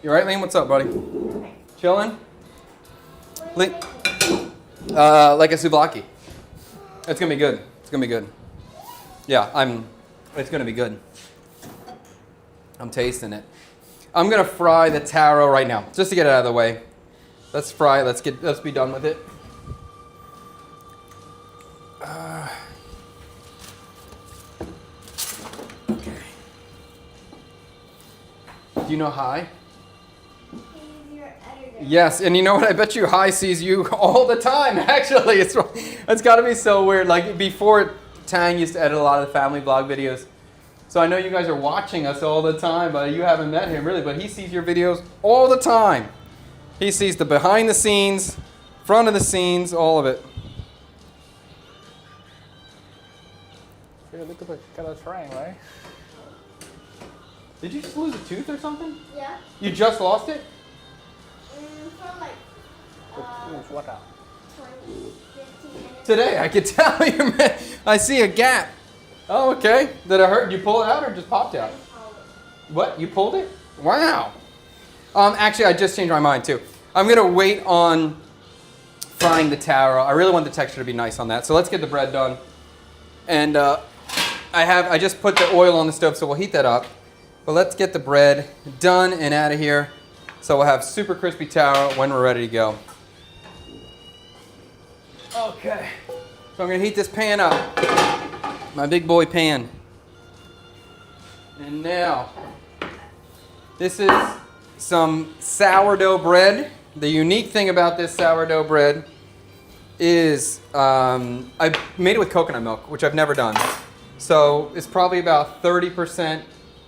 You right, Liam? What's up, buddy? Chilling? Like a souvlaki. It's gonna be good. It's gonna be good. Yeah, it's gonna be good. I'm tasting it. I'm gonna fry the taro right now, just to get it out of the way. Let's fry. Let's be done with it. Okay. Do you know Hi? He's your editor. Yes, and you know what? I bet you Hi sees you all the time. Actually, it's got to be so weird. Like before, Tang used to edit a lot of the family vlog videos. So I know you guys are watching us all the time, but you haven't met him really. But he sees your videos all the time. He sees the behind the scenes, front of the scenes, all of it. Feel a little bit kind of trying, right? Did you just lose a tooth or something? Yeah. You just lost it? For like What up? 20, 15 minutes. Today, I could tell you, man. I see a gap. Oh, okay. Did it hurt? Did you pull it out or just popped out? What? You pulled it? Wow. Actually, I just changed my mind too. I'm gonna wait on frying the taro. I really want the texture to be nice on that. So let's get the bread done. And I just put the oil on the stove, so we'll heat that up. But let's get the bread done and out of here. So we'll have super crispy taro when we're ready to go. Okay. So I'm gonna heat this pan up. My big boy pan. And now, this is some sourdough bread. The unique thing about this sourdough bread is I made it with coconut milk, which I've never done. So it's probably about 30%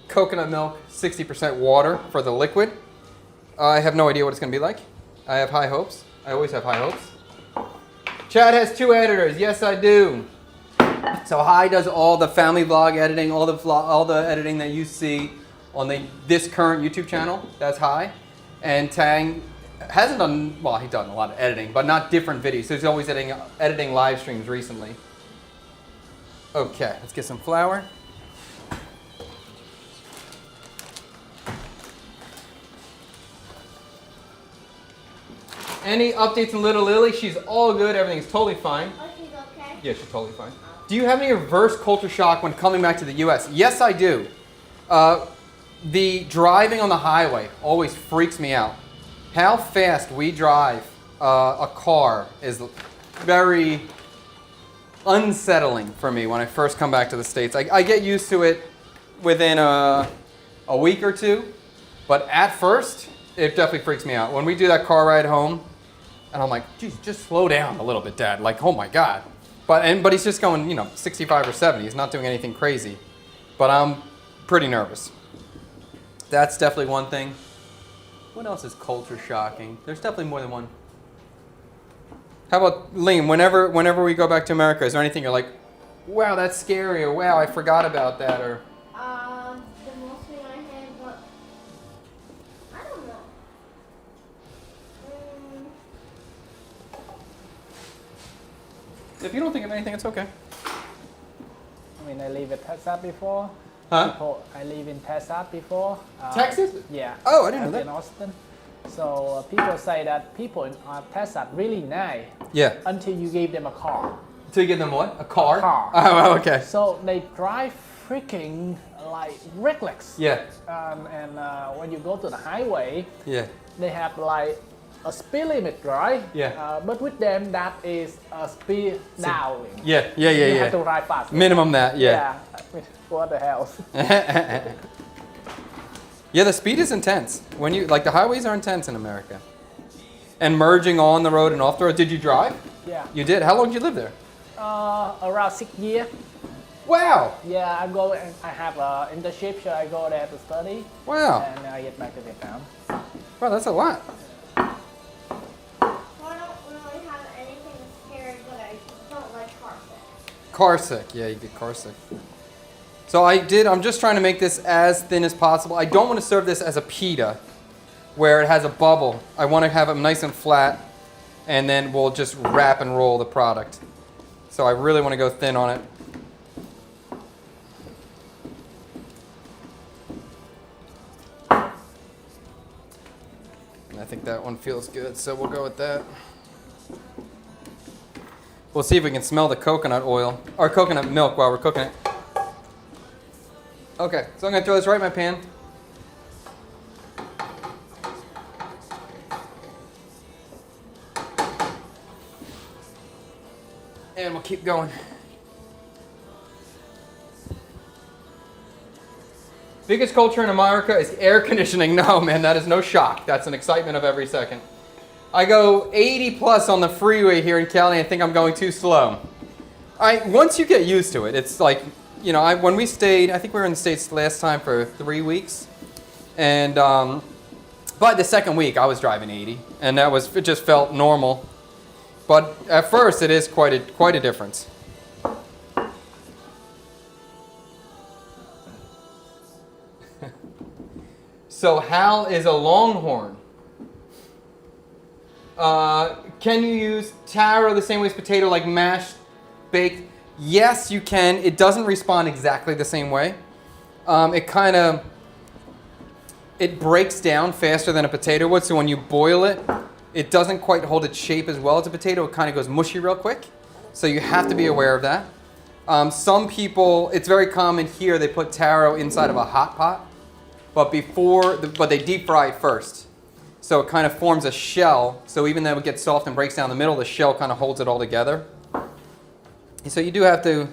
coconut milk, 60% water for the liquid. I have no idea what it's going to be like. I have high hopes. I always have high hopes. Chad has 2 editors. Yes, I do. So Hi does all the family vlog editing, all the editing that you see on this current YouTube channel. That's Hi. And Tang hasn't done, well, he's done a lot of editing, but not different videos. So he's always editing live streams recently. Okay, let's get some flour. Any updates on Little Lily? She's all good. Everything's totally fine. Oh, she's okay? Yeah, she's totally fine. Do you have any reverse culture shock when coming back to the U.S.? Yes, I do. The driving on the highway always freaks me out. How fast we drive a car is very unsettling for me when I first come back to the States. I get used to it within a week or two, but at first, it definitely freaks me out. When we do that car ride home, and I'm like, geez, just slow down a little bit, Dad. Like, oh my God. But he's just going, 65 or 70. He's not doing anything crazy. But I'm pretty nervous. That's definitely one thing. What else is culture shocking? There's definitely more than one. How about Liam? Whenever we go back to America, is there anything you're like, wow, that's scary, or wow, I forgot about that, or? The most thing I had, but I don't know. If you don't think of anything, it's okay. I mean, I live in Texas before. Huh? I live in Texas before. Texas? Yeah. Oh, I didn't know that. In Austin. So people say that people in Texas really nice Yeah. until you give them a car. To give them what? A car? A car. Oh, okay. So they drive freaking like reckless. Yeah. And when you go to the highway, Yeah. they have like a speed limit, right? Yeah. But with them, that is a speed down. Yeah. You have to drive fast. Minimum that, yeah. I mean, what the hell? Yeah, the speed is intense. When you the highways are intense in America. And merging on the road and off the road. Did you drive? Yeah. You did. How long did you live there? Around 6 years. Wow. Yeah, I have an internship, so I go there to study. Wow. And I get back to Vietnam. Wow, that's a lot. I don't really have anything scary, but I don't like car sex. Car sick. Yeah, you get car sick. So I'm just trying to make this as thin as possible. I don't want to serve this as a pita where it has a bubble. I want to have it nice and flat, and then we'll just wrap and roll the product. So I really want to go thin on it. And I think that one feels good, so we'll go with that. We'll see if we can smell the coconut oil, or coconut milk while we're cooking it. Okay, so I'm gonna throw this right in my pan. And we'll keep going. Biggest culture in America is air conditioning. No, man, that is no shock. That's an excitement of every second. I go 80 plus on the freeway here in Cali. I think I'm going too slow. Once you get used to it, it's like, you know, when we stayed, I think we were in the States last time for 3 weeks. And by the second week, I was driving 80. And it just felt normal. But at first, it is quite a difference. So Hal is a longhorn. Can you use taro the same way as potato, like mashed, baked? Yes, you can. It doesn't respond exactly the same way. It breaks down faster than a potato would, so when you boil it, it doesn't quite hold its shape as well as a potato. It kind of goes mushy real quick. So you have to be aware of that. Some people, it's very common here, they put taro inside of a hot pot, but they deep fry it first. So it kind of forms a shell. So even though it gets soft and breaks down the middle, the shell kind of holds it all together. So you do have to,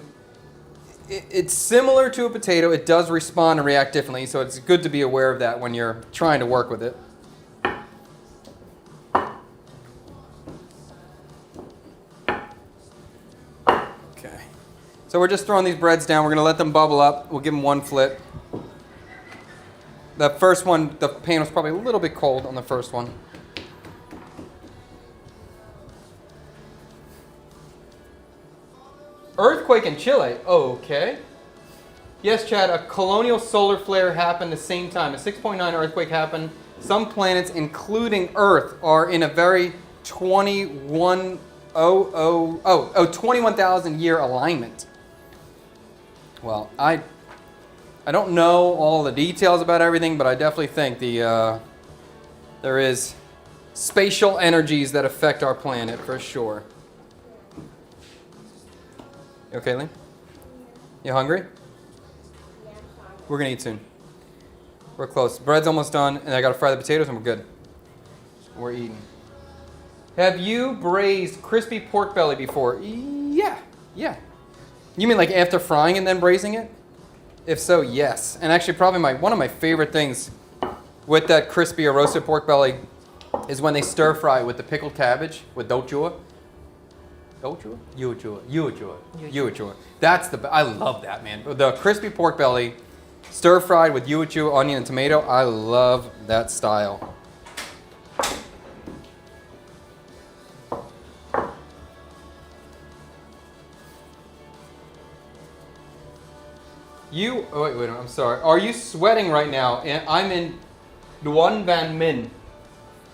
it's similar to a potato. It does respond and react differently. So it's good to be aware of that when you're trying to work with it. Okay. So we're just throwing these breads down. We're going to let them bubble up. We'll give them one flip. The first one, the pan was probably a little bit cold on the first one. Earthquake in Chile. Okay. Yes, Chad, a colonial solar flare happened the same time. A 6.9 earthquake happened. Some planets, including Earth, are in a very 21,000 year alignment. Well, I don't know all the details about everything, but I definitely think there is spatial energies that affect our planet for sure. You okay, Lynn? You hungry? We're gonna eat soon. We're close. Bread's almost done, and I gotta fry the potatoes, and we're good. We're eating. Have you braised crispy pork belly before? Yeah. You mean like after frying and then braising it? If so, yes. And actually, probably one of my favorite things with that crispy or roasted pork belly is when they stir fry with the pickled cabbage with dochua. Dochua? Yuachua. I love that, man. The crispy pork belly, stir fried with yuachua, onion, and tomato. I love that style. Wait, I'm sorry. Are you sweating right now? I'm in Duan Van Minh.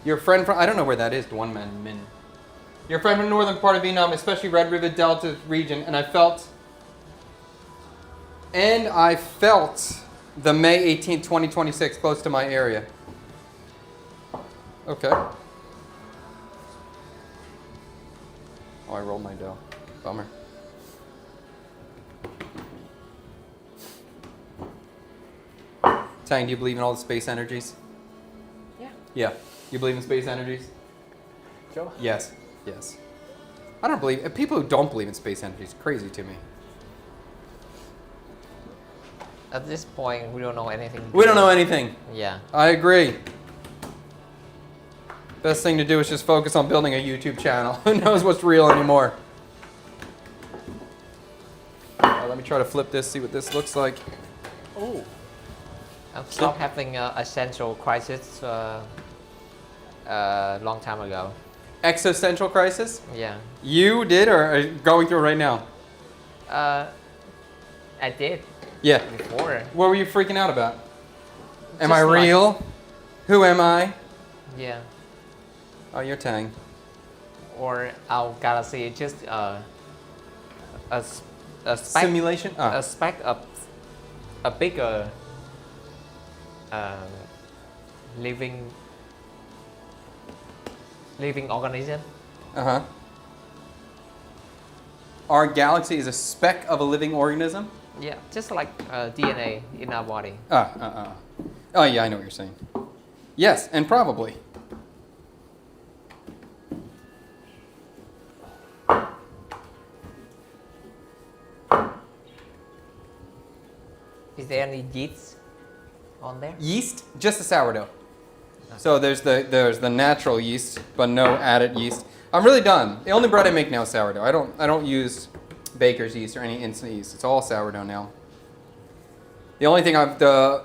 Your friend from, I don't know where that is, Duan Van Minh. Your friend from the northern part of Vietnam, especially Red River Delta region, and I felt the May 18, 2026 close to my area. Okay. Oh, I rolled my dough. Bummer. Tang, do you believe in all the space energies? Yeah. You believe in space energies? Sure. Yes. I don't believe, people who don't believe in space energies, crazy to me. At this point, we don't know anything. We don't know anything. Yeah. I agree. Best thing to do is just focus on building a YouTube channel. Who knows what's real anymore? Let me try to flip this, see what this looks like. Oh. I've stopped having a essential crisis a long time ago. Existential crisis? Yeah. You did, or are you going through it right now? I did. Yeah. Before. What were you freaking out about? Am Just I like- real? Who am I? Yeah. Oh, you're Tang. Or our galaxy is just a speck, Simulation? a speck of a bigger living living organism. Uh-huh. Our galaxy is a speck of a living organism? Yeah, just like DNA in our body. Oh, yeah, I know what you're saying. Yes, and probably. Is there any yeast on there? Yeast, just the sourdough. So there's the natural yeast, but no added yeast. I'm really done. The only bread I make now is sourdough. I don't use baker's yeast or any instant yeast. It's all sourdough now. The only thing the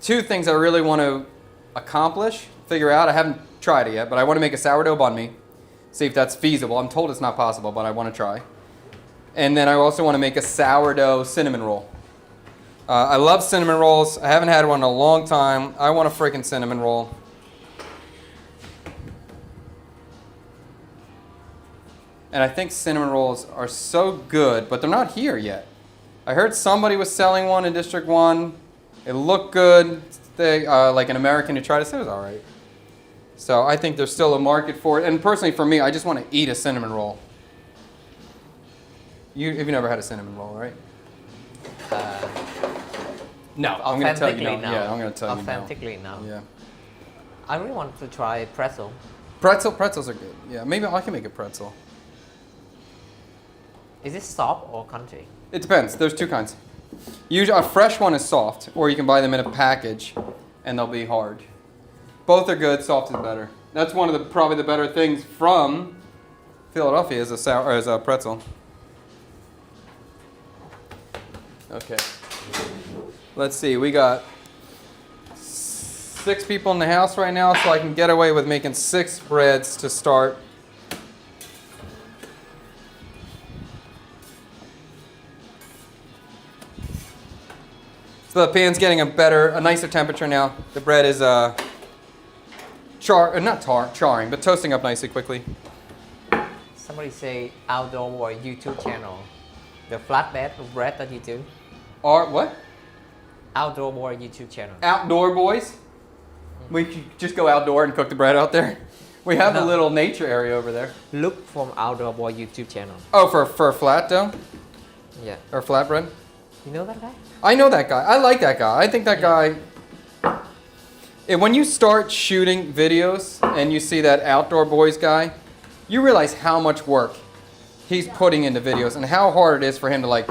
two things I really want to accomplish, figure out, I haven't tried it yet, but I want to make a sourdough banh mi, see if that's feasible. I'm told it's not possible, but I want to try. And then I also want to make a sourdough cinnamon roll. I love cinnamon rolls. I haven't had one in a long time. I want a freaking cinnamon roll. And I think cinnamon rolls are so good, but they're not here yet. I heard somebody was selling one in District 1. It looked good. They, like an American who tried it said it was all right. So I think there's still a market for it. And personally for me, I just want to eat a cinnamon roll. You've never had a cinnamon roll, right? No, I'm going to tell you no. No. Yeah, I'm going to tell you no. Authentically, no. Yeah. I really want to try pretzel. Pretzels are good. Yeah, maybe I can make a pretzel. Is it soft or crunchy? It depends. There's two kinds. Usually, a fresh one is soft, or you can buy them in a package, and they'll be hard. Both are good. Soft is better. That's one of the probably the better things from Philadelphia is a pretzel. Okay. Let's see. We got 6 people in the house right now, so I can get away with making 6 breads to start. So the pan's getting a nicer temperature now. The bread is charring, but toasting up nicely quickly. Somebody say outdoor boy YouTube channel. The flatbed bread that you do. Or what? Outdoor boy YouTube channel. Outdoor boys. We could just go outdoor and cook the bread out there. We have a little nature area over there. Look from outdoor boy YouTube channel. Oh, for flat dough? Yeah. Or flatbread? You know that guy? I know that guy. I like that guy. I think that guy... When you start shooting videos and you see that outdoor boys guy, you realize how much work he's putting into videos and how hard it is for him to like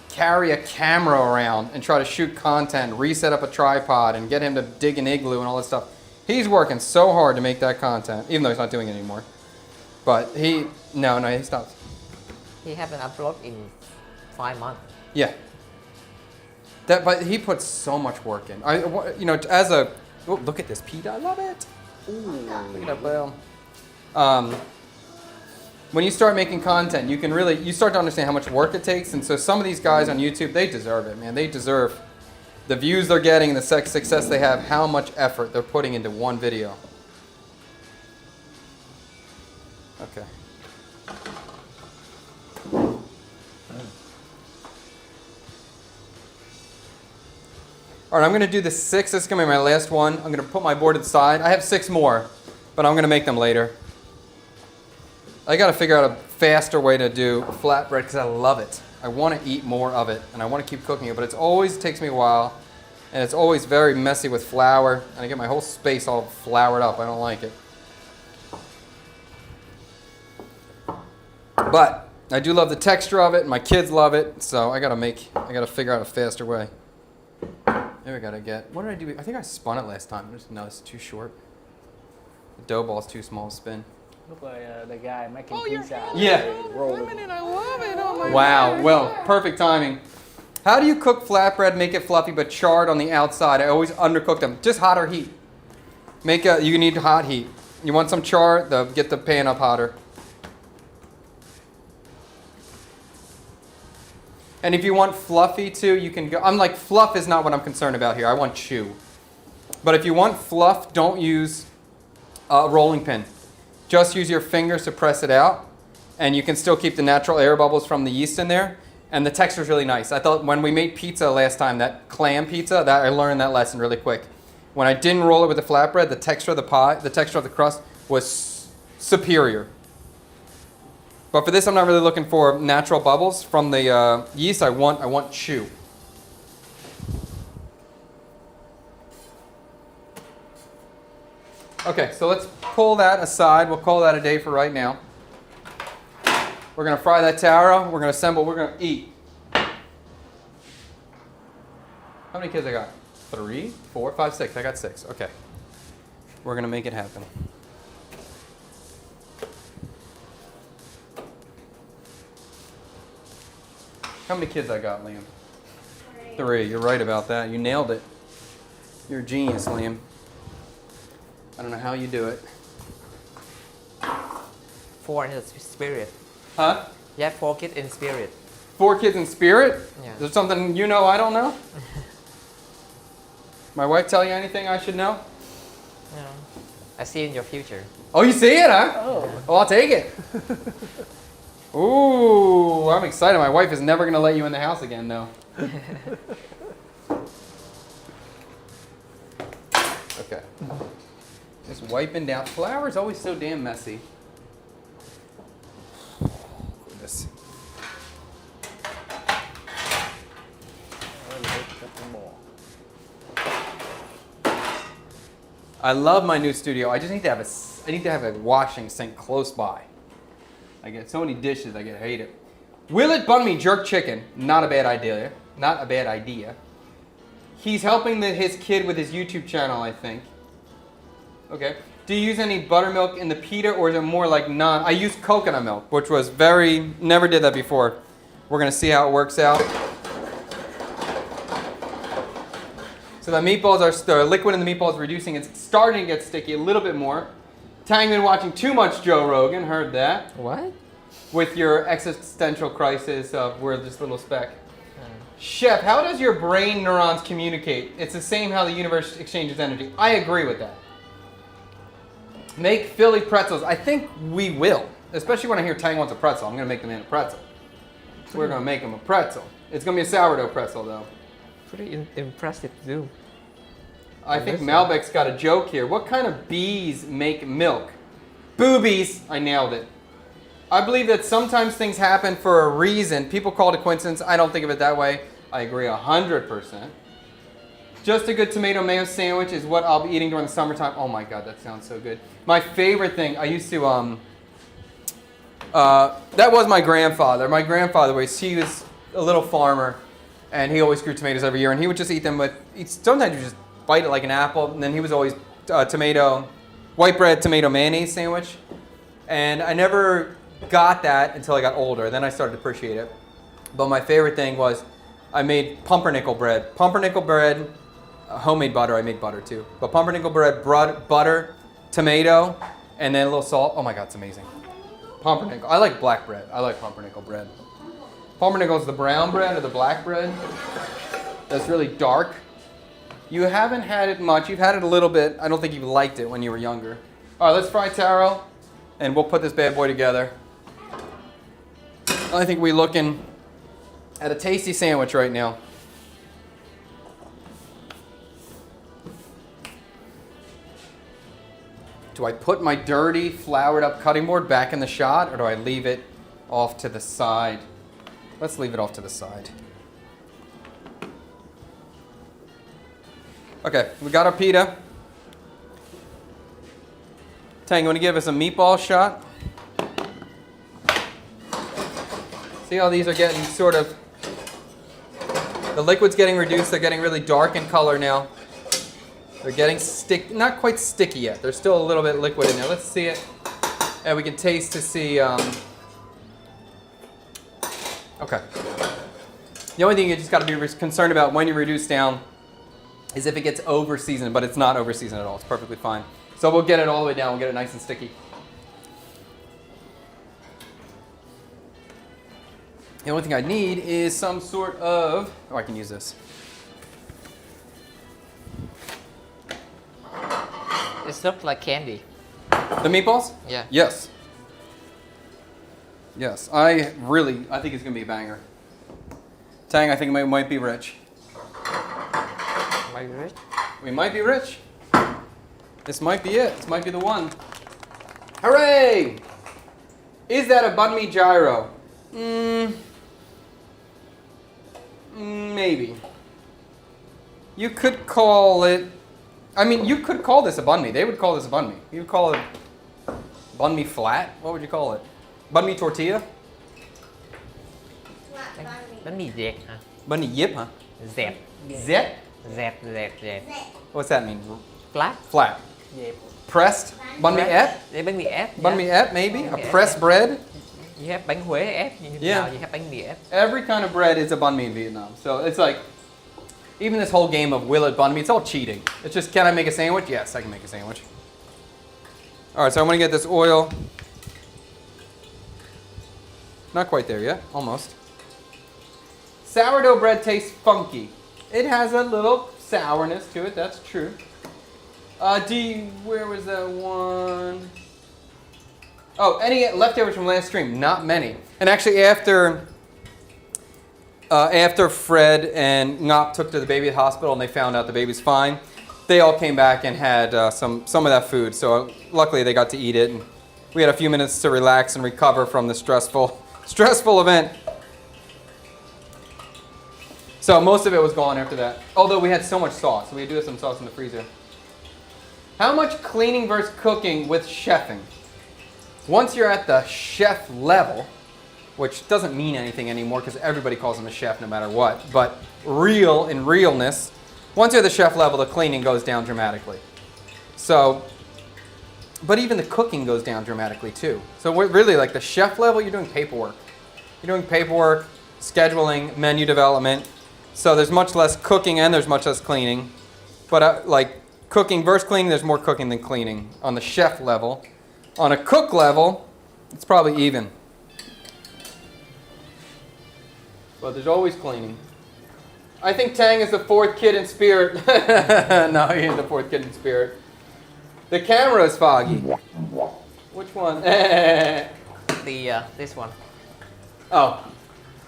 carry a camera around and try to shoot content, reset up a tripod and get him to dig an igloo and all this stuff. He's working so hard to make that content, even though he's not doing it anymore. But he stopped. He haven't uploaded in 5 months. Yeah. But he puts so much work in. Look at this pita, I love it. Ooh, pita bell. When you start making content, you start to understand how much work it takes. And so some of these guys on YouTube, they deserve it, man. They deserve the views they're getting and the success they have, how much effort they're putting into one video. Okay. All right, I'm going to do the 6. This is going to be my last one. I'm going to put my board to the side. I have 6 more, but I'm going to make them later. I got to figure out a faster way to do flatbread because I love it. I want to eat more of it, and I want to keep cooking it, but it always takes me a while, and it's always very messy with flour, and I get my whole space all floured up. I don't like it. But I do love the texture of it, and my kids love it, so I got to figure out a faster way. There we gotta get. What did I do? I think I spun it last time. No, it's too short. The dough ball's too small to spin. Look like the guy making pizza. Yeah. I love it. Oh my wow. Well, perfect timing. How do you cook flatbread, make it fluffy but charred on the outside? I always undercook them. Just hot or heat. You need hot heat. You want some char? Get the pan up hotter. And if you want fluffy too, you can go. I'm like, fluff is not what I'm concerned about here. I want chew. But if you want fluff, don't use a rolling pin. Just use your fingers to press it out. And you can still keep the natural air bubbles from the yeast in there. And the texture is really nice. I thought when we made pizza last time, that clam pizza, that I learned that lesson really quick. When I didn't roll it with the flatbread, the texture of the pie, the texture of the crust was superior. But for this, I'm not really looking for natural bubbles from the yeast. I want chew. Okay, so let's pull that aside. We'll call that a day for right now. We're gonna fry that taro. We're gonna assemble. We're gonna eat. How many kids I got? 3, 4, 5, 6. I got 6. Okay. We're gonna make it happen. How many kids I got, Liam? 3. You're right about that. You nailed it. You're a genius, Liam. I don't know how you do it. 4 in the spirit. Huh? Yeah, 4 kids in spirit. 4 kids in spirit? Yeah. Is there something you know I don't know? My wife tell you anything I should know? Yeah. I see in your future. Oh, you see it, huh? Oh. Oh, I'll take it. Ooh, I'm excited. My wife is never going to let you in the house again, though. Okay. Just wiping down. Flour is always so damn messy. Goodness. I love my new studio. I just need to have a washing sink close by. I get so many dishes. I hate it. Will it bun me jerk chicken? Not a bad idea. Not a bad idea. He's helping his kid with his YouTube channel, I think. Okay. Do you use any buttermilk in the pita, or is it more like I use coconut milk, which was never did that before. We're gonna see how it works out. So the meatballs the liquid in the meatballs reducing. It's starting to get sticky a little bit more. Tang been watching too much Joe Rogan, heard that. What? With your existential crisis of we're this little speck. Chef, how does your brain neurons communicate? It's the same how the universe exchanges energy. I agree with that. Make Philly pretzels. I think we will. Especially when I hear Tang wants a pretzel. I'm going to make the man a pretzel. We're going to make him a pretzel. It's going to be a sourdough pretzel, though. Pretty impressive too. I think Malbec's got a joke here. What kind of bees make milk? Boobies. I nailed it. I believe that sometimes things happen for a reason. People call it a coincidence. I don't think of it that way. I agree 100%. Just a good tomato mayo sandwich is what I'll be eating during the summertime. Oh my God, that sounds so good. My favorite thing, I used to, that was my grandfather. My grandfather he was a little farmer, and he always grew tomatoes every year, and he would just eat them sometimes you just bite it like an apple, and then he was always white bread tomato mayonnaise sandwich. And I never got that until I got older. Then I started to appreciate it. But my favorite thing was I made pumpernickel bread. Pumpernickel bread, homemade butter. I made butter too. But pumpernickel bread, butter, tomato, and then a little salt. Oh my God, it's amazing. Pumpernickel. I like black bread. I like pumpernickel bread. Pumpernickel is the brown bread or the black bread. That's really dark. You haven't had it much. You've had it a little bit. I don't think you liked it when you were younger. All right, let's fry taro, and we'll put this bad boy together. I think we're looking at a tasty sandwich right now. Do I put my dirty, floured up cutting board back in the shot, or do I leave it off to the side? Let's leave it off to the side. Okay, we got our pita. Tang, you want to give us a meatball shot? See how these are getting the liquid's getting reduced. They're getting really dark in color now. They're getting not quite sticky yet. There's still a little bit of liquid in there. Let's see it. And we can taste to see. Okay. The only thing you just got to be concerned about when you reduce down is if it gets over seasoned, but it's not over seasoned at all. It's perfectly fine. So we'll get it all the way down. We'll get it nice and sticky. The only thing I need is some sort of, I can use this. It looks like candy. The meatballs? Yeah. Yes. Yes, I think it's gonna be a banger. Tang, I think it might be rich. Am I rich? We might be rich. This might be it. This might be the one. Hooray! Is that a banh mi gyro? Maybe. You could call it, I mean, you could call this a banh mi. They would call this a banh mi. You would call it banh mi flat? What would you call it? Banh mi tortilla? Flat banh mi. Bánh mì dẹt hả? Banh mi yip, huh? Dẹt. Zet? Dẹt, dẹt, dẹt. Zet. What's that mean? Flat. Flat. Dẹt. Pressed? Banh mi ép? Yeah, bánh mì ép. Banh mi ép, maybe? Banh A mi ép, pressed yeah. bread? You have bánh Huế ép. You Yeah. you have bánh mì ép. Every kind of bread is a banh mi in Vietnam. So it's like, even this whole game of will it banh mi, it's all cheating. It's just, can I make a sandwich? Yes, I can make a sandwich. All right, so I'm gonna get this oil. Not quite there yet, almost. Sourdough bread tastes funky. It has a little sourness to it, that's true. Where was that one? Oh, any leftovers from last stream? Not many. And actually after Fred and Ngop took to the baby at the hospital and they found out the baby's fine, they all came back and had some of that food. So luckily they got to eat it. And we had a few minutes to relax and recover from the stressful event. So most of it was gone after that. Although we had so much sauce. So we do have some sauce in the freezer. How much cleaning versus cooking with chefing? Once you're at the chef level, which doesn't mean anything anymore because everybody calls him a chef no matter what, but in realness, once you're at the chef level, the cleaning goes down dramatically. So, but even the cooking goes down dramatically too. So we're really like the chef level, you're doing paperwork. You're doing paperwork, scheduling, menu development. So there's much less cooking and there's much less cleaning. But like cooking versus cleaning, there's more cooking than cleaning on the chef level. On a cook level, it's probably even. But there's always cleaning. I think Tang is the fourth kid in spirit. No, he ain't the fourth kid in spirit. The camera is foggy. Which one? This one. Oh.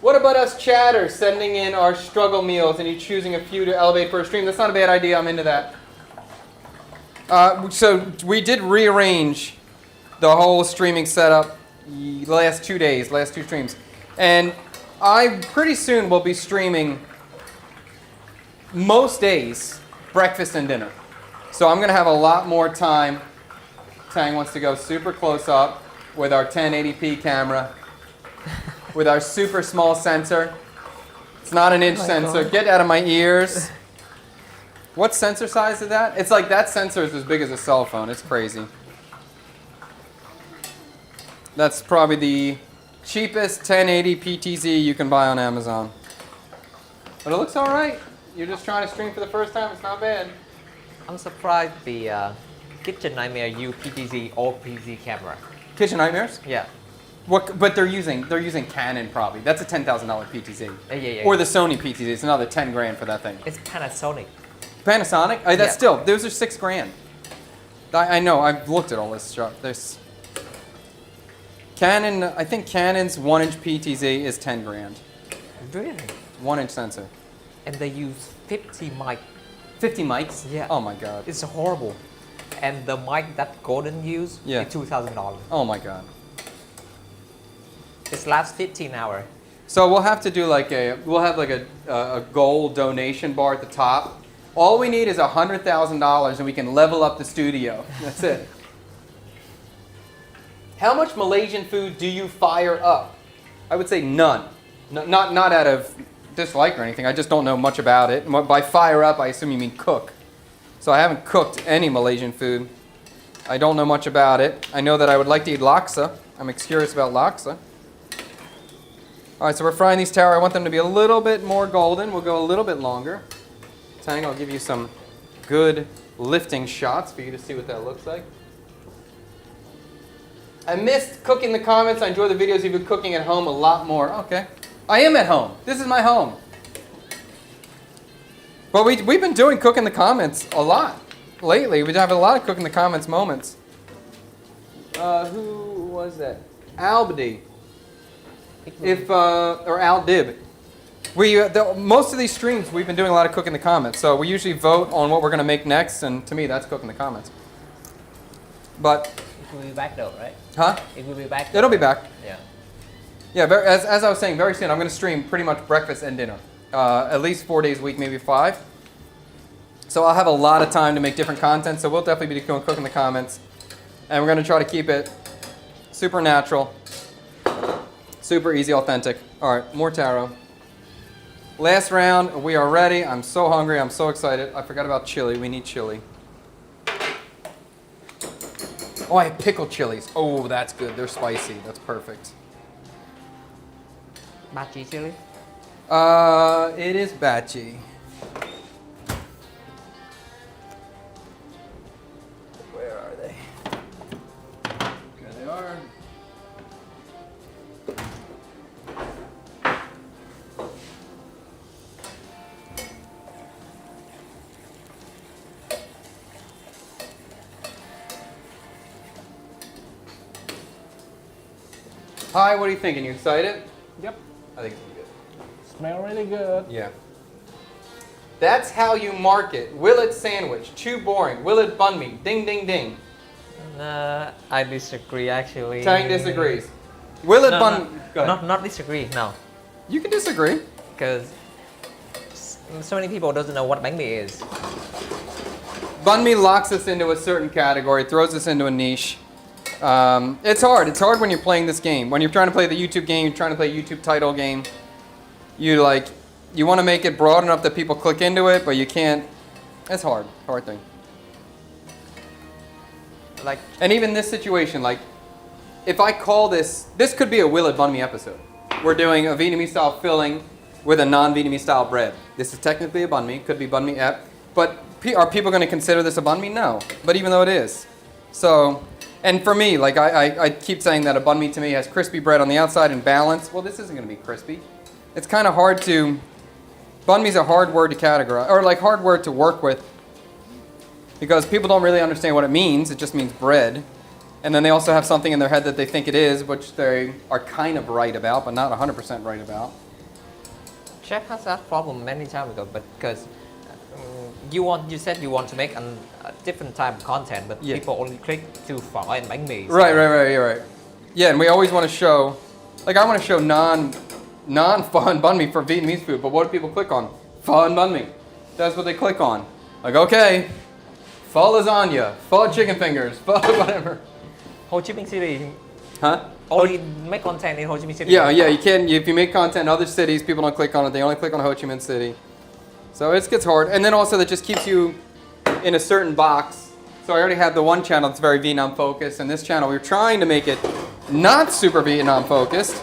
What about us chatters sending in our struggle meals and you choosing a few to elevate for a stream? That's not a bad idea. I'm into that. So we did rearrange the whole streaming setup the last 2 days, last 2 streams. And I pretty soon will be streaming most days, breakfast and dinner. So I'm going to have a lot more time. Tang wants to go super close up with our 1080p camera, with our super small sensor. It's not an inch sensor. God. Get out of my ears. What sensor size is that? It's like that sensor is as big as a cell phone. It's crazy. That's probably the cheapest 1080 PTZ you can buy on Amazon. But it looks all right. You're just trying to stream for the first time. It's not bad. I'm surprised the Kitchen Nightmare use PTZ or PTZ camera. Kitchen Nightmares? Yeah. What? But they're using Canon probably. That's a $10,000 PTZ. Yeah. Or the Sony PTZ. It's another 10 grand for that thing. It's Panasonic. Panasonic? That's Yeah. still. Those are 6 grand. I know. I've looked at all this stuff. There's Canon. I think Canon's 1-inch PTZ is 10 grand. Really? 1-inch sensor. And they use 50 mic. 50 mics? Yeah. Oh my god. It's horrible. And the mic that Golden use Yeah. is $2,000. Oh my god. It lasts 15 hours. So we'll have to do like we'll have like a gold donation bar at the top. All we need is $100,000 and we can level up the studio. That's it. How much Malaysian food do you fire up? I would say none. Not out of dislike or anything. I just don't know much about it. And by fire up, I assume you mean cook. So I haven't cooked any Malaysian food. I don't know much about it. I know that I would like to eat laksa. I'm curious about laksa. All right, so we're frying these tower. I want them to be a little bit more golden. We'll go a little bit longer. Tang, I'll give you some good lifting shots for you to see what that looks like. I missed cooking the comments. I enjoy the videos of you cooking at home a lot more. Okay. I am at home. This is my home. But we've been doing cooking the comments a lot lately. We have a lot of cooking the comments moments. Who was that? Albedy. Or Al Dib. Most of these streams, we've been doing a lot of cooking the comments. So we usually vote on what we're going to make next, and to me, that's cooking the comments. But It will be back though, right? Huh? It will be back. It'll be back. Yeah. Yeah, as I was saying, very soon I'm going to stream pretty much breakfast and dinner. At least 4 days a week, maybe 5. So I'll have a lot of time to make different content, so we'll definitely be doing cook in the comments. And we're going to try to keep it super natural, super easy, authentic. All right, more taro. Last round, we are ready. I'm so hungry, I'm so excited. I forgot about chili, we need chili. Oh, I have pickled chilies. Oh, that's good, they're spicy, that's perfect. Bachi chili. It is batchy. Where are they? There they are. Hi, what are you thinking? You excited? Yep. I think it's gonna be good. Smell really good. Yeah. That's how you market. Will it sandwich? Too boring. Will it bun me? Ding, ding, ding. I disagree actually. Tang disagrees. Will it No, bun? no, Go ahead. not disagree. No, You can disagree. because so many people doesn't know what bánh mì is. Bun me locks us into a certain category, throws us into a niche. It's hard. It's hard when you're playing this game. When you're trying to play the YouTube game, you're trying to play a YouTube title game. You want to make it broad enough that people click into it, but you can't. It's hard. Hard thing. Like And even this situation, like, if I call this could be a Will It Bun Me episode. We're doing a Vietnamese style filling with a non-Vietnamese style bread. This is technically a bun mi, could be bun mi ep, but are people going to consider this a bun mi? No, but even though it is. So, and for me, like I keep saying that a bun mi to me has crispy bread on the outside and balance. Well, this isn't going to be crispy. It's kind of hard to, bun mi is a hard word to categorize, or like hard word to work with, because people don't really understand what it means. It just means bread. And then they also have something in their head that they think it is, which they are kind of right about, but not 100% right about. Chef has that problem many times ago, but because you said you want to make a different type of content, but Yeah. people only click to phở and bánh mì. Right. Yeah, and we always want to show, like I want to show non-pho and bun mi for Vietnamese food, but what do people click on? Pho and bun mi. That's what they click on. Like, okay, pho lasagna, pho chicken fingers, pho whatever. Ho Chi Minh City Huh? only make content in Ho Chi Minh City. Yeah, you can. If you make content in other cities, people don't click on it. They only click on Ho Chi Minh City. So it gets hard. And then also that just keeps you in a certain box. So I already have the one channel that's very Vietnam focused, and this channel we're trying to make it not super Vietnam focused.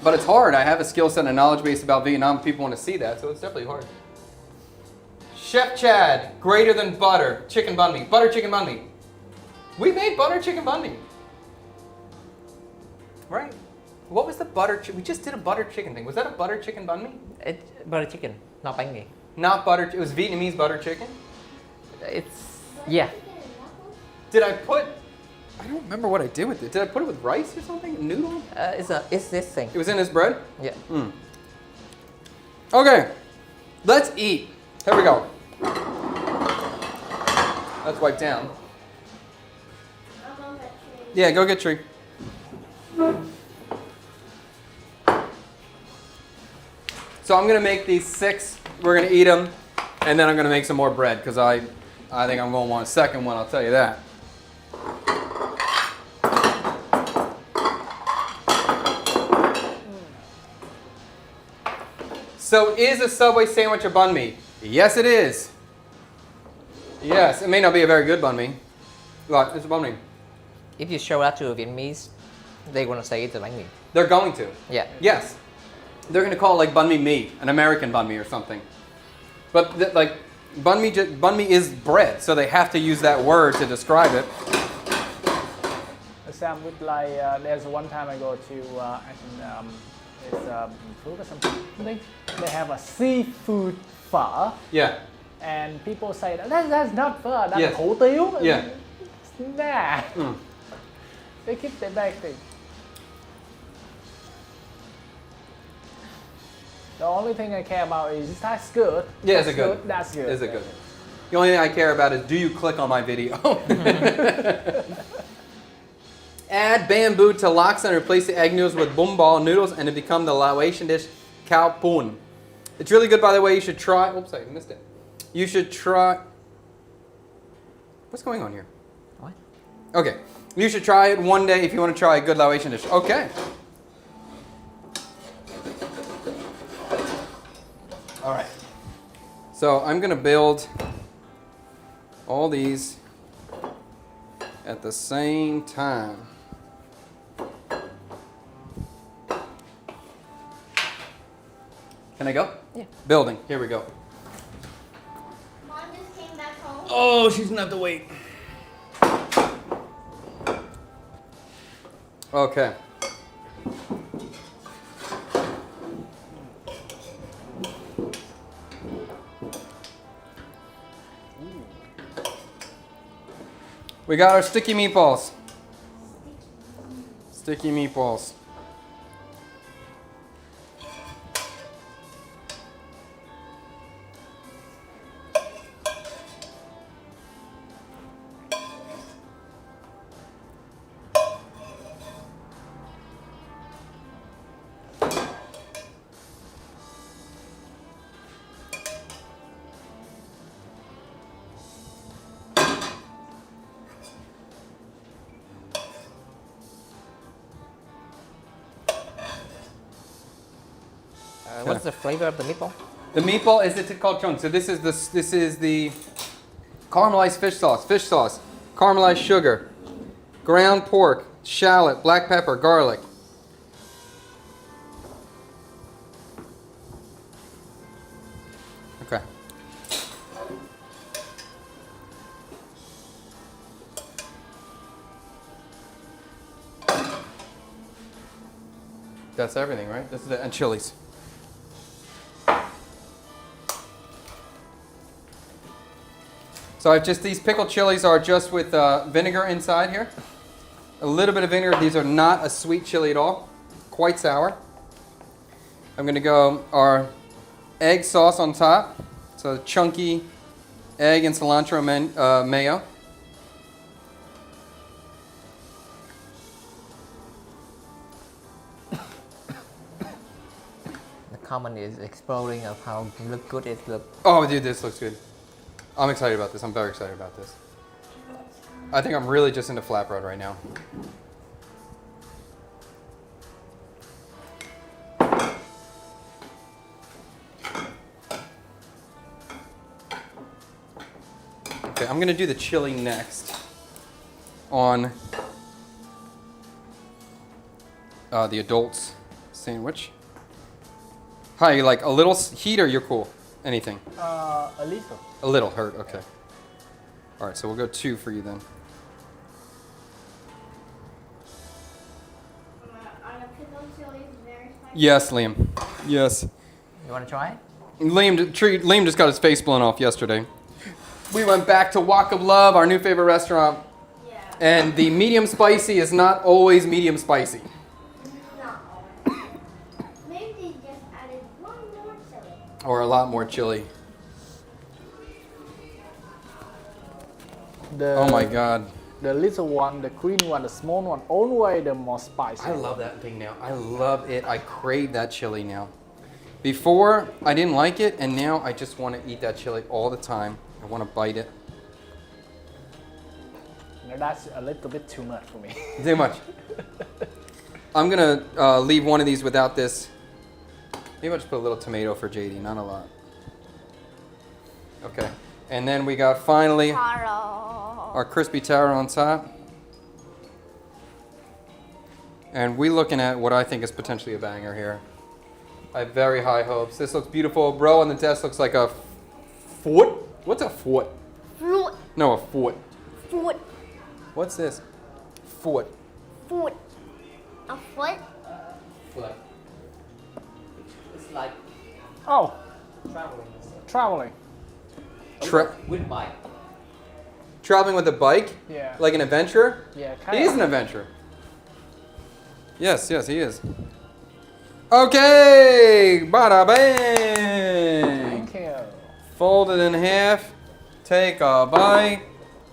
But it's hard. I have a skill set and a knowledge base about Vietnam. People want to see that, so it's definitely hard. Chef Chad, greater than butter chicken bun mi. Butter chicken bun mi. We made butter chicken bun mi. Right? What was the butter? We just did a butter chicken thing. Was that a butter chicken bun mi? It's butter chicken, not bánh mì. Not butter. It was Vietnamese butter chicken. It's yeah. Did I put? I don't remember what I did with it. Did I put it with rice or something? Noodle? It's this thing. It was in this bread. Yeah. Okay, let's eat. Here we go. Let's wipe down. I'm on that tree. Yeah, go get Tree. So I'm gonna make these 6. We're gonna eat them, and then I'm gonna make some more bread because I think I'm gonna want a second one. I'll tell you that. So is a Subway sandwich a bun mi? Yes, it is. Yes, it may not be a very good bun mi. But it's a bun mi. If you show that to a Vietnamese, they're gonna say it's a bánh mì. They're going to. Yeah. Yes. They're going to call it like bun mi, an American bun mi or something. But like bun mi is bread, so they have to use that word to describe it. Sandwich like there's one time I go to it's food or something. They have a seafood phở, Yeah. and people say that's not phở, that's Yes. hủ tiếu. Yeah. Nah. Mm. They keep the back thing. The only thing I care about is that's good. Yeah, That's is it good? That's good. Is it good? The only thing I care about is, do you click on my video? Add bamboo to lox and replace the egg noodles with bum ball noodles and it become the Laotian dish khao pun. It's really good, by the way. You should try. Oops, I missed it. You should try. What's going on here? What? Okay. You should try it one day if you want to try a good Laotian dish. Okay. All right. So I'm going to build all these at the same time. Can I go? Yeah. Building. Here we go. Mom just came back home. Oh, she's going to have to wait. Okay. We got our sticky meatballs. Sticky meatballs. What's the flavor of the meatball? The meatball is it's called chunk. So this is the caramelized fish sauce, caramelized sugar, ground pork, shallot, black pepper, garlic. Okay. That's everything, right? This is it, and chilies. So I've just, these pickled chilies are just with vinegar inside here. A little bit of vinegar. These are not a sweet chili at all. Quite sour. I'm going to go our egg sauce on top. So chunky egg and cilantro mayo. The comment is exploding of how look good it looks. Oh, dude, this looks good. I'm excited about this. I'm very excited about this. I think I'm really just into flatbread right now. Okay, I'm gonna do the chili next on the adults sandwich. Hi, you like a little heat or you're cool? Anything? A little. A little hurt, okay. All right, so we'll go 2 for you then. Are the pickled chilies very spicy? Yes, Liam. Yes. You want to try it? Liam just got his face blown off yesterday. We went back to Wok of Love, our new favorite restaurant, Yeah. and the medium spicy is not always medium spicy. Not always. Maybe they just added one more chili. Or a lot more chili. Oh my God. The little one, the green one, the small one, always the more spicy. I love that thing now. I love it. I crave that chili now. Before, I didn't like it, and now I just want to eat that chili all the time. I want to bite it. No, that's a little bit too much for me. Too much. I'm going to leave one of these without this. Maybe I'll just put a little tomato for JD, not a lot. Okay. And then we got finally our crispy taro on top. And we're looking at what I think is potentially a banger here. I have very high hopes. This looks beautiful. Bro on the desk looks like a foot. What's a foot? Fruit. No, a foot. Foot. What's this? Foot. Foot. A foot? Foot. It's like Oh, traveling. traveling. With bike. Traveling with a bike? Yeah. Like an adventurer? Yeah, He kind is of. an adventurer. Yes, he is. Okay, bada bang. Thank you. Fold it in half. take a bite.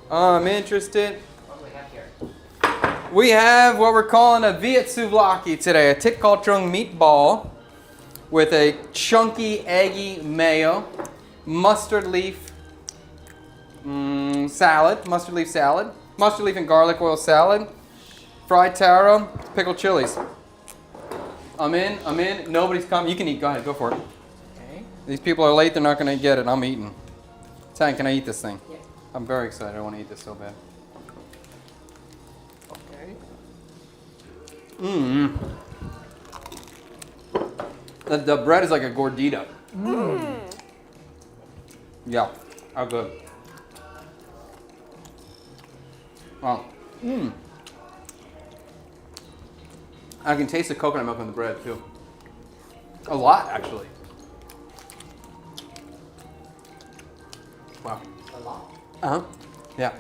I'm interested. What do we have here? We have what we're calling a Viet souvlaki today, a thich called trung meatball with a chunky, eggy mayo, mustard leaf salad, mustard leaf and garlic oil salad, fried taro, pickled chilies. I'm in. Nobody's coming. You can eat. Go ahead. Go for it. Okay. These people are late. They're not going to get it. I'm eating. Tang, can I eat this thing? Yeah. I'm very excited. I want to eat this so bad. Okay. Mmm. The bread is like a gordita. Yeah, how good. Wow. I can taste the coconut milk in the bread too. A lot, actually. Wow. A lot. Uh-huh. Yeah.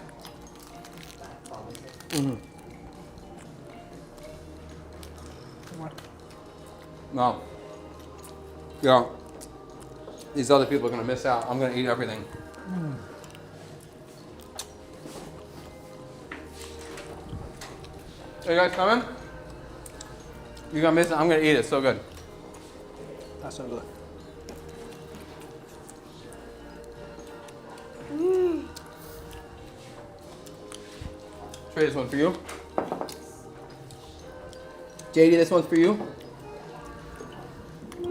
No. Yeah. These other people are going to miss out. I'm going to eat everything. Are you guys coming? You're going to miss it. I'm going to eat it. It's so good. That's so good. Trey, this one's for you. JD, this one's for you.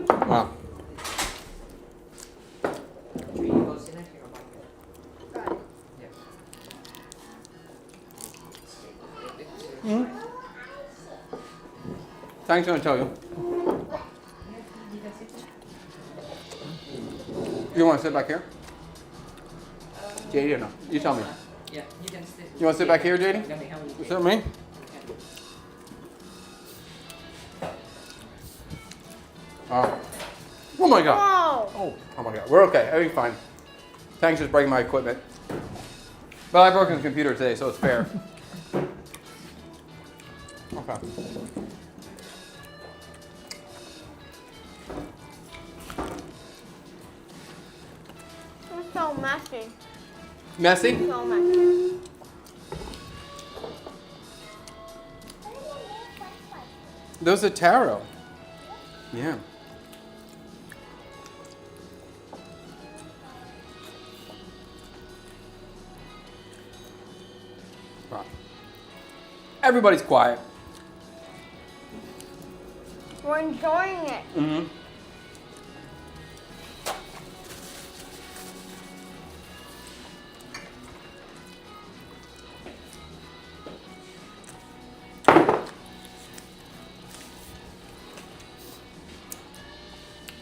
Wow. Should we go sit next to your mic? Got it. Yeah. Thanks, going to tell you. You want to sit back here? JD or no? You tell me. Yeah, you can sit. You want to sit back here, JD? Let me help you. You sit with me? Oh my god. Whoa. Oh my god. We're okay. Everything's fine. Thanks for breaking my equipment. But I broke his computer today, so it's fair. Okay. It's so messy. Messy? So messy. Those are taro. Yeah. Wow. Everybody's quiet. We're enjoying it. Mm-hmm.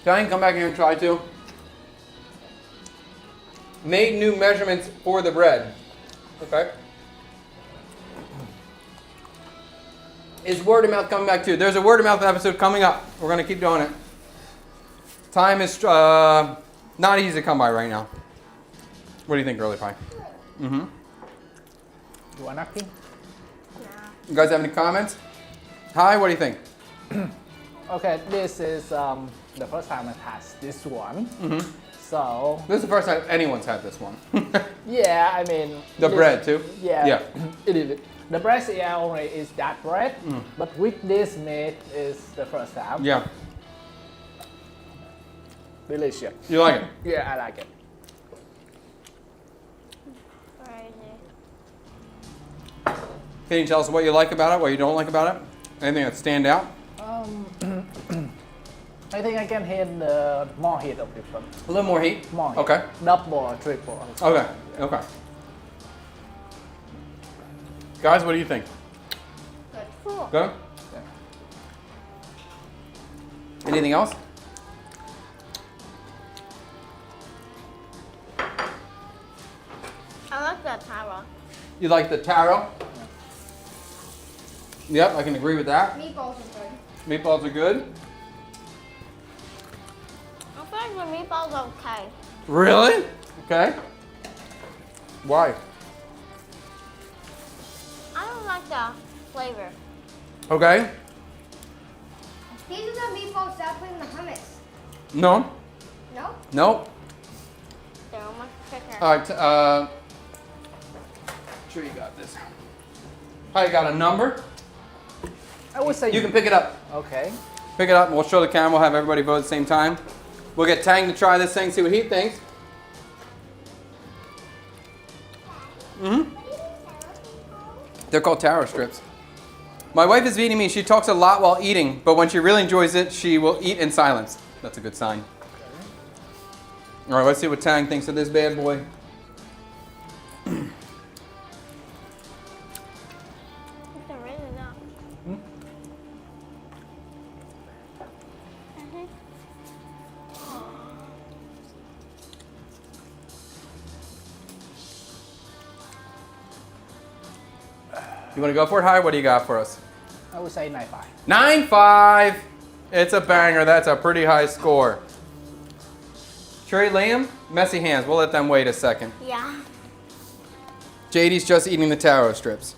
Diane, come back here and try to. Made new measurements for the bread. Okay. Is word of mouth coming back too? There's a word of mouth episode coming up. We're going to keep doing it. Time is not easy to come by right now. What do you think, Girly Pie? Mm-hmm. You want napkin? You guys have any comments? Hi, what do you think? Okay, this is the first time I had this one. Mm-hmm. So This is the first time anyone's had this one. yeah, I mean The this- bread too? Yeah, Yeah. it is. The bread yeah, only is that bread, but with this meat is the first time. Yeah. Delicious. You like it? Yeah, I like it. Crazy. Can you tell us what you like about it, what you don't like about it? Anything that stand out? I think I can hit the more heat of this one. A little more heat? More heat. Okay. Double or triple. Okay. Okay. Guys, what do you think? Good. Cool. Good? Anything else? I like that taro. You like the taro? Yep, I can agree with that. Meatballs are good. Meatballs are good. I feel like the meatballs are okay. Really? Okay. Why? I don't like the flavor. Okay. These are the meatballs that put in the hummus. No. No? No. They're almost Chicken. All right, sure you got this. Hi, you got a number? I would say You can pick it up. Okay. Pick it up and we'll show the camera. We'll have everybody vote at the same time. We'll get Tang to try this thing, see what he thinks. They're called taro strips. My wife is Vietnamese. She talks a lot while eating, but when she really enjoys it, she will eat in silence. That's a good sign. All right, let's see what Tang thinks of this bad boy. It's really not. You want to go for it, Hi? What do you got for us? I would say 9.5. 9.5. It's a banger. That's a pretty high score. Trey, Liam, messy hands. We'll let them wait a second. Yeah. JD's just eating the taro strips.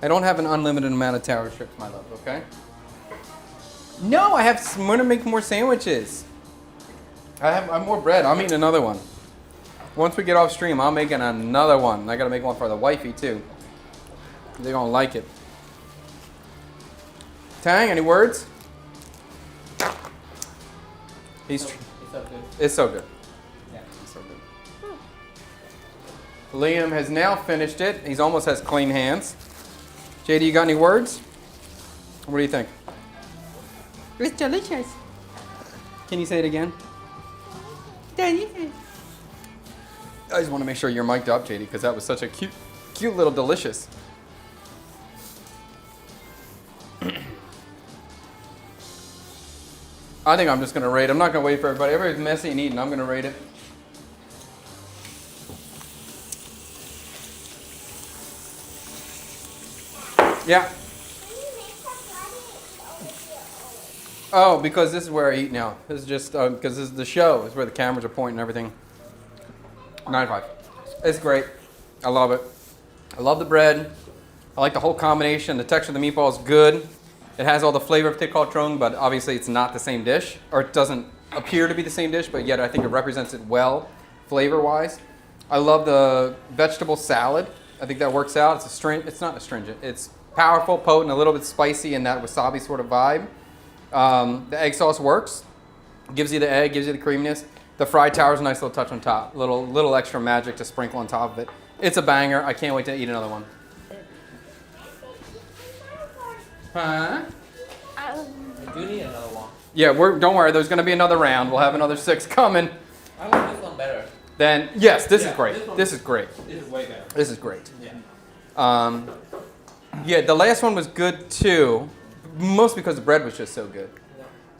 I don't have an unlimited amount of taro strips, my love, okay? No, I'm gonna make more sandwiches. I have more bread. I'm eating another one. Once we get off stream, I'm making another one. I gotta make one for the wifey too. They're gonna like it. Tang, any words? It's so good. It's so good. Yeah. It's so good. Liam has now finished it. He's almost has clean hands. JD, you got any words? What do you think? It's delicious. Can you say it again? Delicious. I just want to make sure you're mic'd up, JD, because that was such a cute little delicious. I think I'm just going to rate. I'm not going to wait for everybody. Everybody's messy and eating. I'm going to rate it. Yeah. Oh, because this is where I eat now. This is just because this is the show. This is where the cameras are pointing and everything. 9.5. It's great. I love it. I love the bread. I like the whole combination. The texture of the meatball is good. It has all the flavor of thicc hot trong, but obviously it's not the same dish, or it doesn't appear to be the same dish, but yet I think it represents it well, flavor-wise. I love the vegetable salad. I think that works out. It's not astringent. It's powerful, potent, a little bit spicy in that wasabi sort of vibe. The egg sauce works. Gives you the egg, gives you the creaminess. The fried tower is a nice little touch on top. Little extra magic to sprinkle on top of it. It's a banger. I can't wait to eat another one. Huh? I do need another one. Yeah, don't worry. There's going to be another round. We'll have another 6 coming. I like this one better. Then, yes, this is Yeah, great. This is great. This is way better. This is great. Yeah. Yeah, the last one was good too, mostly because the bread was just so good.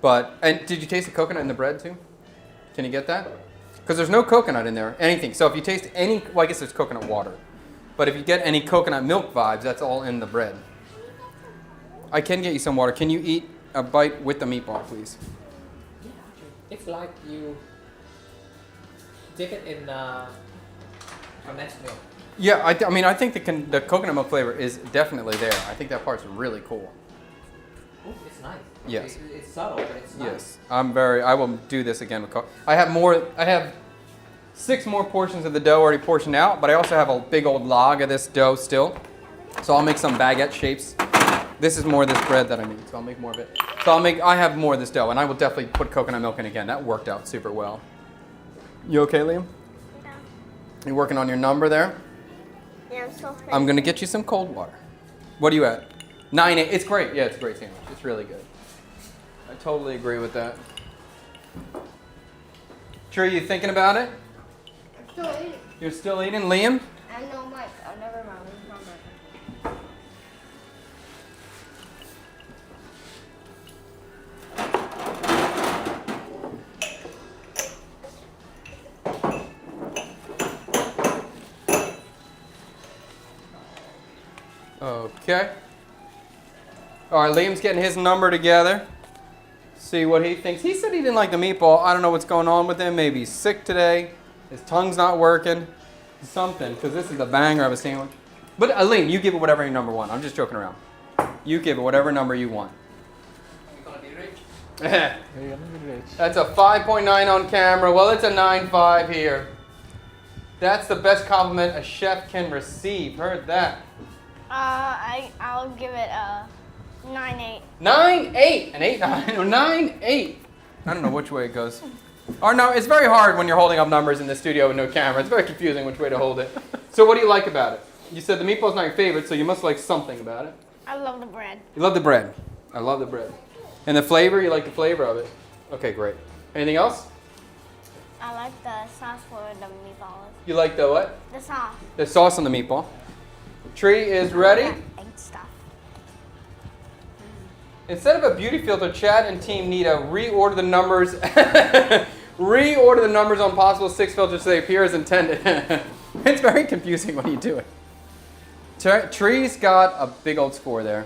Yeah. And did you taste the coconut in the bread too? Can you get that? Because there's no coconut in there, anything. So if you taste any, well, I guess there's coconut water. But if you get any coconut milk vibes, that's all in the bread. I can get you some water. Can you eat a bite with the meatball, please? Yeah, it's like you dip it in condensed milk. Yeah, I mean, I think the coconut milk flavor is definitely there. I think that part's really cool. Oh, it's nice. Yes. It's subtle, but it's nice. Yes, I will do this again with coconut. I have 6 more portions of the dough already portioned out, but I also have a big old log of this dough still. So I'll make some baguette shapes. This is more of this bread that I need, so I'll make more of it. So I have more of this dough, and I will definitely put coconut milk in again. That worked out super well. You okay, Liam? Yeah. You working on your number there? Yeah, I'm so I'm gonna get you some cold water. What are you at? 9.8. It's great. Yeah, it's a great sandwich. It's really good. I totally agree with that. Sure, you thinking about it? I'm still eating. You're still eating, Liam? I know, Mike. I'll never mind. It's not burger. Okay. All right, Liam's getting his number together. See what he thinks. He said he didn't like the meatball. I don't know what's going on with him. Maybe he's sick today. His tongue's not working. Something, because this is a banger of a sandwich. But Liam, you give it whatever your number one. I'm just joking around. You give it whatever number you want. You're gonna be rich. That's a 5.9 on camera. Well, it's a 9.5 here. That's the best compliment a chef can receive. Heard that. I'll give it a 9-8. 9-8. An 8-9. No, 9-8. I don't know which way it goes. Or no, it's very hard when you're holding up numbers in the studio with no camera. It's very confusing which way to hold it. So what do you like about it? You said the meatball's not your favorite, so you must like something about it. I love the bread. You love the bread. I love the bread. And the flavor, you like the flavor of it. Okay, great. Anything else? I like the sauce for the meatballs. You like the what? The sauce. The sauce on the meatball. Tree is ready. Egg stuff. Instead of a beauty filter, Chad and team need to reorder the numbers. Reorder the numbers on possible 6 filters so they appear as intended. It's very confusing when you do it. Tree's got a big old score there.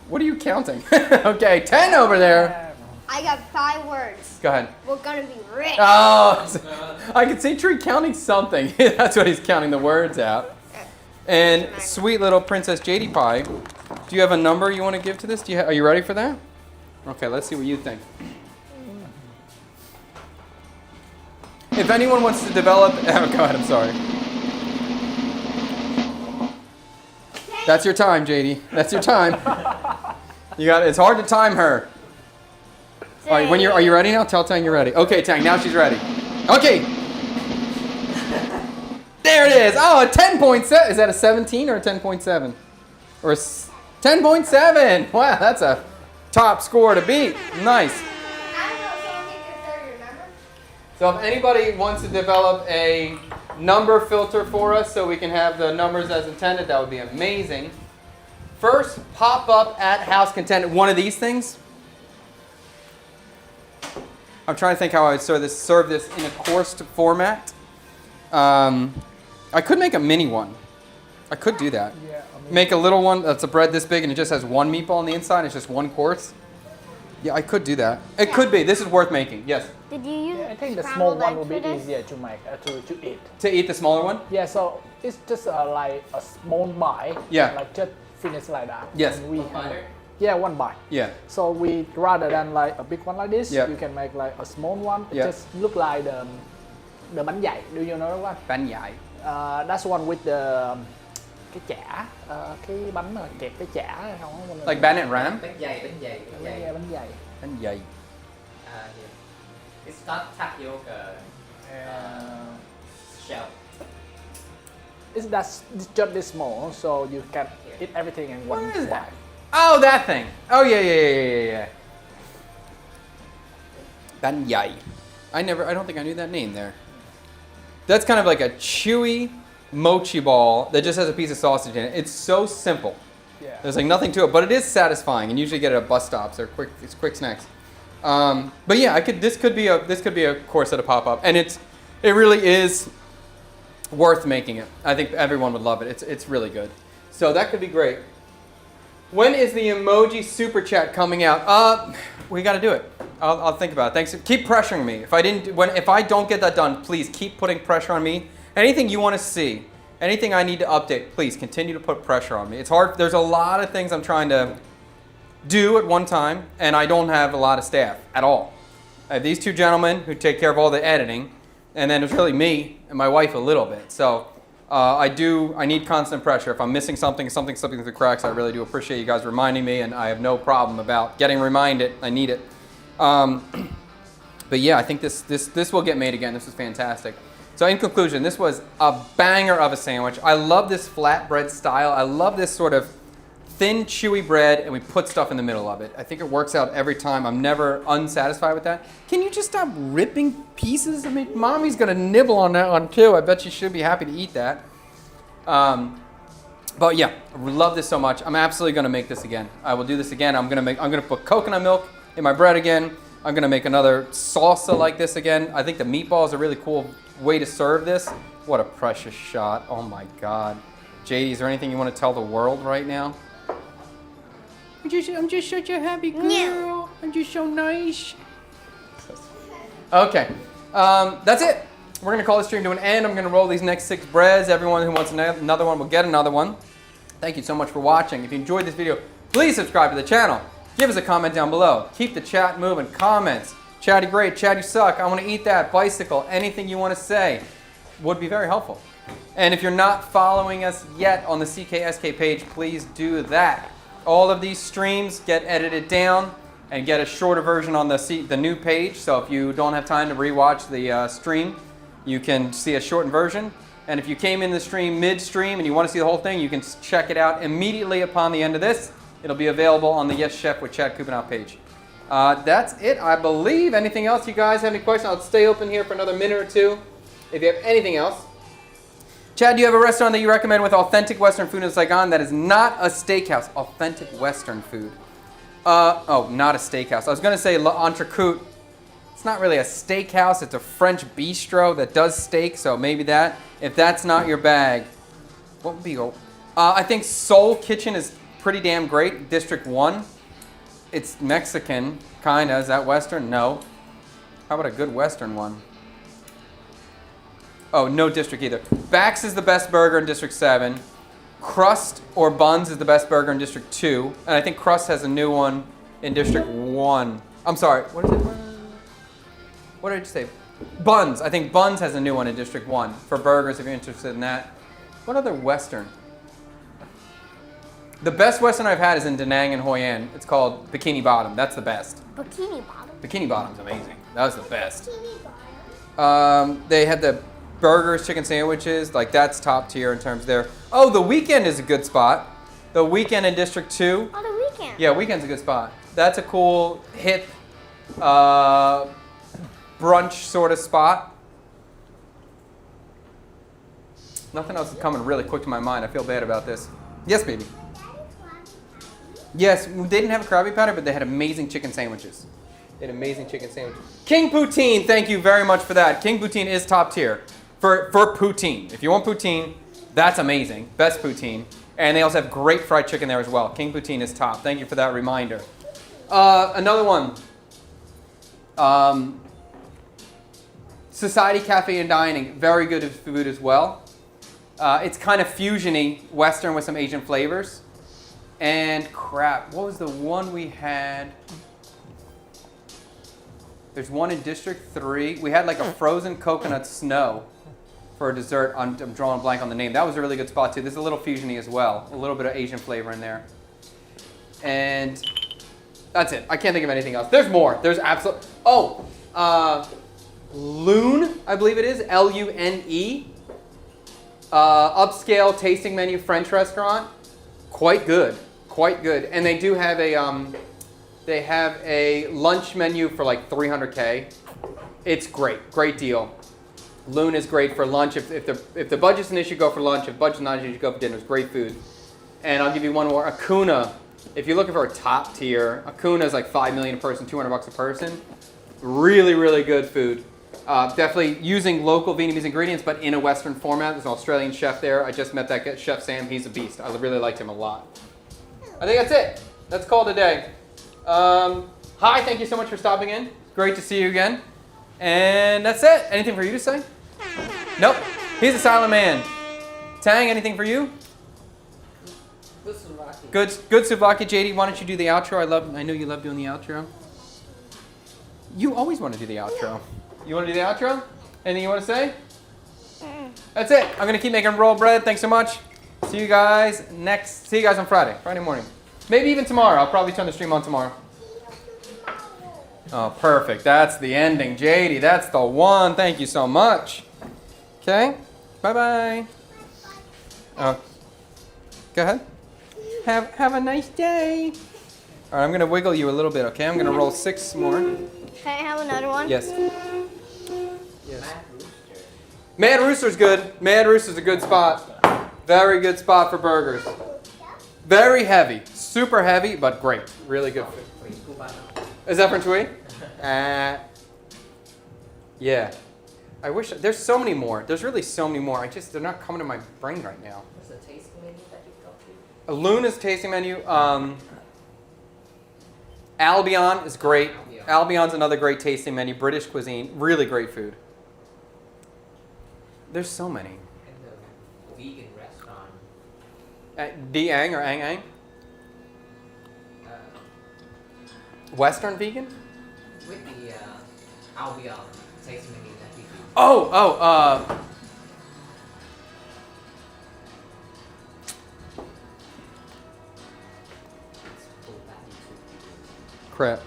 What are you counting? Okay, 10 over there. I got 5 words. Go ahead. We're gonna be rich. Oh, I can see Tree counting something. That's what he's counting the words out. And sweet little Princess JD Pie, do you have a number you want to give to this? Are you ready for that? Okay, let's see what you think. If anyone wants to develop, oh, go ahead, I'm sorry. That's your time, JD. That's your time. You got it. It's hard to time her. All right, are you ready now? Tell Tang you're ready. Okay, Tang, now she's ready. Okay. There it is. Oh, a 10.7. Is that a 17 or a 10.7? Or a 10.7. Wow, that's a top score to beat. Nice. I don't know, someone take your 30, remember? So if anybody wants to develop a number filter for us so we can have the numbers as intended, that would be amazing. First, pop up at house content. One of these things. I'm trying to think how I would serve this in a coursed format. I could make a mini one. I could do that. Yeah, Make a little one that's a bread this big and it just has one meatball on the inside. It's just one course. Yeah, I could do that. It could be. This is worth making. Yes. Did you use I think the scrambled small one will eggs be for this? easier to make, to eat. To eat the smaller one? Yeah, so it's just like a small bite. Yeah. Like just finish like that. Yes. And we yeah, one bite. Yeah. So we rather than like a big one like this, Yeah. you can make like a small one. It Yeah. just look like the bánh dày. Do you know that one? Bánh dày. That's one with the cái chả, cái bánh mà kẹp cái chả không? Like banet ram? Bánh dày. Bánh dày. Bánh dày. Yeah. It's not tapioca shell. It's just this small, so you can eat everything in one. What is that? Oh, that thing. Oh, yeah. Bánh dày. I don't think I knew that name there. That's kind of like a chewy mochi ball that just has a piece of sausage in it. It's so simple. Yeah. There's like nothing to it, but it is satisfying, and usually get it at bus stops or quick snacks. But yeah, this could be a course at a pop up, and it really is worth making it. I think everyone would love it. It's really good. So that could be great. When is the emoji super chat coming out? We got to do it. I'll think about it. Thanks. Keep pressuring me. If I don't get that done, please keep putting pressure on me. Anything you want to see, anything I need to update, please continue to put pressure on me. It's hard. There's a lot of things I'm trying to do at one time, and I don't have a lot of staff at all. I have these two gentlemen who take care of all the editing, and then it's really me and my wife a little bit. So I need constant pressure. If I'm missing something slipping through the cracks, I really do appreciate you guys reminding me, and I have no problem about getting reminded. I need it. But yeah, I think this will get made again. This is fantastic. So in conclusion, this was a banger of a sandwich. I love this flatbread style. I love this sort of thin, chewy bread, and we put stuff in the middle of it. I think it works out every time. I'm never unsatisfied with that. Can you just stop ripping pieces? I mean, Mommy's gonna nibble on that one too. I bet you should be happy to eat that. But yeah, I love this so much. I'm absolutely gonna make this again. I will do this again. I'm gonna put coconut milk in my bread again. I'm gonna make another salsa like this again. I think the meatball is a really cool way to serve this. What a precious shot. Oh my God. JD, is there anything you want to tell the world right now? I'm just such a happy girl. No. I'm just so nice. Okay. That's it. We're going to call this stream to an end. I'm going to roll these next 6 breads. Everyone who wants another one will get another one. Thank you so much for watching. If you enjoyed this video, please subscribe to the channel. Give us a comment down below. Keep the chat moving. Comments. Chad, you great. Chad, you suck. I want to eat that. Bicycle. Anything you want to say would be very helpful. And if you're not following us yet on the CKSK page, please do that. All of these streams get edited down and get a shorter version on the new page. So if you don't have time to rewatch the stream, you can see a shortened version. And if you came in the stream midstream and you want to see the whole thing, you can check it out immediately upon the end of this. It'll be available on the Yes Chef with Chad Kupenow page. That's it, I believe. Anything else? You guys have any questions? I'll stay open here for another minute or two if you have anything else. Chad, do you have a restaurant that you recommend with authentic Western food in Saigon that is not a steakhouse? Authentic Western food. Oh, not a steakhouse. I was going to say L'Entrecote. It's not really a steakhouse. It's a French bistro that does steak, so maybe that. If that's not your bag, what would be? I think Soul Kitchen is pretty damn great. District 1. It's Mexican, kind of. Is that Western? No. How about a good Western one? Oh, no district either. Bax is the best burger in District 7. Crust or Buns is the best burger in District 2. And I think Crust has a new one in District 1. I'm sorry. What is it? What did I just say? Buns. I think Buns has a new one in District 1 for burgers if you're interested in that. What other Western? The best Western I've had is in Da Nang and Hoi An. It's called Bikini Bottom. That's the best. Bikini Bottom. Bikini Bottom's amazing. That was the best. Bikini Bottom. They had the burgers, chicken sandwiches. Like, that's top tier in terms of their... Oh, The Weekend is a good spot. The Weekend in District 2. Oh, The Weekend. Yeah, Weekend's a good spot. That's a cool, hip, brunch sort of spot. Nothing else is coming really quick to my mind. I feel bad about this. Yes, baby. Yes, they didn't have a Krabby Patty, but they had amazing chicken sandwiches. They had amazing chicken sandwiches. King Poutine, thank you very much for that. King Poutine is top tier for poutine. If you want poutine, that's amazing. Best poutine. And they also have great fried chicken there as well. King Poutine is top. Thank you for that reminder. Another one. Society Cafe and Dining. Very good food as well. It's kind of fusion-y, Western with some Asian flavors. And crap, what was the one we had? There's one in District 3. We had like a frozen coconut snow for a dessert. I'm drawing a blank on the name. That was a really good spot too. This is a little fusion-y as well. A little bit of Asian flavor in there. And that's it. I can't think of anything else. There's more. There's absolutely... Oh! Lune, I believe it is. Lune. Upscale tasting menu French restaurant. Quite good. Quite good. And they do have a lunch menu for like $300K. It's great. Great deal. Lune is great for lunch. If the budget's an issue, go for lunch. If budget's not an issue, go for dinner. It's great food. And I'll give you one more. Acuna. If you're looking for a top tier, Acuna is like $5 million a person, $200 a person. Really, really good food. Definitely using local Vietnamese ingredients, but in a Western format. There's an Australian chef there. I just met that chef, Sam. He's a beast. I really liked him a lot. I think that's it. That's call today. Hi, thank you so much for stopping in. Great to see you again. And that's it. Anything for you to say? Nope. He's a silent man. Tang, anything for you? Good souvlaki. Good souvlaki. JD, why don't you do the outro? I know you love doing the outro. You always want to do the outro. You want to do the outro? Anything you want to say? That's it. I'm going to keep making roll bread. Thanks so much. See you guys on Friday morning. Maybe even tomorrow. I'll probably turn the stream on tomorrow. Oh, perfect. That's the ending. JD, that's the one. Thank you so much. Okay. Bye-bye. Go ahead. Have a nice day. All right, I'm going to wiggle you a little bit, okay? I'm going to roll 6 more. Can I have another one? Yes. Mad Rooster. Mad Rooster's good. Mad Rooster's a good spot. Very good spot for burgers. Very heavy. Super heavy, but great. Really good food. Is that from Tui? Yeah. I wish, there's so many more. There's really so many more. They're not coming to my brain right now. What's the tasting menu that you got to? Luna's tasting menu. Albion is great. Albion's another great tasting menu. British cuisine. Really great food. There's so many. And the vegan restaurant. Diang or Ang Ang? Western vegan? With the I'll be tasting it that we do. Crap.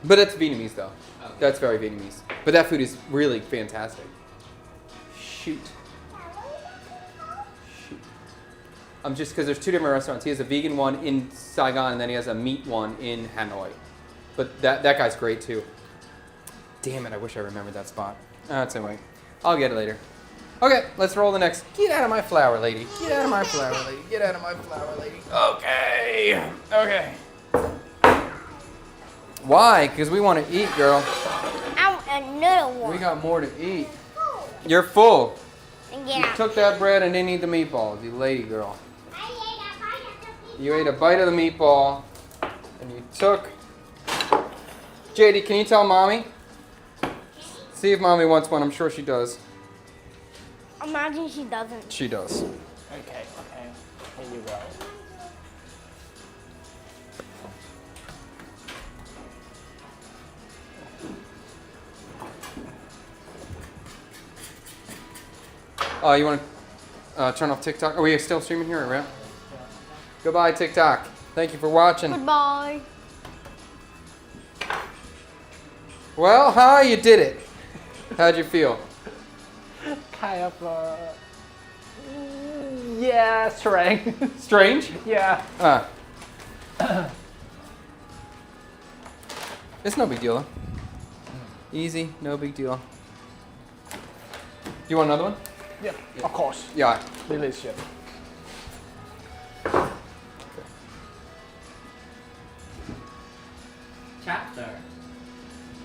But it's Vietnamese though. Okay. That's very Vietnamese. But that food is really fantastic. Shoot. Just because there's two different restaurants. He has a vegan one in Saigon, and then he has a meat one in Hanoi. But that guy's great too. Damn it! I wish I remembered that spot. That's anyway. I'll get it later. Okay, let's roll the next. Get out of my flour, lady. Get out of my flour, lady. Get out of my flour, lady. Okay. Okay. Why? Because we want to eat, girl. I want another one. We got more to eat. You're full. You Yeah. took that bread and didn't eat the meatballs, you lady girl. You ate a bite of the meatball, and you took... JD, can you tell Mommy? See if Mommy wants one. I'm sure she does. Imagine she doesn't. She does. Okay. Here you go. You want to turn off TikTok? Are we still streaming here, right? Goodbye, TikTok. Thank you for watching. Goodbye. Well, hi, you did it. How'd you feel? Kind of, yeah, strange. Strange? Yeah. It's no big deal. Easy, no big deal. You want another one? Yeah, of course. Yeah. Delicious. Chapter.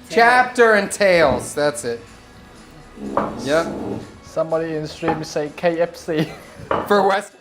Chapter and Tails. That's it. Yep. Somebody in stream say KFC. For West.